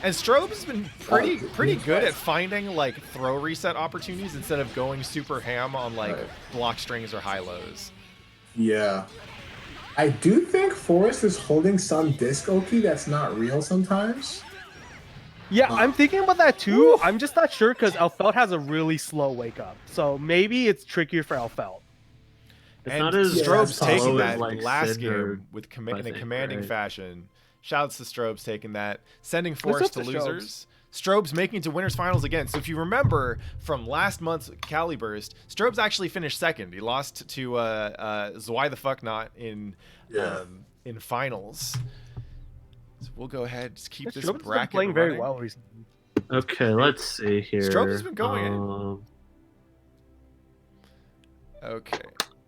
And Strobe's been pretty good good try. at finding like throw reset opportunities instead of going super ham on like Right. block strings or high lows. Yeah. I do think Forrest is holding some disc Oki that's not real sometimes. Yeah, I'm thinking about that too. I'm just not sure because Elfelt has a really slow wake up, so maybe it's trickier for Elfelt. It's And not as Strobe's slow taking as, that like, last Cinder, game with I in a think, commanding right? fashion. Shouts to Strobe's taking that, sending Forrest to up to losers. Strobe's making it to winners finals again. So if you remember from last month's Caliburst, Strobe's actually finished second. He lost to Why the Fuck Not in finals. So we'll go ahead just keep this Strobe's been bracket playing very running. well recently. Okay, let's see here. Strobe has been going. Okay.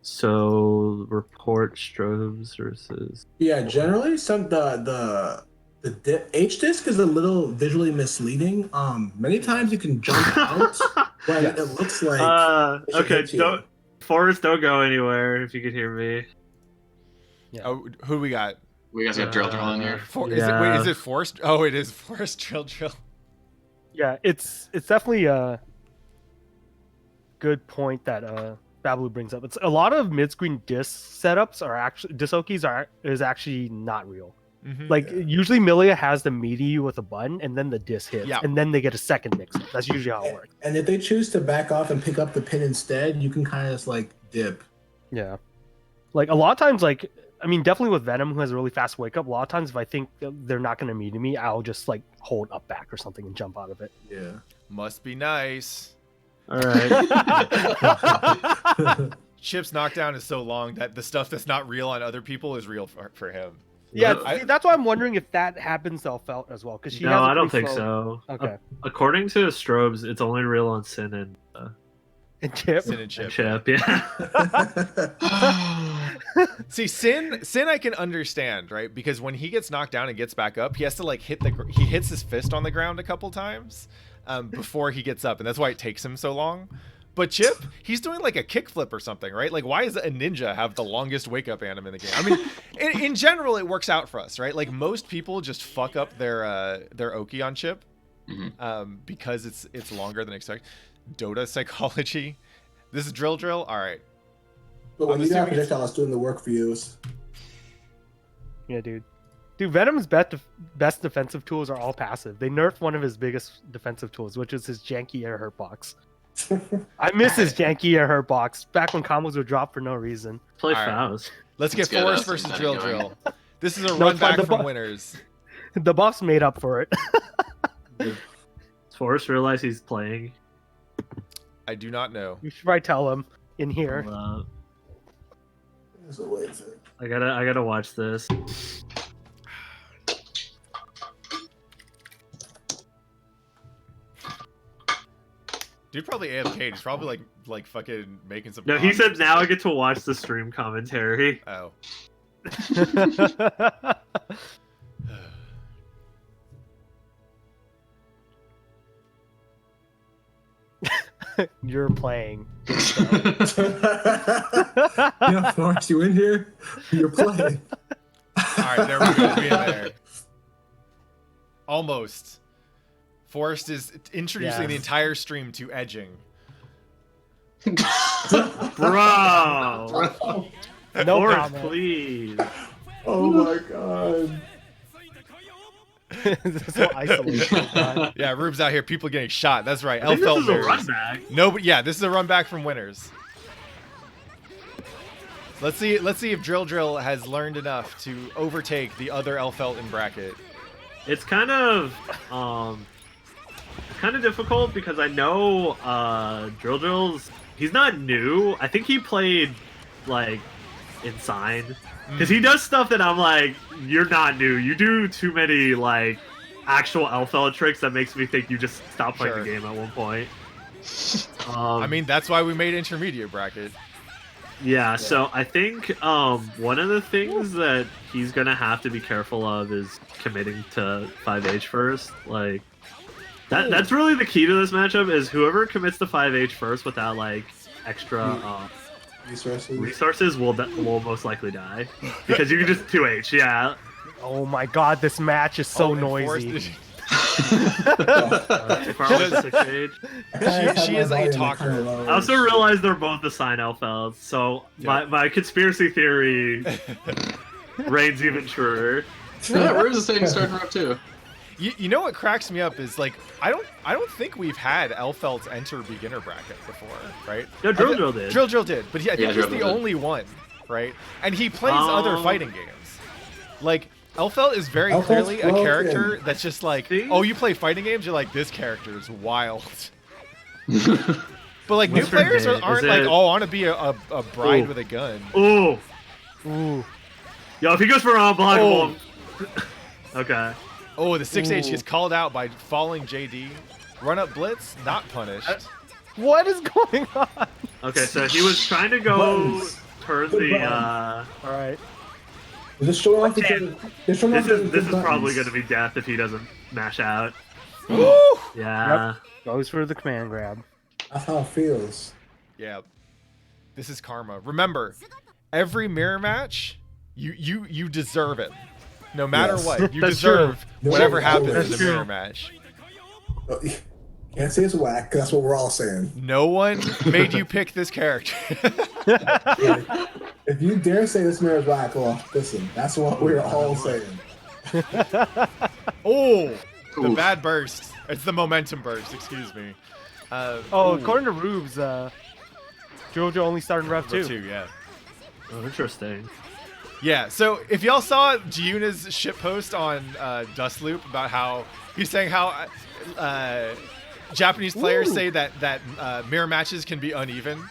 So report strobes versus. Yeah, generally some the H disc is a little visually misleading. Many times you can jump out, but it looks like it should Okay, hit you. don't Forrest, don't go anywhere if you can hear me. Yeah. Oh, who we got? We guys got drill in here. Wait, is it Forrest? Oh, it is Forrest drill. Yeah, it's definitely a good point that Babalu brings up. It's a lot of mid-screen disc setups are actually Disokis is actually not real. Mhm. Like usually Milia has the meaty with a button and then the disc hits, Yeah. and then they get a second mix up. That's usually how it works. And if they choose to back off and pick up the pin instead, you can kind of just like dip. Yeah, like a lot of times, like I mean, definitely with Venom, who has a really fast wake up. A lot of times, if I think they're not going to meet me, I'll just like hold up back or something and jump out of it. Yeah. Must be nice. All right. Chip's knockdown is so long that the stuff that's not real on other people is real for him. Yeah, I- see, that's why I'm wondering if that happens to Elfelt as well, because she has No, a I don't pretty think slow- so. Okay. According to strobes, it's only real on Sin and And Chip. Sin and Chip. Chip. Yeah. See, Sin I can understand, right? Because when he gets knocked down and gets back up, he has to like he hits his fist on the ground a couple times before he gets up, and that's why it takes him so long. But Chip, he's doing like a kickflip or something, right? Like, why does a ninja have the longest wake up anim in the game? I mean, in general, it works out for us, right? Like most people just fuck up their Oki on Chip because it's longer than expected. Dota psychology. This is drill. All right. But when I'm you got assuming projectile, it's doing the work for you. Yeah, dude. Venom's best defensive tools are all passive. They nerfed one of his biggest defensive tools, which is his janky air hurt box. I miss his janky air hurt box back when combos would drop for no reason. Play All right. Faust. Let's get get Forrest us versus and drill. then going. This is a No, run it's like back the from winners. The buffs made up for it. Does Forrest realize he's playing? I do not know. You should probably tell him in here. So what is it? I gotta watch this. Dude probably AFK. He's probably like fucking making some. No, he said comments. now I get to watch the stream commentary. Oh. You're playing. Yeah, Forrest, you in here? You're playing. All right, there we go. We in there. Almost. Forrest is introducing the Yes. entire stream to edging. Bro! No Forrest, comment. please. Oh my god. So isolation. Yeah, Rube's out here. People getting shot. That's right. I think Elfelt this is a mirrors. run back. No, but yeah, this is a run back from winners. Let's see if Drill has learned enough to overtake the other Elfelt in bracket. It's kind of difficult because I know Drill's he's not new. I think he played like Inside because he does stuff that I'm like, you're not new. You do too many like actual Elfelt tricks that makes me think you just stopped playing the game at one point. I mean, that's why we made intermediate bracket. Yeah, so I think one of the things that he's gonna have to be careful of is committing to 5H first. Like that's really the key to this matchup is whoever commits to 5H first without like extra resources will most likely die because you can just 2H. Yeah. Oh my god, this match is so noisy. She is a talker. I also realized they're both the sign Elfels, so my conspiracy theory reigns even truer. Yeah, we're the same starting row too. You know what cracks me up is like I don't think we've had Elfelts enter beginner bracket before, right? No, Drill did. Drill did, but I think he's the only one, right? And he plays other fighting games. Like Elfelt is very clearly a character that's just like, oh, you play fighting games, you're like, this character is wild. But like new players aren't like, oh, I want to be a bride with a gun. Ooh. Yo, if he goes for unblockable. Okay. Oh, the 6H gets called out by falling JD. Run up blitz, not punished. What is going on? Okay, so he was trying to go towards the. All right. This is probably going to be death if he doesn't mash out. Woo! Yeah. Yep. Goes for the command grab. That's how it feels. Yeah. This is karma. Remember, every mirror match, you deserve it. No matter what, you deserve whatever happens in the mirror match. Can't say it's whack, 'cause that's what we're all saying. No one made you pick this character. If you dare say this mirror is whack, well, listen, that's what we're all saying. Oh, the bad burst. It's the momentum burst, excuse me. According to Rubes, Jojo only started in Rev 2. Yeah. Oh, interesting. Yeah, so if y'all saw Giuna's shitpost on Dustloop about how he's saying how Japanese players say that mirror matches can be uneven,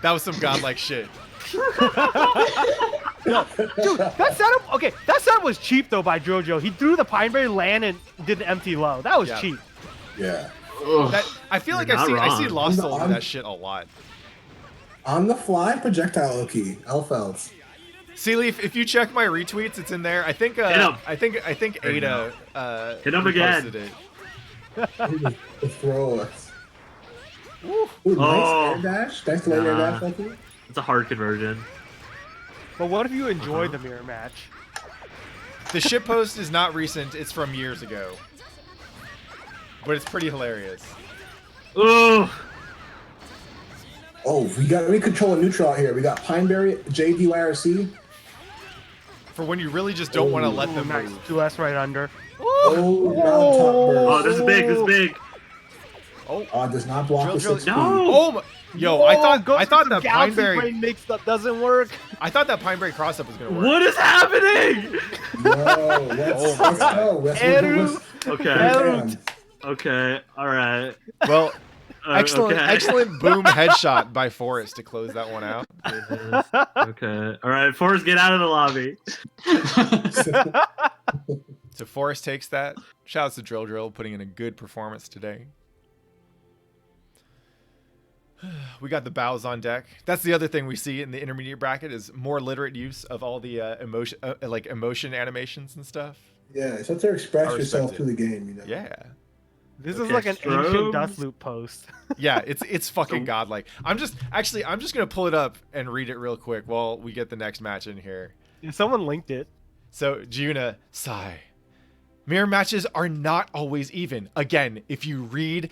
that was some godlike shit. Dude, that setup was cheap though by Jojo. He threw the Pineberry land and did an empty low. That was cheap. Yeah. I feel like I see Lost Soul do that shit a lot. On the fly projectile Loki, Elfels. Sealeaf, if you check my retweets, it's in there. I think Ada hit him again. It. Throw us. Ooh, nice air dash. Nice late air dash, Loki. It's a hard conversion. But what if you enjoy the mirror match? The shitpost is not recent. It's from years ago. But it's pretty hilarious. Ooh. Oh, we control a neutral out here. We got Pineberry, JDYRC. For when you really just don't want to let them move. 2S right under. Oh, this is big. This is big. Oh, does not block the 6 No. Oh my. Yo, I thought that Pineberry mix that doesn't work. I thought that Pineberry cross up was gonna work. What is happening? Let's go. Okay. Okay. All right. Well, excellent boom headshot by Forrest to close that one out. Okay. All right, Forrest, get out of the lobby. So Forrest takes that. Shouts to Drill putting in a good performance today. We got the bows on deck. That's the other thing we see in the intermediate bracket is more literate use of all the emotion animations and stuff. Yeah, it's to express yourself through the game, you know. Yeah. This is like an ancient Dustloop post. Yeah, it's fucking godlike. I'm just gonna pull it up and read it real quick while we get the next match in here. Yeah, someone linked it. So Giuna, sigh. Mirror matches are not always even. Again, if you read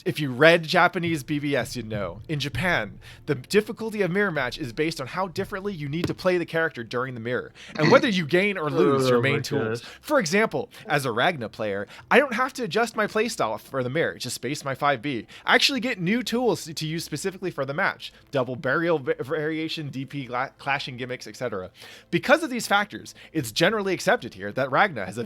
If you read Japanese BBS, you'd know. In Japan, the difficulty of mirror match is based on how differently you need to play the character during the mirror, and whether you gain or lose your main tools. For example, as a Ragna player, I don't have to adjust my playstyle for the mirror, just space my 5B. I actually get new tools to use specifically for the match. Double burial variation, DP clashing gimmicks, etc. Because of these factors, it's generally accepted here that Ragna has a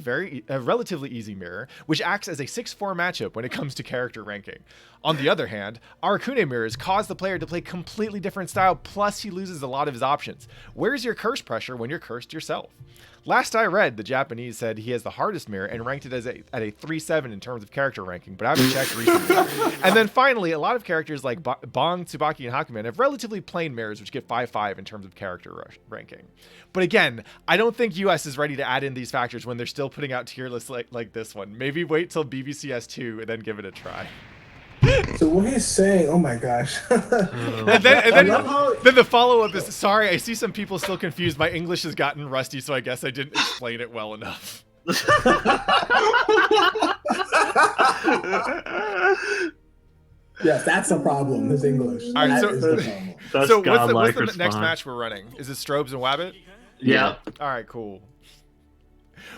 relatively easy mirror, which acts as a 6-4 matchup when it comes to character ranking. On the other hand, Arakune mirrors cause the player to play completely different style, plus he loses a lot of his options. Where's your curse pressure when you're cursed yourself? Last I read, the Japanese said he has the hardest mirror and ranked it as at a 3-7 in terms of character ranking, but I haven't checked recently. And then finally, a lot of characters like Bong, Tsubaki, and Hakumen have relatively plain mirrors, which get 5-5 in terms of character ranking. But again, I don't think US is ready to add in these factors when they're still putting out tier lists like this one. Maybe wait till BBCS 2 and then give it a try. So what he's saying, oh my gosh. and then the follow-up is, sorry, I see some people still confused. My English has gotten rusty, so I guess I didn't explain it well enough. Yes, that's the problem, his English. All right, what's the next match we're running? Is it Strobes and Wabbit? Yeah. All right, cool.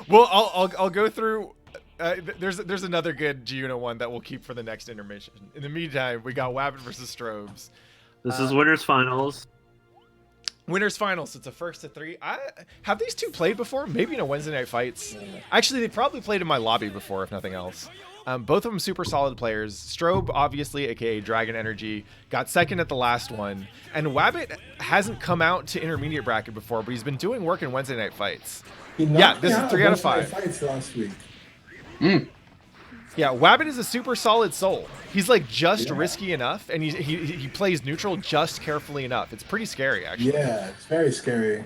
Well, I'll go through... there's another good Giuna one that we'll keep for the next intermission. In the meantime, we got Wabbit versus Strobes. This is winners finals. Winners finals. It's a 1st to 3. Have these two played before? Maybe in a Wednesday Night Fights. Actually, they probably played in my lobby before, if nothing else. Both of them super solid players. Strobe, obviously, aka Dragon Energy, got second at the last one. And Wabbit hasn't come out to intermediate bracket before, but he's been doing work in Wednesday Night Fights. Yeah, this is 3 out of 5. Fights last week. Yeah, Wabbit is a super solid soul. He's like just risky enough, and he plays neutral just carefully enough. It's pretty scary, actually. Yeah, it's very scary.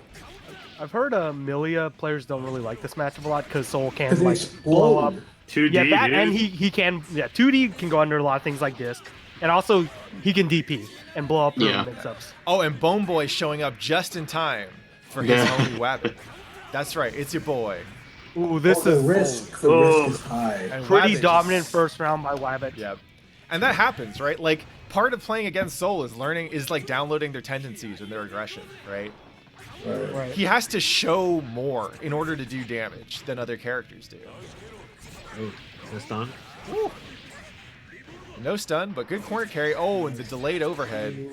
I've heard Milia players don't really like this matchup a lot because Soul can like blow up. 2D, yeah, that, dude. and he can 2D can go under a lot of things like this, and also he can DP and blow up the mix-ups. Oh, and Bone Boy showing up just in time for his homie Wabbit. That's right, it's your boy. Ooh, this is risk. The risk is high. And pretty Wabbit dominant first round by Wabbit. Yep. And that happens, right? Like part of playing against Soul is like downloading their tendencies and their aggression, right? Right. He has to show more in order to do damage than other characters do. Ooh, is this done? Woo. No stun, but good corner carry. Oh, and the delayed overhead.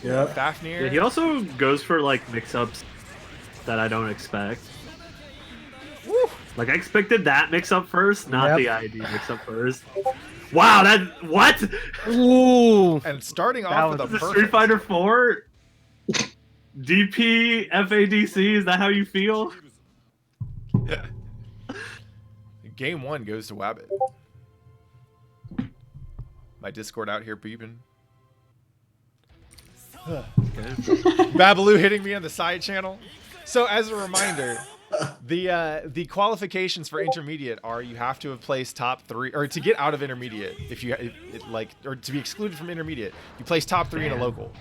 Yeah. Fafnir. Yeah, he also goes for like mix-ups that I don't expect. Woo. Like I expected that mix-up first, not the ID mix-up first. Wow, that what? Ooh. And starting off with a perfect... Street Fighter 4 DP FADC. Is that how you feel? Game 1 goes to Wabbit. My Discord out here beeping. Babaloo hitting me on the side channel. So as a reminder, the qualifications for intermediate are you have to have placed top 3, or to get out of intermediate, if you or to be excluded from intermediate, you place top 3 in a local.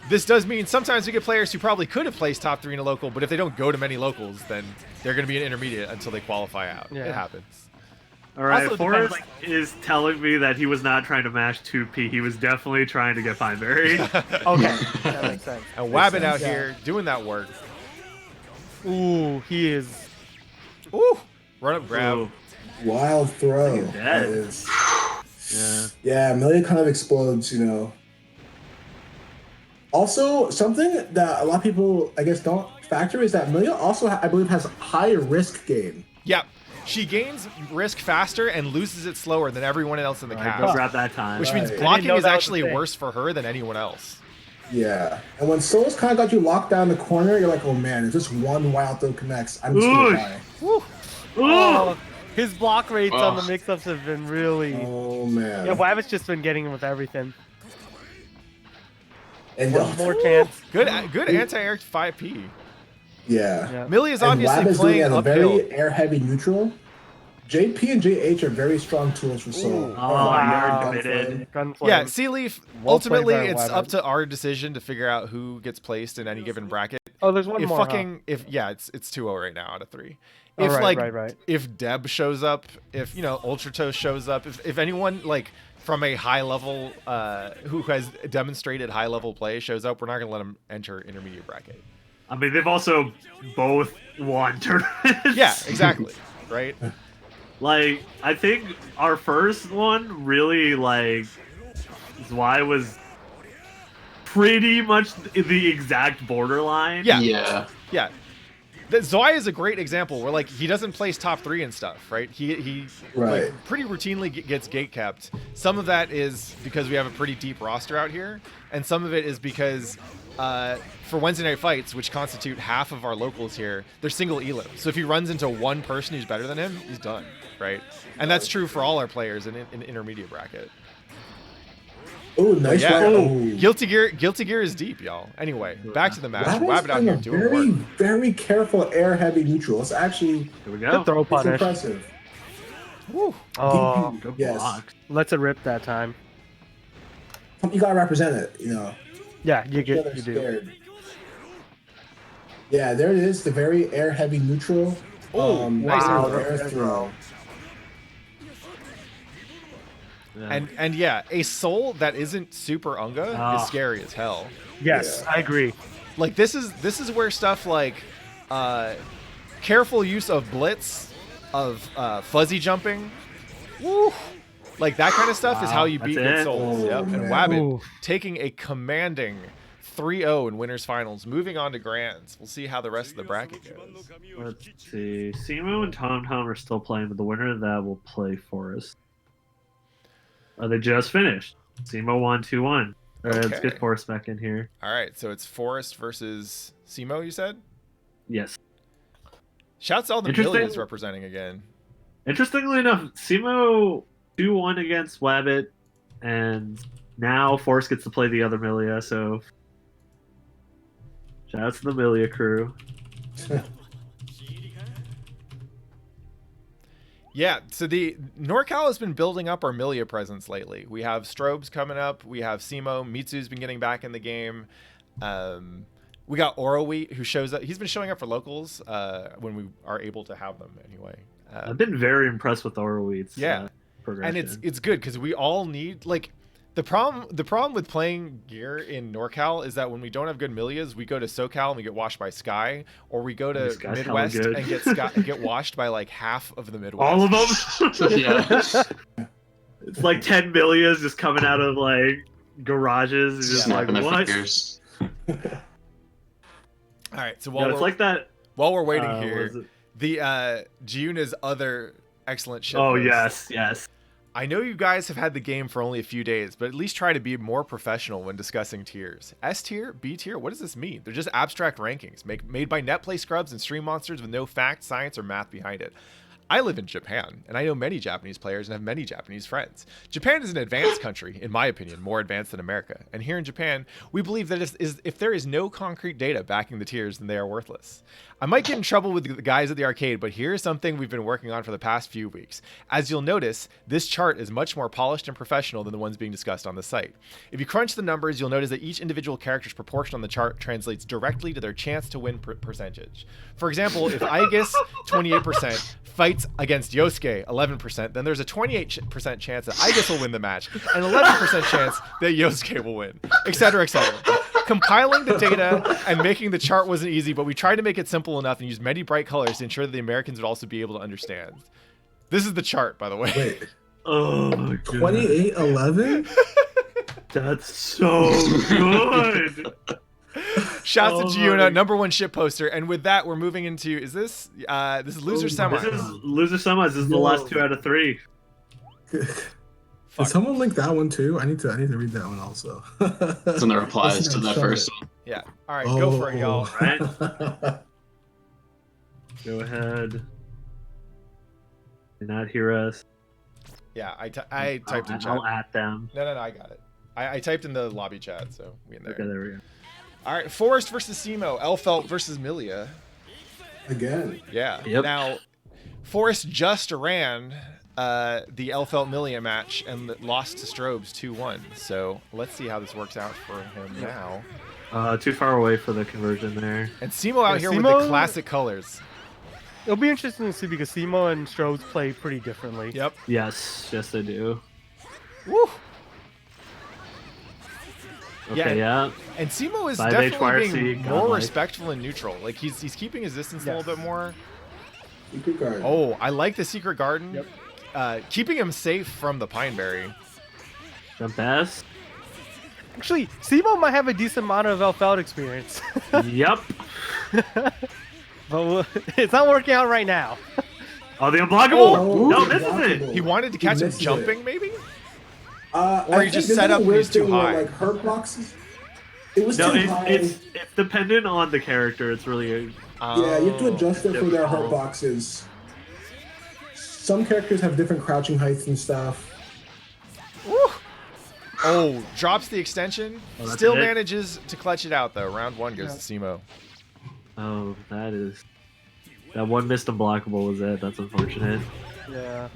This does mean sometimes we get players who probably could have placed top 3 in a local, but if they don't go to many locals, then they're going to be an intermediate until they qualify out. It happens. All right, Also Forrest depends, is telling me that he was not trying to mash 2P. He was definitely trying to get Pineberry. Okay, that makes sense. And Wabbit out here doing that work. Ooh, he is. Ooh, run up grab. Ooh. Wild throw. That is. Yeah. Yeah, Amelia kind of explodes, you know. Also, something that a lot of people, I guess, don't factor is that Amelia also, I believe, has high risk gain. Yep. She gains risk faster and loses it slower than everyone else in the Go cast. grab that time. Which means Right. blocking is that was actually the thing. worse for her than anyone else. Yeah. And when Soul's kind of got you locked down in the corner, you're like, oh man, if this one wild throw connects, I'm just going to die. Woo. Oh, his block rates on the mix-ups have been really. Oh man. Yeah, Wabbit's just been getting him with everything. And One more chance. Good anti-air 5P. Yeah. Millie is And obviously Wabbit's doing playing it on a uphill. very air-heavy neutral. JP and JH are very strong tools for Soul. Wow. You're committed. Gunflame. Yeah, Sea Leaf, Well ultimately, played by it's Wabbit. up to our decision to figure out who gets placed in any given bracket. Oh, there's one more. It's 2-0 right now out of 3. if right. if Deb shows up, if Ultra Toast shows up, if anyone like from a high level who has demonstrated high level play shows up, we're not gonna let them enter intermediate bracket. I mean, they've also both won tournaments. Yeah, exactly. Right. Like, I think our first one really Zwei was pretty much the exact borderline. Yeah. Zwei is a great example where like he doesn't place top 3 and stuff, right? He like, pretty routinely gets gate kept. Some of that is because we have a pretty deep roster out here, and some of it is because for Wednesday night fights, which constitute half of our locals here, they're single elim. So if he runs into one person who's better than him, he's done, right? And that's true for all our players in intermediate bracket. Oh, nice round. Guilty Gear is deep, y'all. Anyway, back to the match. Wabbit out here doing very, work. very careful air heavy neutral. It's actually Here we go. Throw it's punish. impressive. Woo. Oh, Good Yes. block. let's it rip that time. You gotta represent it, Yeah, you Each other do. scared. Yeah, there it is. The very air heavy neutral. Oh, nice air throw. Yeah. And yeah, a soul that isn't super unga is scary as hell. Yes, Yeah. I agree. Like this is where stuff like careful use of blitz, of fuzzy jumping, woo, like that kind of stuff is how you beat that's good it. souls. Oh, Yep. And man. Wabbit Ooh. taking a commanding 3-0 in winners finals, moving on to grands. We'll see how the rest of the bracket goes. Let's see. Simo and Tom Tom are still playing, but the winner of that will play Forest. They just finished. Simo won 2-1. Let's Okay. get Forest back in here. All right, so it's Forest versus Simo, you said? Yes. Shouts to all the Interesting. millions representing again. Interestingly enough, Simo 2-1 against Wabbit, and now Forest gets to play the other Milia, so shout out to the Milia crew. Yeah, so the NorCal has been building up our Milia presence lately. We have Strobes coming up. We have Simo. Mitsu's been getting back in the game. We got Orowi, who shows up. He's been showing up for locals when we are able to have them anyway. I've been very impressed with Orweed's progression. And it's good because we all need like the problem with playing gear in NorCal is that when we don't have good Milias, we go to SoCal and we get washed by Sky, or we go to Sky's Midwest hella and good. get washed by like half of the Midwest. All of them? Yeah. It's like 10 Milias just coming out of like garages. It's just like, Snapping their what? fingers. All right, so No, it's like that. while we're waiting what here, is it? the Giuna's other excellent shit. Oh, post. yes. I know you guys have had the game for only a few days, but at least try to be more professional when discussing tiers. S tier, B tier, what does this mean? They're just abstract rankings made by netplay scrubs and stream monsters with no fact, science, or math behind it. I live in Japan, and I know many Japanese players and have many Japanese friends. Japan is an advanced country, in my opinion, more advanced than America. And here in Japan, we believe that if there is no concrete data backing the tiers, then they are worthless. I might get in trouble with the guys at the arcade, but here's something we've been working on for the past few weeks. As you'll notice, this chart is much more polished and professional than the ones being discussed on the site. If you crunch the numbers, you'll notice that each individual character's proportion on the chart translates directly to their chance to win percentage. For example, if Aegis 28% fights against Yosuke 11%, then there's a 28% chance that Aegis will win the match, and 11% chance that Yosuke will win, etc., etc. Compiling the data and making the chart wasn't easy, but we tried to make it simple enough and use many bright colors to ensure that the Americans would also be able to understand. This is the chart, by the way. Wait, Oh, my God. 28-11? That's so good. Shouts to Oh Giuna, my- #1 ship poster. And with that, we're moving into, is this is loser semi. This is loser semis. This is the last 2 out of 3. Did someone link that one too? I need to read that one also. It's in the replies to the first one. Yeah. All right, go for it, y'all. Right? Go ahead. Do not hear us. Yeah, I typed in chat. I'll at them. No, I got it. I typed in the lobby chat, so we in there. Okay, there we go. All right, Forest versus Simo, Elfelt versus Milia. Again. Yeah. Yep. Now, Forrest just ran the Elfelt Milia match and lost to Strobes 2-1. So let's see how this works out for him now. Too far away for the conversion there. And Simo out here with Simo- the classic colors. It'll be interesting to see because Simo and Strobes play pretty differently. Yep. Yes, they do. Woo. Okay, yeah. And Simo is 5 definitely HYRC, being more godlike. respectful and neutral. Like he's keeping his distance a little bit more. Secret Garden. Oh, I like the Secret Garden. Yep. Keeping him safe from the Pineberry. The best. Actually, Simo might have a decent amount of Elfeld experience. Yep. But it's not working out right now. Oh, the unblockable? Oh, no, ooh, this is it. He wanted to catch him missed it. jumping, maybe? Or Or he just set up when he's too high. Like hurt boxes. It was No, too high. it's dependent on the character. It's really Yeah, you have to adjust it for their difficult. hurt boxes. Some characters have different crouching heights and stuff. Oh, drops the extension. that's Still it. manages to clutch it out, though. Round 1 goes to Simo. Oh, that one missed unblockable was it. That's unfortunate. Yeah.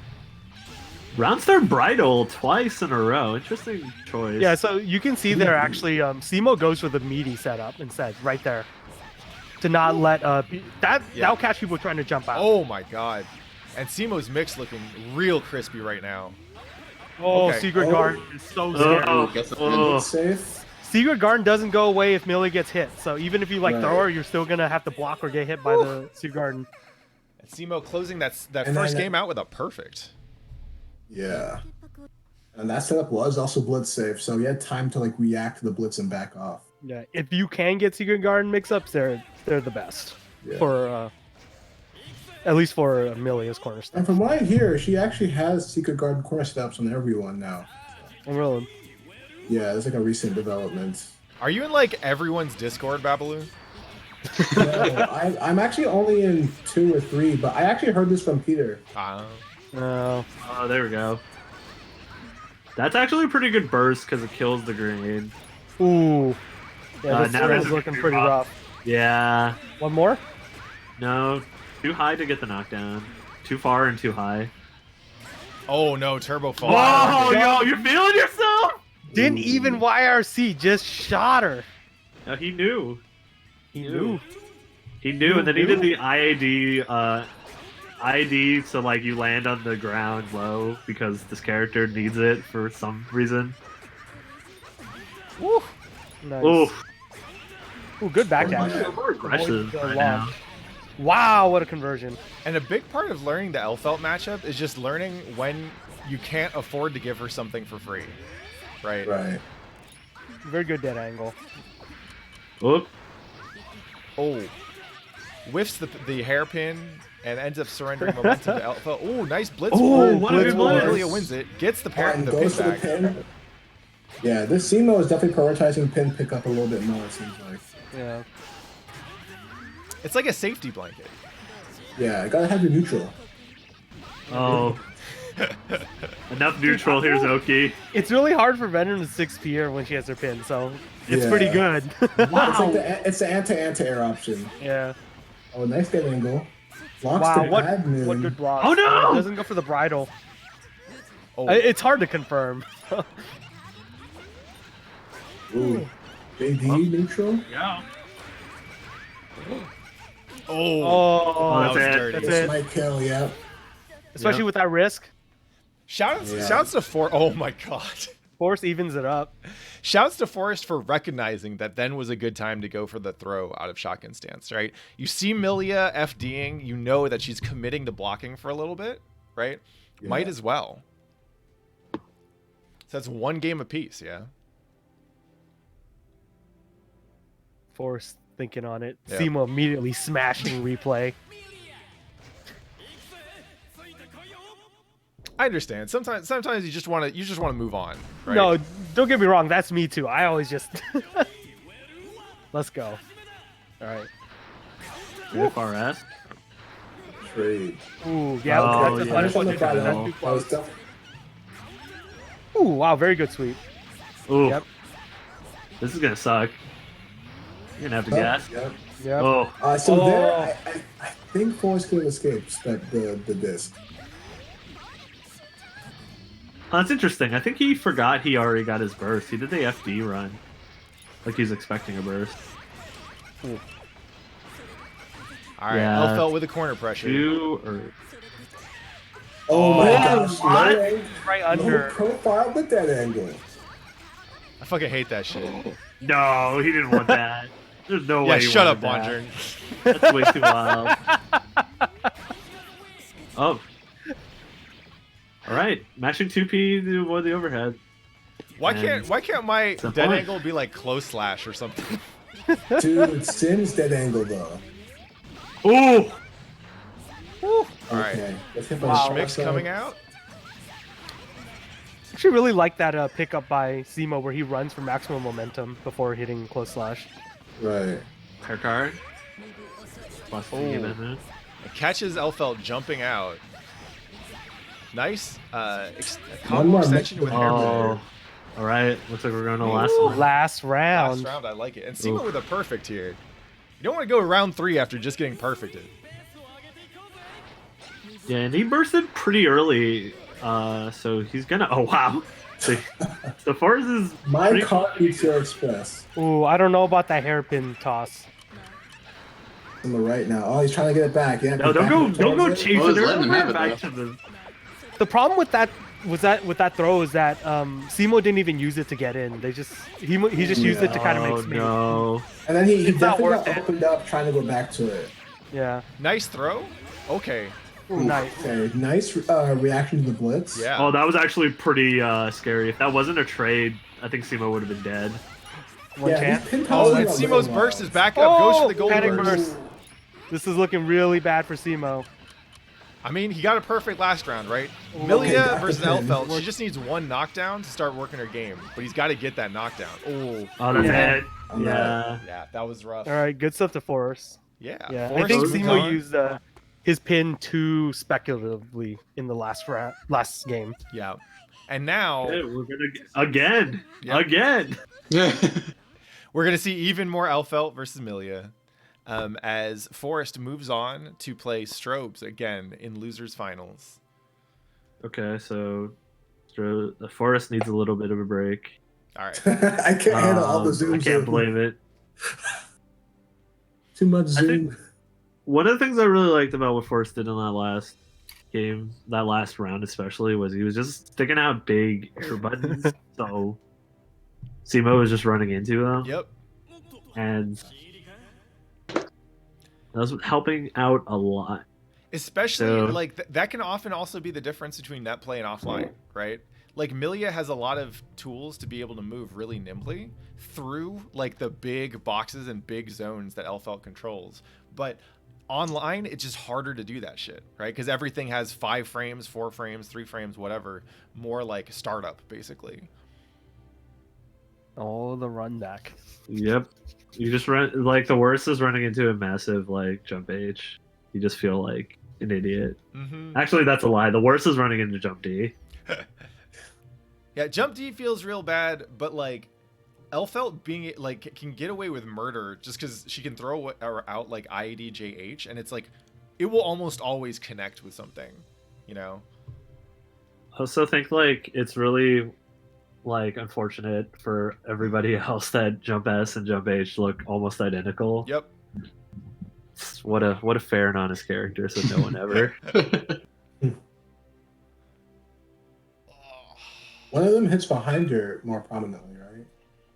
Round start bridal twice in a row. Interesting choice. Yeah, so you can see there actually Simo goes for the meaty setup instead, right there. To not let that'll catch people trying to jump out. Oh my god. And Simo's mix looking real crispy right now. Oh, okay. Secret Oh. Garden is so scary. It's safe. Secret Garden doesn't go away if Millie gets hit. So even if you like throw her, you're still gonna have to block or get hit by the Secret Garden. And Simo closing that And first then- game out with a perfect. Yeah. And that setup was also blitz safe, so he had time to like react to the blitz and back off. Yeah, if you can get Secret Garden mix-ups, they're the best Yeah. for at least for Millie as cornerstone. And from what I hear, she actually has Secret Garden corner setups on everyone now. I'm rolling. Yeah, it's like a recent development. Are you in like everyone's Discord, Babaloo? No, I'm actually only in 2 or 3, but I actually heard this from Peter. No. Oh, there we go. That's actually a pretty good burst because it kills the grenade. Ooh. Yeah, this now is this looking is pretty rough. rough. Yeah. One more? No. Too high to get the knockdown. Too far and too high. Oh no, turbo fall. Whoa, yo, you're feeling yourself? Didn't even YRC, just shot her. No, he knew. He knew. He knew, and then he did the IAD, so like you land on the ground low because this character needs it for some reason. Woo. Nice. Oof. Ooh, good back Oh, dash. yeah. We're aggressive Avoid the right now. launch. Wow, what a conversion. And a big part of learning the Elfelt matchup is just learning when you can't afford to give her something for free. Right? Right. Very good dead angle. Oop. Oh. Whiffs the hairpin and ends up surrendering momentum to Elfelt. Oh, nice blitz. Oh, what a good blitz. Lilia wins it. Gets the parry, And the goes pin for the back. pin. Yeah, this Simo is definitely prioritizing pin pickup a little bit more, it seems like. Yeah. It's like a safety blanket. Yeah, gotta have your neutral. Oh. Enough neutral. Here's Oki. It's really hard for Venom to 6P her when she has her pin, so it's Yeah. pretty good. It's like it's the anti-air option. Yeah. Oh, nice dead angle. Blocks Wow, the what admin. good blocks. Oh, no! Doesn't go for the bridle. Oh, It's hard to confirm. Ooh. JD neutral? Yeah. oh, Oh, that was that's it. dirty. That's This it. might kill, yeah. Especially Yep. with that risk. Shouts Yeah. to Forrest. Oh my god. Force evens it up. Shouts to Forrest for recognizing that then was a good time to go for the throw out of shotgun stance, right? You see Milia FDing, you know that she's committing to blocking for a little bit, right? Yeah. Might as well. So that's one game apiece, yeah? Force thinking on it. Yeah. Simo immediately smashing replay. I understand. Sometimes you just want to move on, right? No, don't get me wrong. That's me too. I always just. Let's go. All right. FRS. Trade. Ooh, yeah. Oh, that's a yeah. Punish on the that's bridle. too That close. was tough. Ooh, wow, very good sweep. Ooh. Yep. This is gonna suck. You're gonna have to guess. Yep. Yep. Oh. So Oh. there, I think Forrest could have escaped the disc. Oh, that's interesting. I think he forgot he already got his burst. He did the FD run. Like he's expecting a burst. All right, Yeah. Elfelt with a corner pressure. Oh my gosh! What? Right Low under. profile with that angle. I fucking hate that shit. No, he didn't want that. There's no Yeah, way. He shut up, wanted Bonjern. that. That's way too wild. Oh. All right, mashing 2P to avoid the overhead. Why can't my the dead point. angle be like close slash or something? Dude, Sin's dead angle though. Ooh. All right, Okay. Let's hit Wow. Schmick's coming out. I actually really like that pickup by Zemo where he runs for maximum momentum before hitting close slash. Right. Hair card. Plus It catches Elfelt jumping out. Nice One combo more extension with hair Oh. All right, looks like we're going to last one. Last round. Last round, I like it. And Simo with a perfect here. You don't want to go round 3 after just getting perfected. Yeah, and he bursted pretty early, so he's gonna. Oh wow! The force is. My pretty- car beats your express. Ooh, I don't know about that hairpin toss. On the right now. Oh, he's trying to get it back. Yeah. No, don't go chasing Oh, he's her. letting him have it, Back though. to the. The problem with that throw is that Simo didn't even use it to get in. He just used it to kind of make space. No. And then he It's not definitely worth got it. opened up trying to go back to it. Yeah. Nice throw. Okay. Ooh, nice. Okay, nice reaction to the blitz. Yeah. Oh, that was actually pretty scary. If that wasn't a trade, I think Simo would have been dead. One Yeah, chance. he's pin Oh, tossing and a Simo's little burst wild. is back up. Goes for the gold panic burst. burst. This is looking really bad for Simo. I mean, he got a perfect last round, right? Okay, Milia got the versus pin. Elfelt. She just needs one knockdown to start working her game, but he's got to get that knockdown. Oh, Oh, that's Yeah. it. I'm Yeah. yeah, that was rough. All right, good stuff to Force. Yeah. Yeah, I Forrest think moved Simo on. used his pin too speculatively in the last game. Yeah. And now Hey, we're gonna again. Yeah. Again. we're going to see even more Elfelt versus Milia as Forrest moves on to play Strobes again in Losers Finals. Okay, so the forest needs a little bit of a break. All right. I can't handle all the zoom. I can't blame it. Too much I think- zoom. One of the things I really liked about what Forrest did in that last game, that last round especially, was he was just sticking out big air buttons. So Simo was just running into them, Yep. and that was helping out a lot. Especially So- like that can often also be the difference between net play and offline, right? Like Milia has a lot of tools to be able to move really nimbly through like the big boxes and big zones that Elfelt controls. But online, it's just harder to do that shit, right? Because everything has 5 frames, 4 frames, 3 frames, whatever. More like startup, basically. Oh, the run back. Yep, you just run like the worst is running into a massive like jump H. You just feel like an idiot. Mm-hmm. Actually, that's a lie. The worst is running into jump D. Yeah, Jump D feels real bad, but like Elfelt being like can get away with murder just because she can throw out like IEDJH, and it's like it will almost always connect with something, you know. I also think like it's really like unfortunate for everybody else that jump S and jump H look almost identical. Yep. What a fair and honest character, so no one ever. One of them hits behind her more prominently, right?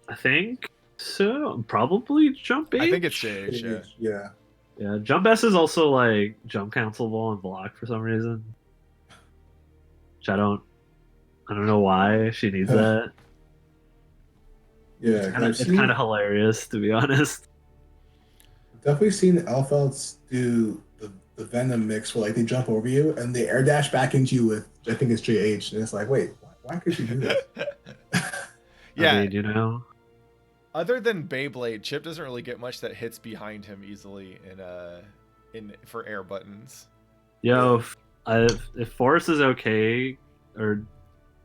I think so. Probably jump H. I think it's JH, yeah. Yeah. Yeah, jump S is also like jump cancelable and block for some reason. Which I don't know why she needs that. Yeah. It's kind of hilarious, to be honest. Definitely seen Elfelts do the Venom mix where like they jump over you and they air dash back into you with I think it's JH, and it's like, wait, why could you do that? Yeah. I mean, you know. Other than Beyblade, Chip doesn't really get much that hits behind him easily in for air buttons. Yo, if Forrest is okay, or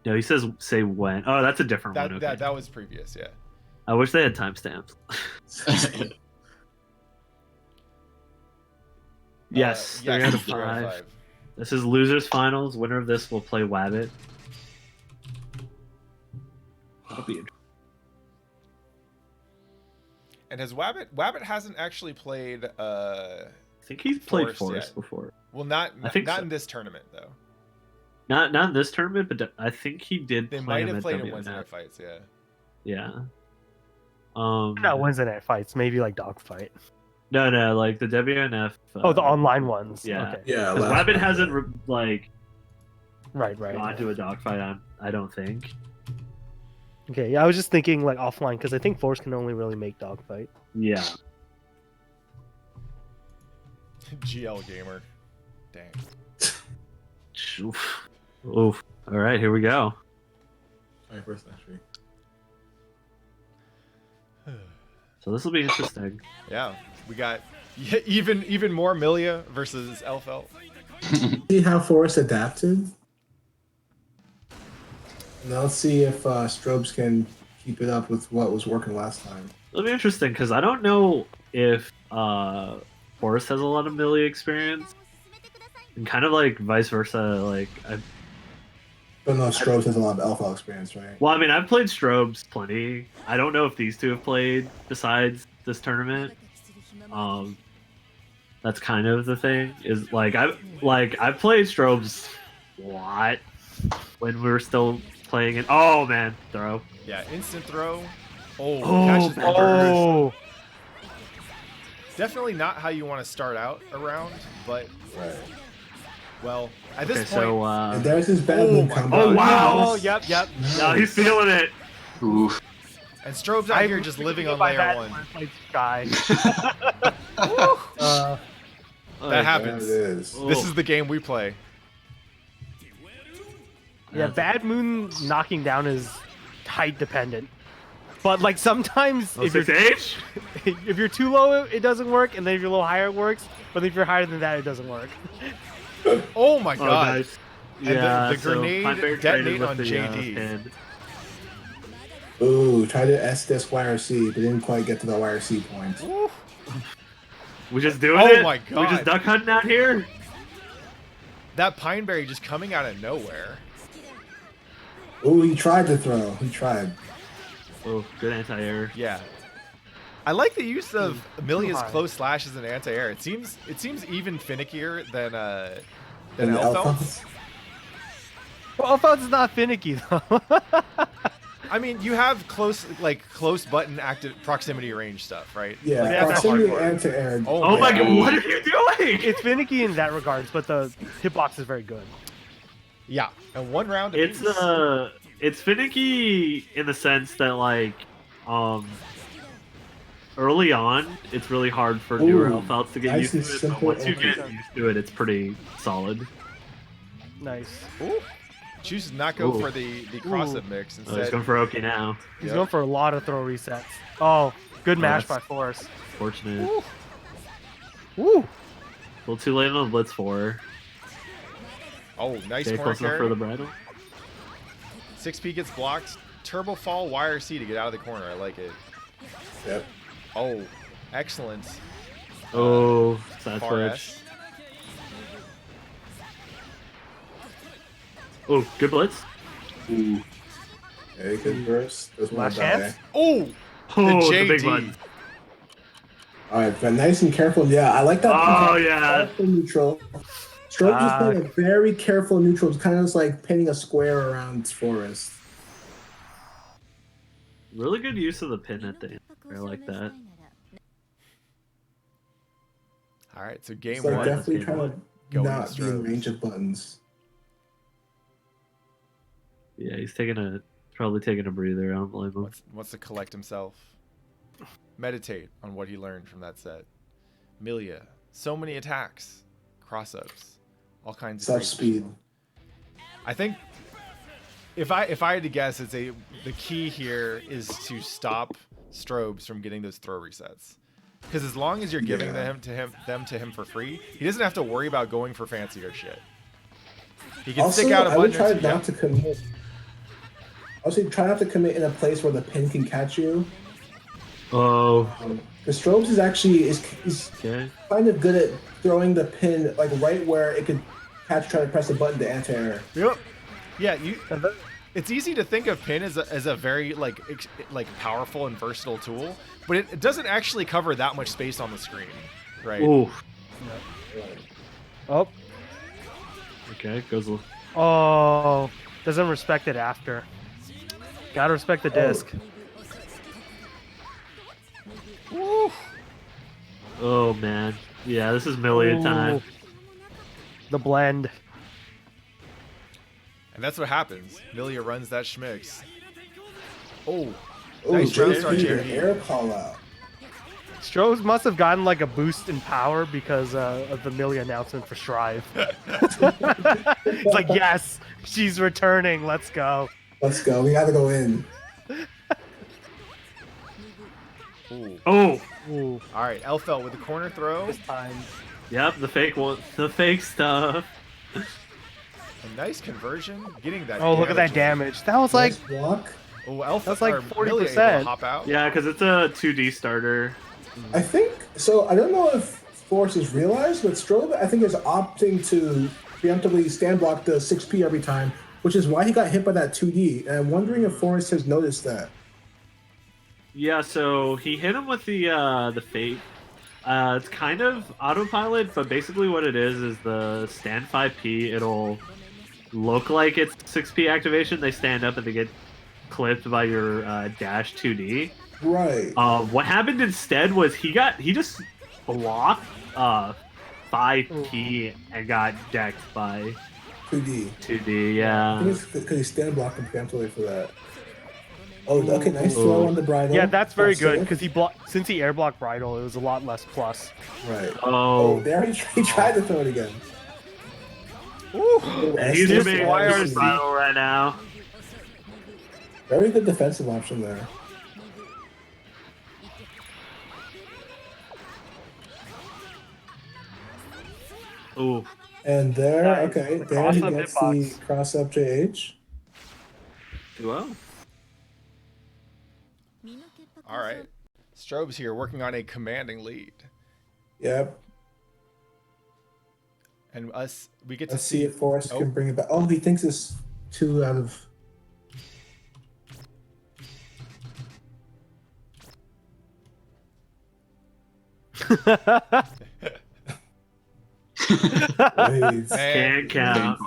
no, he says say when. Oh, that's a different one. Okay. That was previous, yeah. I wish they had timestamps. Yes, 3 out of 3 out of 5. This is losers finals. Winner of this will play Wabbit. That'll be interesting. And has Wabbit hasn't actually played I think he's played Forest, Forest yeah. before. Well, not I think not so. in this tournament though. Not in this tournament, but I think he did. They play might him have at played in WNF. Wednesday night fights. Yeah. Yeah. Not Wednesday night fights, maybe like dogfight. No, like the WNF. Oh, the online ones. Yeah. Okay. Yeah, Because last Rabbit round, hasn't yeah. like Right. gone to a dogfight. I don't think. Okay, yeah, I was just thinking like offline because I think Force can only really make dogfight. Yeah. GL gamer. Dang. Oof. Oof. All right, here we go. 21st century. So this will be interesting. Yeah, we got even more Milia versus Elfelt. See how Forest adapted. Now let's see if Strobes can keep it up with what was working last time. It'll be interesting because I don't know if Forrest has a lot of melee experience, and kind of like vice versa. Like, But no, Strobes has a lot of Alpha experience, right? well, I mean, I've played Strobes plenty. I don't know if these two have played besides this tournament. That's kind of the thing. Is like I've played Strobes a lot when we were still playing it. Oh man, throw. Yeah, instant throw. Oh, Oh, catches the burst. Oh, Definitely not how you want to start out a round, but Right. well, at this Okay, point, so And there's his bad Oh move my combo. Oh, wow. Oh, yep. now he's feeling it. Oof. and Strobe's out here just living on by layer that one. when I played Sky. That happens. There it is. This is the game we play. Yeah, Bad Moon knocking down is height dependent. But like sometimes Oh, 6H? if you're too low it doesn't work, and then if you're a little higher it works, but if you're higher than that it doesn't work. Oh my Oh, god. nice. And the Yeah, grenade Pine Bear detonate traded with on the, JD. pin. Ooh, tried to S-disc YRC, but didn't quite get to the YRC point. We just doing Oh it? my We God. just duck hunting out here? That Pineberry just coming out of nowhere. Ooh, he tried to throw. He tried. Oh, good anti-air. Yeah. I like the use of Amelia's high. close slash as an anti-air. It seems even finickier than And the Elfelt. Alphonse. Well, Alphonse is not finicky though. I mean, you have close button active proximity range stuff, right? Yeah, Like, that's the proximity hard part. and to air. Oh my yeah. god, what are you doing? It's finicky in that regards, but the hitbox is very good. Yeah, and one round. It's apiece. it's finicky in the sense that like early on it's really hard for newer Ooh, Elfelts to get nice used to and it, but simple once you entry. get used to it, it's pretty solid. Nice. Ooh. Chooses to not go Ooh. for the cross-up mix Oh, he's instead. going for Oki now. He's Yep. going for a lot of throw resets. Oh, good mash by that's- Force. Fortunate. Ooh. Woo! A little too late on the Blitz 4. Oh, nice Okay, corner close enough carry. for the bridle. 6P gets blocked. Turbo fall YRC to get out of the corner. I like it. Yep. Oh, excellent. Oh, side Far switch. S. Oh, good blitz. Ooh. Okay, good burst. Doesn't want Last to die. chance? Oh, Oh, the the big JD. one. Alright, but nice and careful. Yeah, I like that. Oh, yeah. Careful neutral. Stroke just playing a very careful neutral. It's kind of just like painting a square around Forest. Really good use of the pin at the end. I like that. All right, so game So one. definitely game trying one. to Going not be in Strobes. range of buttons. Yeah, he's probably taking a breather. I don't blame him. Wants to collect himself. Meditate on what he learned from that set. Milia, so many attacks, cross-ups, all kinds of Such crazy speed. shit. I think if I had to guess, the key here is to stop Strobes from getting those throw resets. Because as long as you're giving them to him for free, he doesn't have to worry about going for fancier shit. He can Also, stick out a I would button try or two. not to commit. Also, try not to commit in a place where the pin can catch you. Oh, Because Strobes is actually is okay. kind of good at throwing the pin like right where it could catch, try to press the button to anti-air. Yep. Yeah, it's easy to think of pin as a very like powerful and versatile tool, but it doesn't actually cover that much space on the screen, right? Ooh, Oh. Okay, goes. Oh. Doesn't respect it after. Gotta respect the disc. Oh man. Yeah, this is million time. The blend. And that's what happens. Milia runs that schmicks. Oh, Oh, nice jump start, an Jeremy. air call out. Strobes must have gotten like a boost in power because of the Milia announcement for Strive. It's like, yes, she's returning. Let's go. Let's go. We gotta go in. Ooh. Oh. Ooh, All right, Elfelt with the corner throw. this time. Yep, the fake one, the fake stuff. A nice conversion, getting that. Oh, look at that damage. That was like, Nice block. Oh, Elfelt. That's like or Milia able to 40%. hop out. Yeah, because it's a 2D starter. I think so. I don't know if Force has realized, but Strobe I think is opting to preemptively stand block the 6P every time, which is why he got hit by that 2D. And I'm wondering if Forrest has noticed that. Yeah, so he hit him with the fake. It's kind of autopilot, but basically what it is the stand 5P. It'll look like it's 6P activation. They stand up and they get clipped by your dash 2D. Right. What happened instead was he just blocked 5P and got decked by 2D. 2D. I Yeah. think it's because he stand blocked him preemptively for that. Oh, okay, nice throw on the bridle. Yeah, that's very good safe. because since he air blocked bridle, it was a lot less plus. Right. Oh. There he tried to throw it again. Ooh, He's this being YRZ. viral right now. Very good defensive option there. Ooh. And there, Nice. okay, The there he cross-up gets hitbox. the cross-up JH. Well. All right. Strobe's here working on a commanding lead. Yep. And we get to Let's see if Forrest Oh. can bring it back. Oh, he thinks it's 2 out of... Wait. Can't count.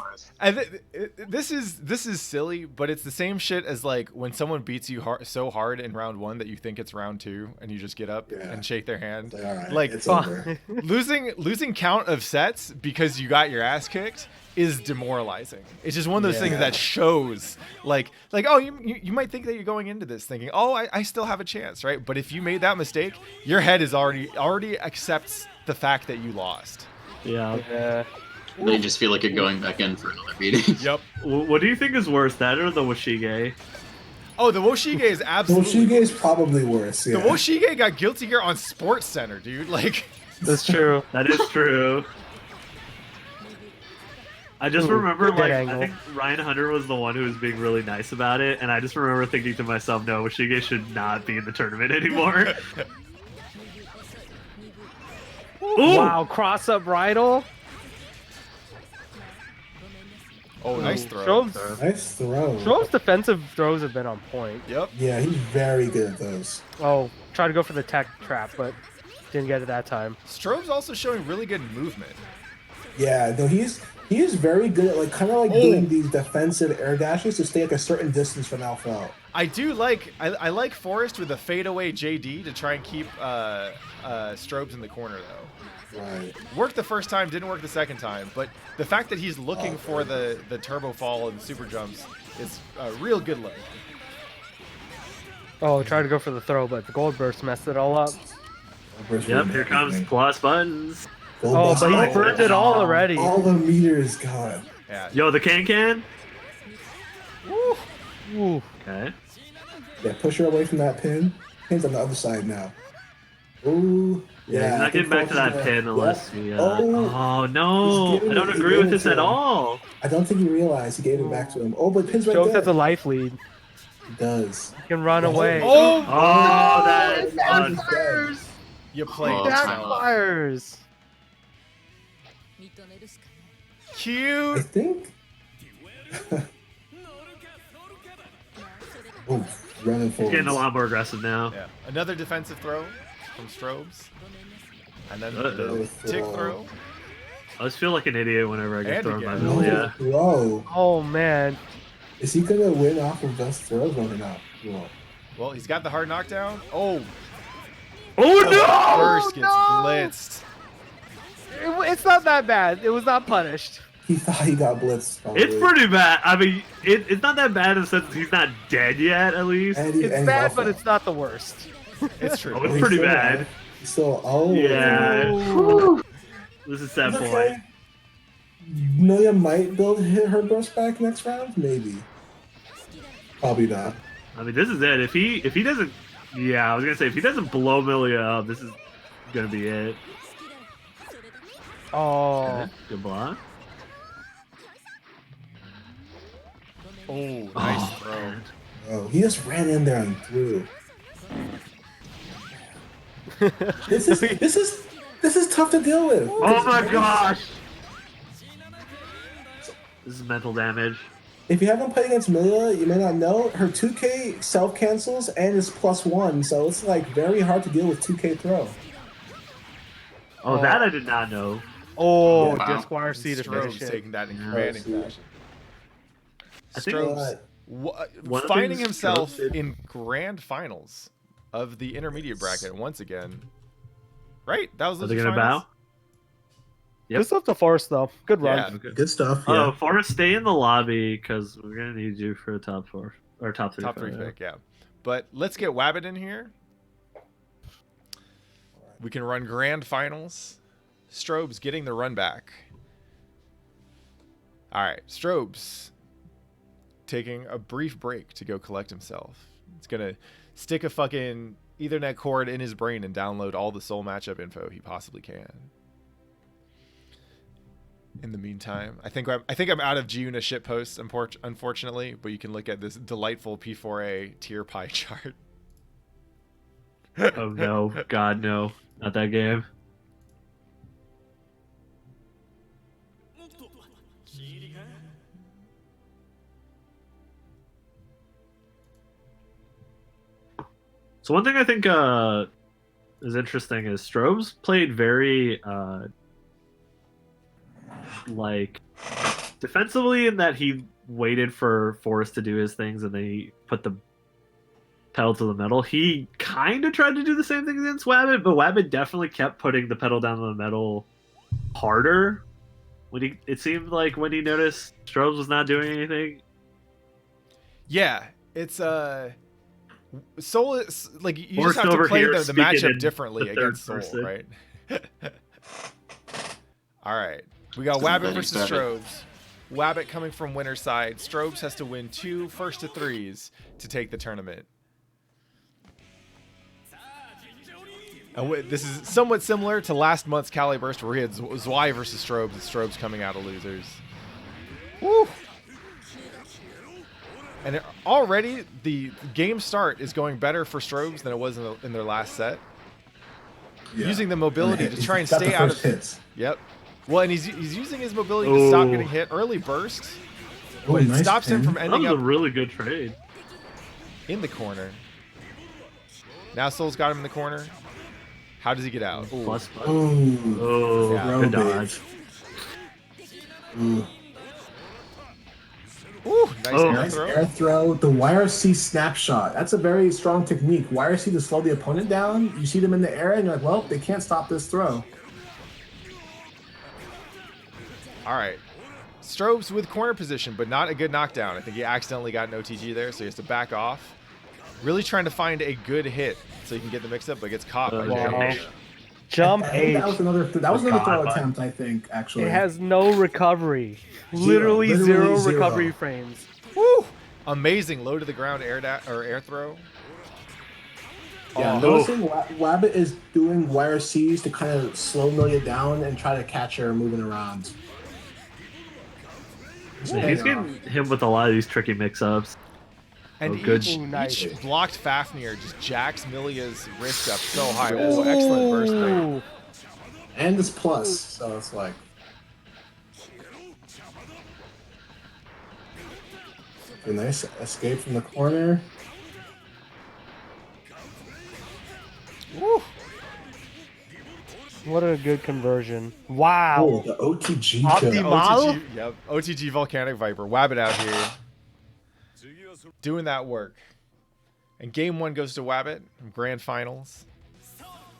This is silly, but it's the same shit as like when someone beats you so hard in round 1 that you think it's round 2, and you just get up and shake their hand. All right, Like it's over. losing count of sets because you got your ass kicked is demoralizing. It's just one of those things that shows like oh you might think that you're going into this thinking, oh I still have a chance, right? But if you made that mistake, your head is already accepts the fact that you lost. Yeah. Then you just feel like you're going back in for another meeting. Yep. What do you think is worse, that or the Washige? Oh, the Woshige is absolutely. Woshige is probably worse. Yeah. The Woshige got Guilty Gear on Sports Center, dude. Like, That's true. That is true. I just remember, good like, angle. I think Ryan Hunter was the one who was being really nice about it, and I just remember thinking to myself, no, Washige should not be in the tournament anymore. Ooh! Wow, cross up bridle. oh, nice throw. Nice throw. Strobe's defensive throws have been on point. Yep. Yeah, he's very good at those. Oh, tried to go for the tech trap, but didn't get it that time. Strobe's also showing really good movement. Yeah, no, he is very good at like kind of like doing these defensive air dashes to stay like a certain distance from Alpha. I do like I like Forrest with a fadeaway JD to try and keep Strobes in the corner though. Right. Worked the first time, didn't work the second time, but the fact that he's looking for the turbo fall and super jumps is a real good look. Oh, tried to go for the throw, but the gold burst messed it all up. Yep, here comes plus buttons. Oh, but he burned it all already. All the meters gone. Yeah. Yo, the can. Ooh. Okay. Yeah, push her away from that pin. Pin's on the other side now. Ooh. Yeah, he's I not think getting back to Forrest that is pin gonna- unless Yeah. he. Oh, Oh no! He's I don't giving agree it with this to at him. all. I don't think he realized he gave it back to him. Oh, but pin's right Strobes there. has a life lead. He does. He can run away. Oh, Oh, that is He's fun. dead. you played Oh, that. that's Fires. I Cute. think. Ooh, running He's forward. getting a lot more aggressive now. Yeah. Another defensive throw from Strobes. And then the tick throw. I just feel like an idiot whenever I get And thrown by again. Milia. Whoa. Oh man. Is he gonna win off of just throws or not? Whoa. Well, he's got the hard knockdown. Oh. Oh The no! burst gets blitzed. It's not that bad. It was not punished. He thought he got blitzed. Probably. It's pretty bad. I mean, it's not that bad in the sense that he's not dead yet, at least. It's bad, but it's not the worst. It's true. Oh, it's pretty bad. So, oh. Yeah. Ooh. This is sad Okay. boy. Milia might build her burst back next round, maybe. Probably not. I mean, this is it. If he doesn't, yeah, I was gonna say if he doesn't blow Milia up, this is gonna be it. Oh. Okay, good block. Oh, nice throw. Oh, he just ran in there and threw. This is tough to deal with. Oh my gosh! This is mental damage. If you haven't played against Milia, you may not know her 2K self cancels and is +1, so it's like very hard to deal with 2K throw. Oh, that I did not know. Oh, Wow. disc YRC to Strobes finish it. taking that in commanding fashion. I think Strobes one of the finding things himself Strobes did- in grand finals of the intermediate bracket once again. Right? That was Are they the gonna finals? bow? Yep. Good stuff to Force though. Good run. Yeah. Okay. Good stuff. Oh, Yeah. Forrest, stay in the lobby because we're gonna need you for a top 4 or top 3. Top 3 pick, yeah. But let's get Wabbit in here. We can run grand finals. Strobes getting the run back. All right, Strobes taking a brief break to go collect himself. It's gonna stick a fucking Ethernet cord in his brain and download all the soul matchup info he possibly can. In the meantime, I think I'm out of Giuna shit posts, unfortunately, but you can look at this delightful P4A tier pie chart. Oh no, God no, not that game. So one thing I think is interesting is Strobes played very like defensively in that he waited for Forrest to do his things and then he put the pedal to the metal. He kind of tried to do the same thing against Wabbit, but Wabbit definitely kept putting the pedal down to the metal harder. It seemed like when he noticed Strobes was not doing anything. Yeah, it's Soul is like you Forrest just have to over play here the speaking matchup in differently the third against Soul, person. right? All right, we got Wabbit Getting versus started. Strobes. Wabbit coming from winner's side. Strobes has to win 2 first to 3s to take the tournament. And this is somewhat similar to last month's Caliburst where he had Zwei versus Strobes, and Strobes coming out of losers. Woo! And already the game start is going better for Strobes than it was in their last set. Yeah. Using the mobility to try and Got the stay out of first hits. Yep. Well, and he's using his mobility to stop getting hit. Early burst, Oh, but it nice stops him pin. from That ending was a up really good trade. in the corner. Now Soul's got him in the corner. How does he get out? Ooh. Plus, Ooh. oh, Yeah. good Throw dodge. Ooh. Ooh, nice Oh. air Nice throw. air throw. The YRC snapshot. That's a very strong technique. YRC to slow the opponent down. You see them in the air, and you're like, well, they can't stop this throw. All right. Strobes with corner position, but not a good knockdown. I think he accidentally got an OTG there, so he has to back off. Really trying to find a good hit so he can get the mix up, but gets caught by Wow. Jay. Jump I think H. that was another God, throw but- attempt, I think, actually. It has no recovery. Literally Literally zero zero. recovery frames. Woo! Amazing low to the ground air throw. Yeah, Oh. noticing Wabbit is doing YRCs to kind of slow Milia down and try to catch her moving around. Yeah, he's getting him with a lot of these tricky mix-ups. And Oh, good. each, Ooh, nice. each blocked Fafnir just jacks Milia's risk up so high. Oh, excellent burst there. Ooh. And it's plus, so it's like. A nice escape from the corner. Woo. What a good conversion. Wow. Oh, the OTG Opti- kill. Mal? OTG, yep. OTG Volcanic Viper. Wabbit out here. Doing that work. And game 1 goes to Wabbit. Grand finals.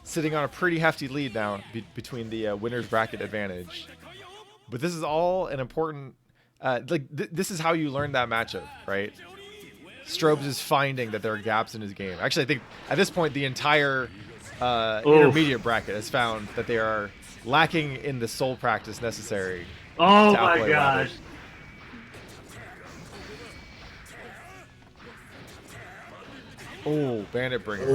Sitting on a pretty hefty lead now between the winner's bracket advantage. But this is all an important... this is how you learn that matchup, right? Strobes is finding that there are gaps in his game. Actually, I think at this point, the entire intermediate bracket has found that they are lacking in the soul practice necessary to outplay gosh. Wabbit. Oh, Bandit Bringer.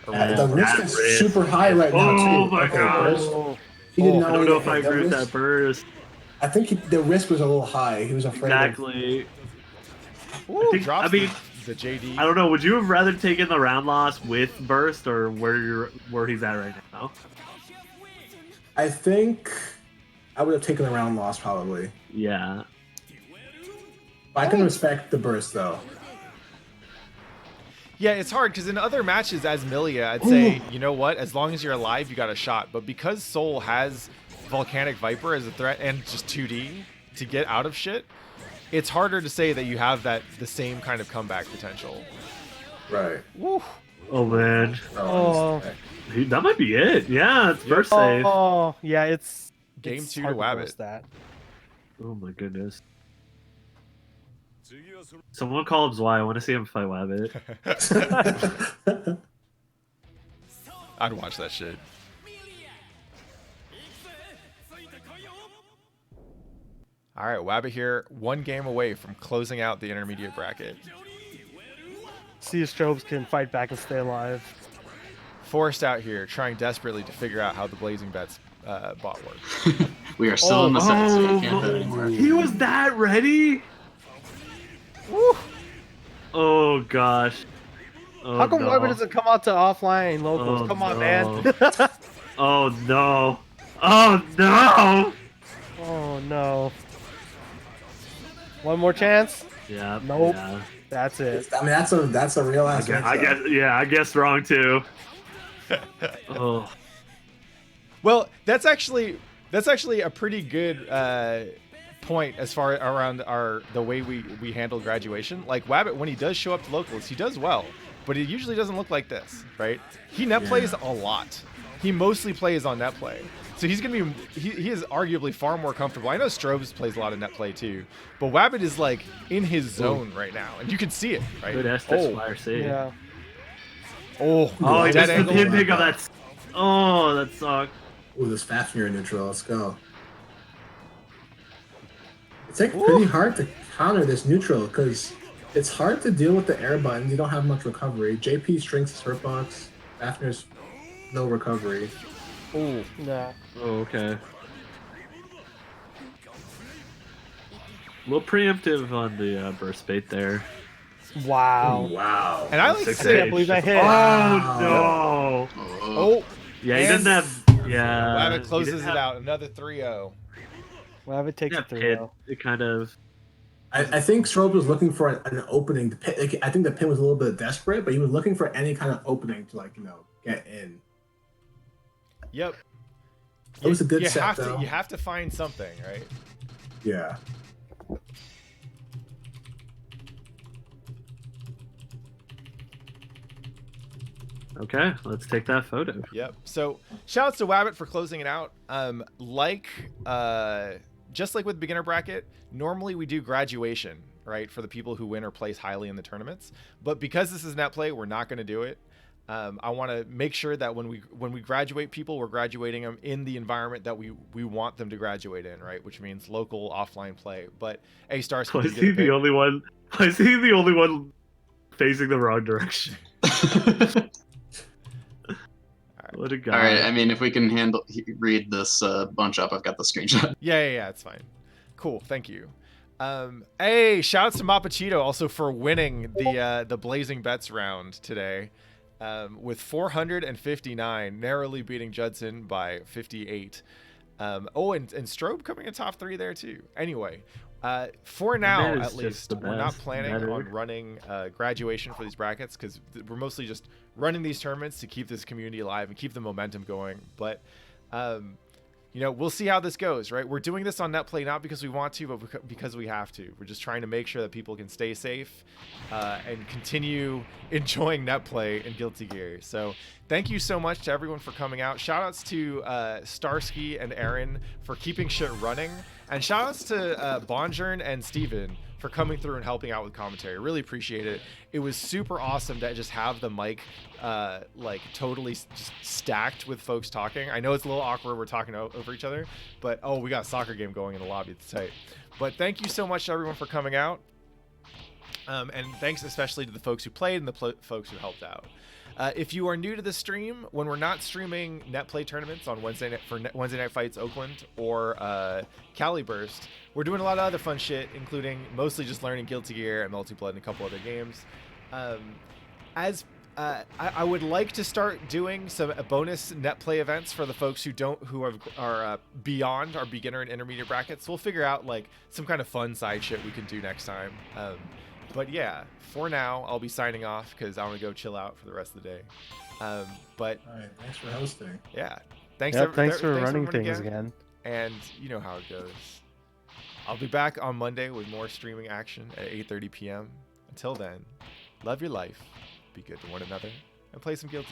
The risk is super high right now, too. Oh my gosh. He did I not don't know if I hit agree with risk. that burst. I think the risk was a little high. He was afraid Exactly. Ooh, think- drops I mean, the JD. I don't know. Would you have rather taken the round loss with burst or where he's at right now? I think I would have taken the round loss, probably. Yeah. I can respect the burst, though. Yeah, it's hard because in other matches as Milia, I'd say, you know what? As long as you're alive, you got a shot. But because Soul has Volcanic Viper as a threat and just 2D to get out of shit, it's harder to say that you have the same kind of comeback potential. Right. Woo. Oh man. Oh. That might be it. Yeah, it's burst save. Oh, yeah, it's Game it's 2 to hard Wabbit. burst that. Oh my goodness. Someone call up Zwei. I want to see him fight Wabbit. I'd watch that shit. All right, Wabbit here, 1 game away from closing out the intermediate bracket. See if Strobes can fight back and stay alive. Forced out here, trying desperately to figure out how the Blazing Bets bot works. We are still in the set, so you can't bet anymore. He was that ready? Woo. Oh gosh. Oh, How come no. Wabbit doesn't come out to offline locals? Oh, Come on, no. man. Oh no. Oh no. Oh no. One more chance? Yeah. Nope. Yeah. That's it. I mean, that's a real ass. I guess wrong too. Oh. Well, that's actually a pretty good point as far around the way we handle graduation. Like Wabbit, when he does show up to locals, he does well, but it usually doesn't look like this, right? He net plays a lot. He mostly plays on net play. So he's gonna be he is arguably far more comfortable. I know Strobes plays a lot of net play too, but Wabbit is like in his zone right now, and you can see it, right? Good Estes Flyer save. Yeah. Oh, Oh, he dead missed the angle. pin pick of that. Oh, that sucked. Ooh, this Fafnir neutral. Let's go. It's like pretty hard to counter this neutral because it's hard to deal with the air buttons. You don't have much recovery. JP shrinks his hurt box. Fafnir's no recovery. Ooh. Nah. Oh, okay. A little preemptive on the burst bait there. Wow. Wow. And I like to 6-8. say, Can't believe I hit. Oh no! oh, Yeah, he And- doesn't have. Yeah. Wabbit he closes didn't it have- out, another 3-0. Wabbit takes Yeah, it through. pin. though. It kind of. I think Strobes was looking for an opening to pin. Like, I think the pin was a little bit desperate, but he was looking for any kind of opening to get in. Yep. It was a good set, have though. to you have to find something, right? Yeah. Okay, let's take that photo. Yep. So shout outs to Wabbit for closing it out. Just like with beginner bracket, normally we do graduation, right, for the people who win or place highly in the tournaments. But because this is net play, we're not going to do it. I want to make sure that when we graduate people, we're graduating them in the environment that we want them to graduate in, right? Which means local offline play. But A-Stars, Why is he the only one? Why is he the only one facing the wrong direction? What a guy! All right, I mean, if we can read this bunch up, I've got the screenshot. Yeah, it's fine. Cool, thank you. Hey, shout outs to Mapachito also for winning the Blazing Bets round today. With 459, narrowly beating Judson by 58. And Strobe coming in top 3 there too. Anyway, for now man is at just least, the we're not best. planning Better. on running graduation for these brackets because we're mostly just running these tournaments to keep this community alive and keep the momentum going. But You know, we'll see how this goes, right? We're doing this on NetPlay not because we want to, but because we have to. We're just trying to make sure that people can stay safe and continue enjoying NetPlay and Guilty Gear. So thank you so much to everyone for coming out. Shoutouts to Starsky and Aaron for keeping shit running. And shoutouts to Bonjourn and Steven for coming through and helping out with commentary. Really appreciate it. It was super awesome to just have the mic like totally just stacked with folks talking. I know it's a little awkward, we're talking over each other, but oh, we got a soccer game going in the lobby. It's tight. But thank you so much to everyone for coming out. And thanks especially to the folks who played and the folks who helped out. If you are new to the stream, when we're not streaming NetPlay tournaments on Wednesday night for Wednesday Night Fights Oakland or Caliburst, we're doing a lot of other fun shit, including mostly just learning Guilty Gear and Multi-Blood and a couple other games. I would like to start doing some bonus NetPlay events for the folks who are beyond our beginner and intermediate brackets. We'll figure out like some kind of fun side shit we can do next time. But yeah, for now, I'll be signing off because I want to go chill out for the rest of the day. But all right, thanks for hosting. Yeah, thanks for running things again. And you know how it goes. I'll be back on Monday with more streaming action at 8:30 p.m. Until then, love your life, be good to one another, and play some Guilty.